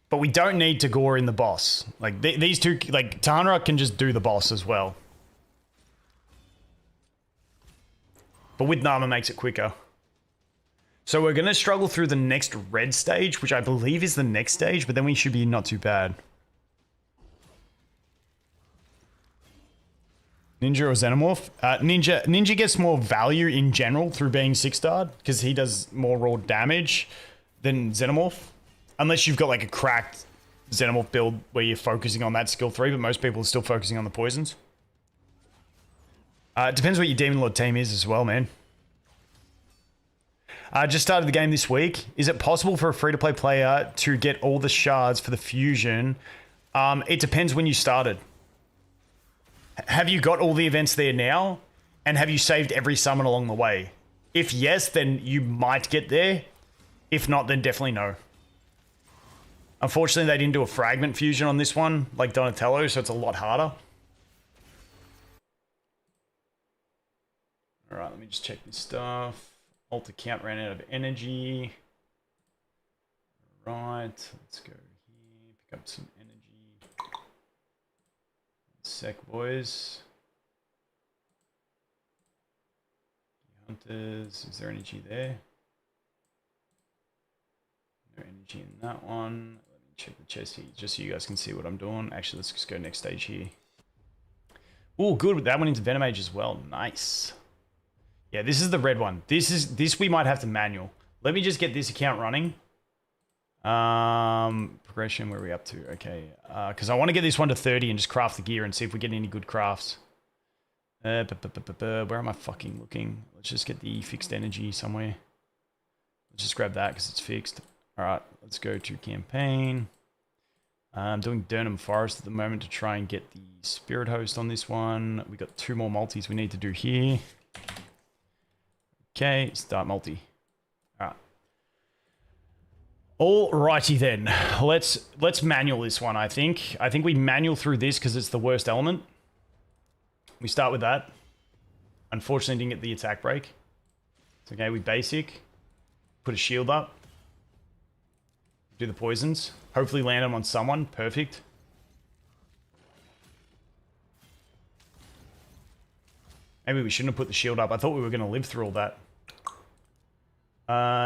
But we don't need Tagoar in the boss. Like, these two, like, Tahanrak can just do the boss as well. But with Narma makes it quicker. So we're going to struggle through the next red stage, which I believe is the next stage, but then we should be not too bad. Ninja or Xenomorph? Ninja gets more value in general through being 6-starred, because he does more raw damage than Xenomorph. Unless you've got like a cracked Xenomorph build where you're focusing on that skill 3, but most people are still focusing on the poisons. It depends what your Demon Lord team is as well, man. Just started the game this week. Is it possible for a free-to-play player to get all the shards for the fusion? It depends when you started. Have you got all the events there now? And have you saved every summon along the way? If yes, then you might get there. If not, then definitely no. Unfortunately, they didn't do a fragment fusion on this one, like Donatello, so it's a lot harder. Alright, let me just check this stuff. Alt account ran out of energy. Right, let's go here, pick up some energy. One sec, boys. Hunters, is there energy there? No energy in that one. Let me check the chest here, just so you guys can see what I'm doing. Actually, let's just go next stage here. Oh, good. That went into Venomage as well. Nice. Yeah, this is the red one. This we might have to manual. Let me just get this account running. Progression, where are we up to? Okay. Because I want to get this one to 30 and just craft the gear and see if we get any good crafts. Where am I fucking looking? Let's just get the fixed energy somewhere. Let's just grab that because it's fixed. All right, let's go to campaign. I'm doing Durnham Forest at the moment to try and get the Spirit Host on this one. We got 2 more multis we need to do here. Okay, start multi. All right. Alrighty then. Let's manual this one. I think we manual through this because it's the worst element. We start with that. Unfortunately, didn't get the attack break. It's okay. We basic. Put a shield up. Do the poisons. Hopefully land them on someone. Perfect. Maybe we shouldn't have put the shield up. I thought we were going to live through all that.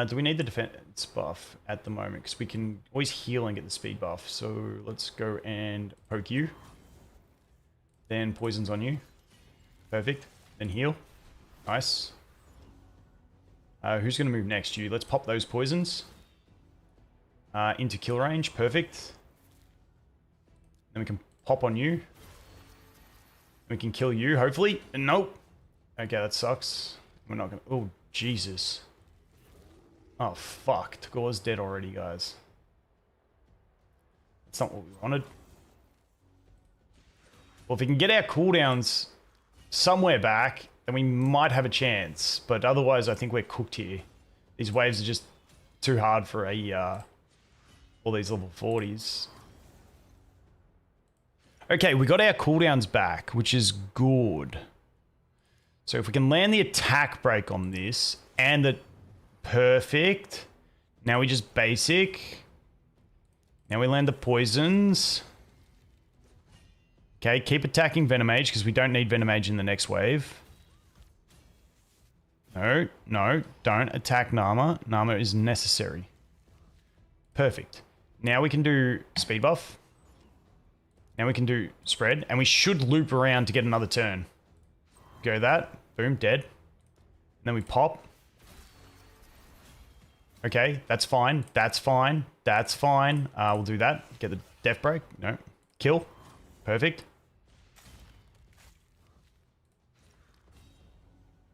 Do we need the defense buff at the moment? Because we can always heal and get the speed buff. So let's go and poke you. Then poisons on you. Perfect. Then heal. Nice. Who's going to move next? You. Let's pop those poisons. Into kill range. Perfect. Then we can pop on you. We can kill you, hopefully. Nope. Okay, that sucks. We're not going to... Oh, Jesus. Oh, fuck. Tagoar's dead already, guys. That's not what we wanted. Well, if we can get our cooldowns somewhere back, then we might have a chance. But otherwise, I think we're cooked here. These waves are just too hard for all these level 40s. Okay, we got our cooldowns back, which is good. So if we can land the attack break on this and the... Perfect. Now we just basic. Now we land the poisons. Okay, keep attacking Venomage because we don't need Venomage in the next wave. No, no, don't attack Narma. Narma is necessary. Perfect. Now we can do speed buff. Now we can do spread. And we should loop around to get another turn. Go that. Boom, dead. And then we pop. Okay, that's fine. That's fine. That's fine. We'll do that. Get the death break. No. Kill. Perfect.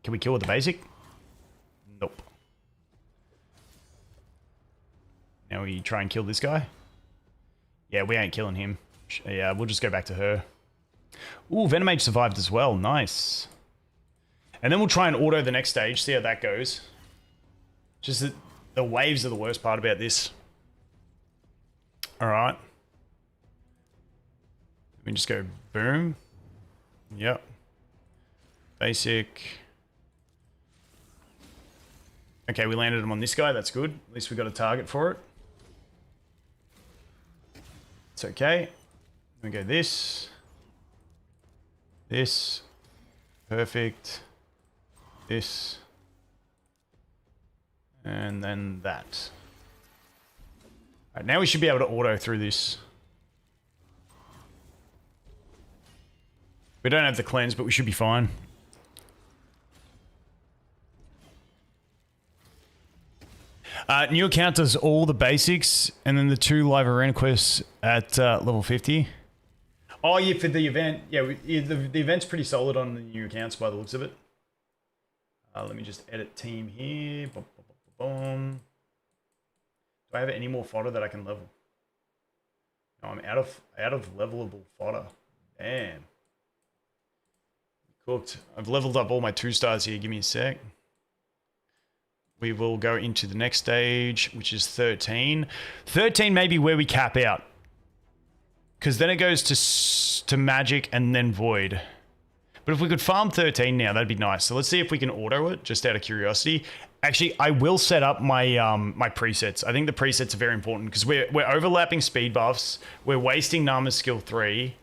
Can we kill with the basic? Nope. Now we try and kill this guy. Yeah, we ain't killing him. Yeah, we'll just go back to her. Ooh, Venomage survived as well. Nice. And then we'll try and auto the next stage. See how that goes. Just that the waves are the worst part about this. All right. Let me just go boom. Yep. Basic. Okay, we landed him on this guy. That's good. At least we got a target for it. It's okay. We go this. This. Perfect. This. And then that. All right, now we should be able to auto through this. We don't have the cleanse, but we should be fine. New account does all the basics, and then the 2 live arena quests at level 50. Oh, yeah, for the event. Yeah, the event's pretty solid on the new accounts by the looks of it. Let me just edit team here. Boom, boom, boom, boom. Do I have any more fodder that I can level? No, I'm out of levelable fodder. Damn. Cooked. I've leveled up all my 2 stars here. Give me a sec. We will go into the next stage, which is 13. 13 may be where we cap out. Because then it goes to magic and then void. But if we could farm 13 now, that'd be nice. So let's see if we can auto it, just out of curiosity. Actually, I will set up my my presets. I think the presets are very important because we're overlapping speed buffs. We're wasting Narma's skill 3.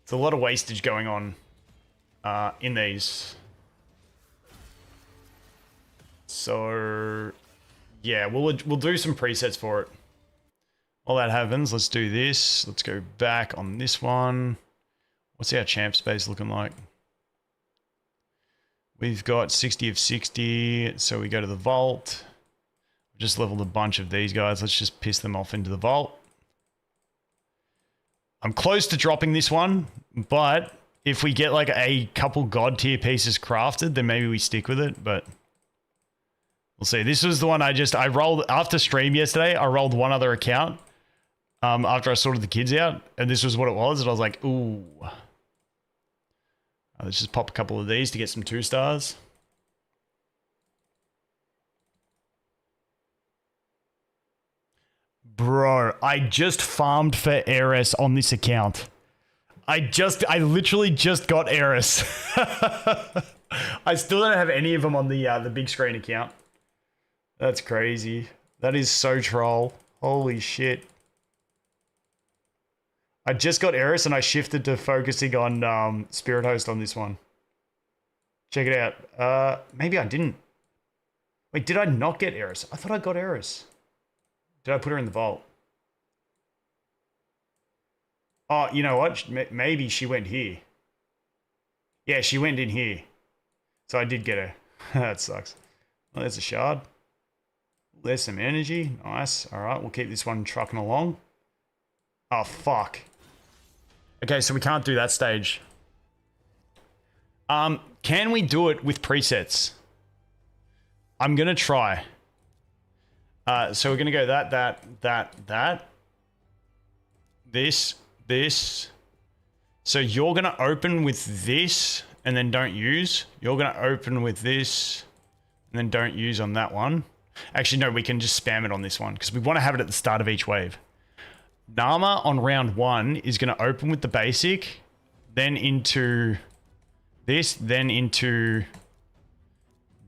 It's a lot of wastage going on in these. So yeah, we'll do some presets for it. while that happens, let's do this. Let's go back on this one. What's our champ space looking like? We've got 60 of 60, so we go to the vault. Just leveled a bunch of these guys. Let's just piss them off into the vault. I'm close to dropping this one, but if we get like a couple god tier pieces crafted, then maybe we stick with it, but we'll see. This was the one I rolled after stream yesterday. I rolled one other account after I sorted the kids out, and this was what it was, and I was like, ooh. Let's just pop a couple of these to get some 2 stars. Bro, I just farmed for Heiress on this account. I literally just got Heiress. I still don't have any of them on the big screen account. That's crazy. That is so troll. Holy shit. I just got Heiress and I shifted to focusing on Spirit Host on this one. Check it out. Maybe I didn't. Wait, did I not get Heiress? I thought I got Heiress. Did I put her in the vault? Oh, you know what? Maybe she went here. Yeah, she went in here. So I did get her. That sucks. Well, there's a shard. There's some energy. Nice. All right, we'll keep this one trucking along. Oh, fuck. Okay, so we can't do that stage. Can we do it with presets? I'm going to try. So we're going to go that. This. So you're going to open with this and then don't use. You're going to open with this and then don't use on that one. Actually, no, we can just spam it on this one because we want to have it at the start of each wave. Narma on round 1 is going to open with the basic, then into this, then into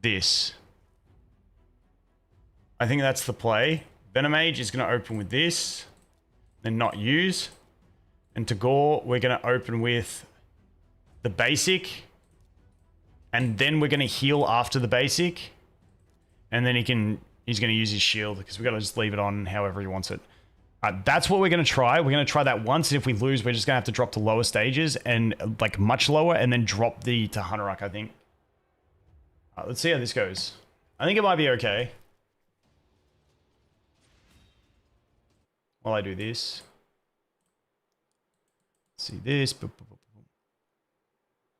this. I think that's the play. Venomage is going to open with this, then not use. And Tagoar, we're going to open with the basic, and then we're going to heal after the basic, and then he's going to use his shield because we've got to just leave it on however he wants it. That's what we're going to try. We're going to try that once, and if we lose, we're just going to have to drop to lower stages and like much lower, and then drop to Hunteruck, I think. Let's see how this goes. I think it might be okay. While I do this. Let's see this.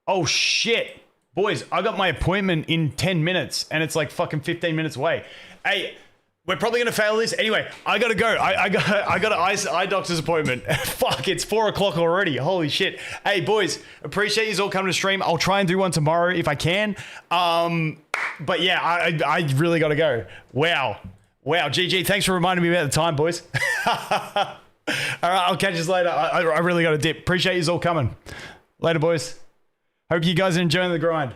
Oh shit! Boys, I got my appointment in 10 minutes, and it's like fucking 15 minutes away. Hey, we're probably gonna fail this. Anyway, I gotta go. I got an eye doctor's appointment. Fuck, it's 4 o'clock already. Holy shit. Hey, boys, appreciate you all coming to stream. I'll try and do one tomorrow if I can. But yeah, I really gotta go. Wow. Wow, GG, thanks for reminding me about the time, boys. All right, I'll catch you later. I really got to dip. Appreciate you all coming. Later, boys. Hope you guys are enjoying the grind.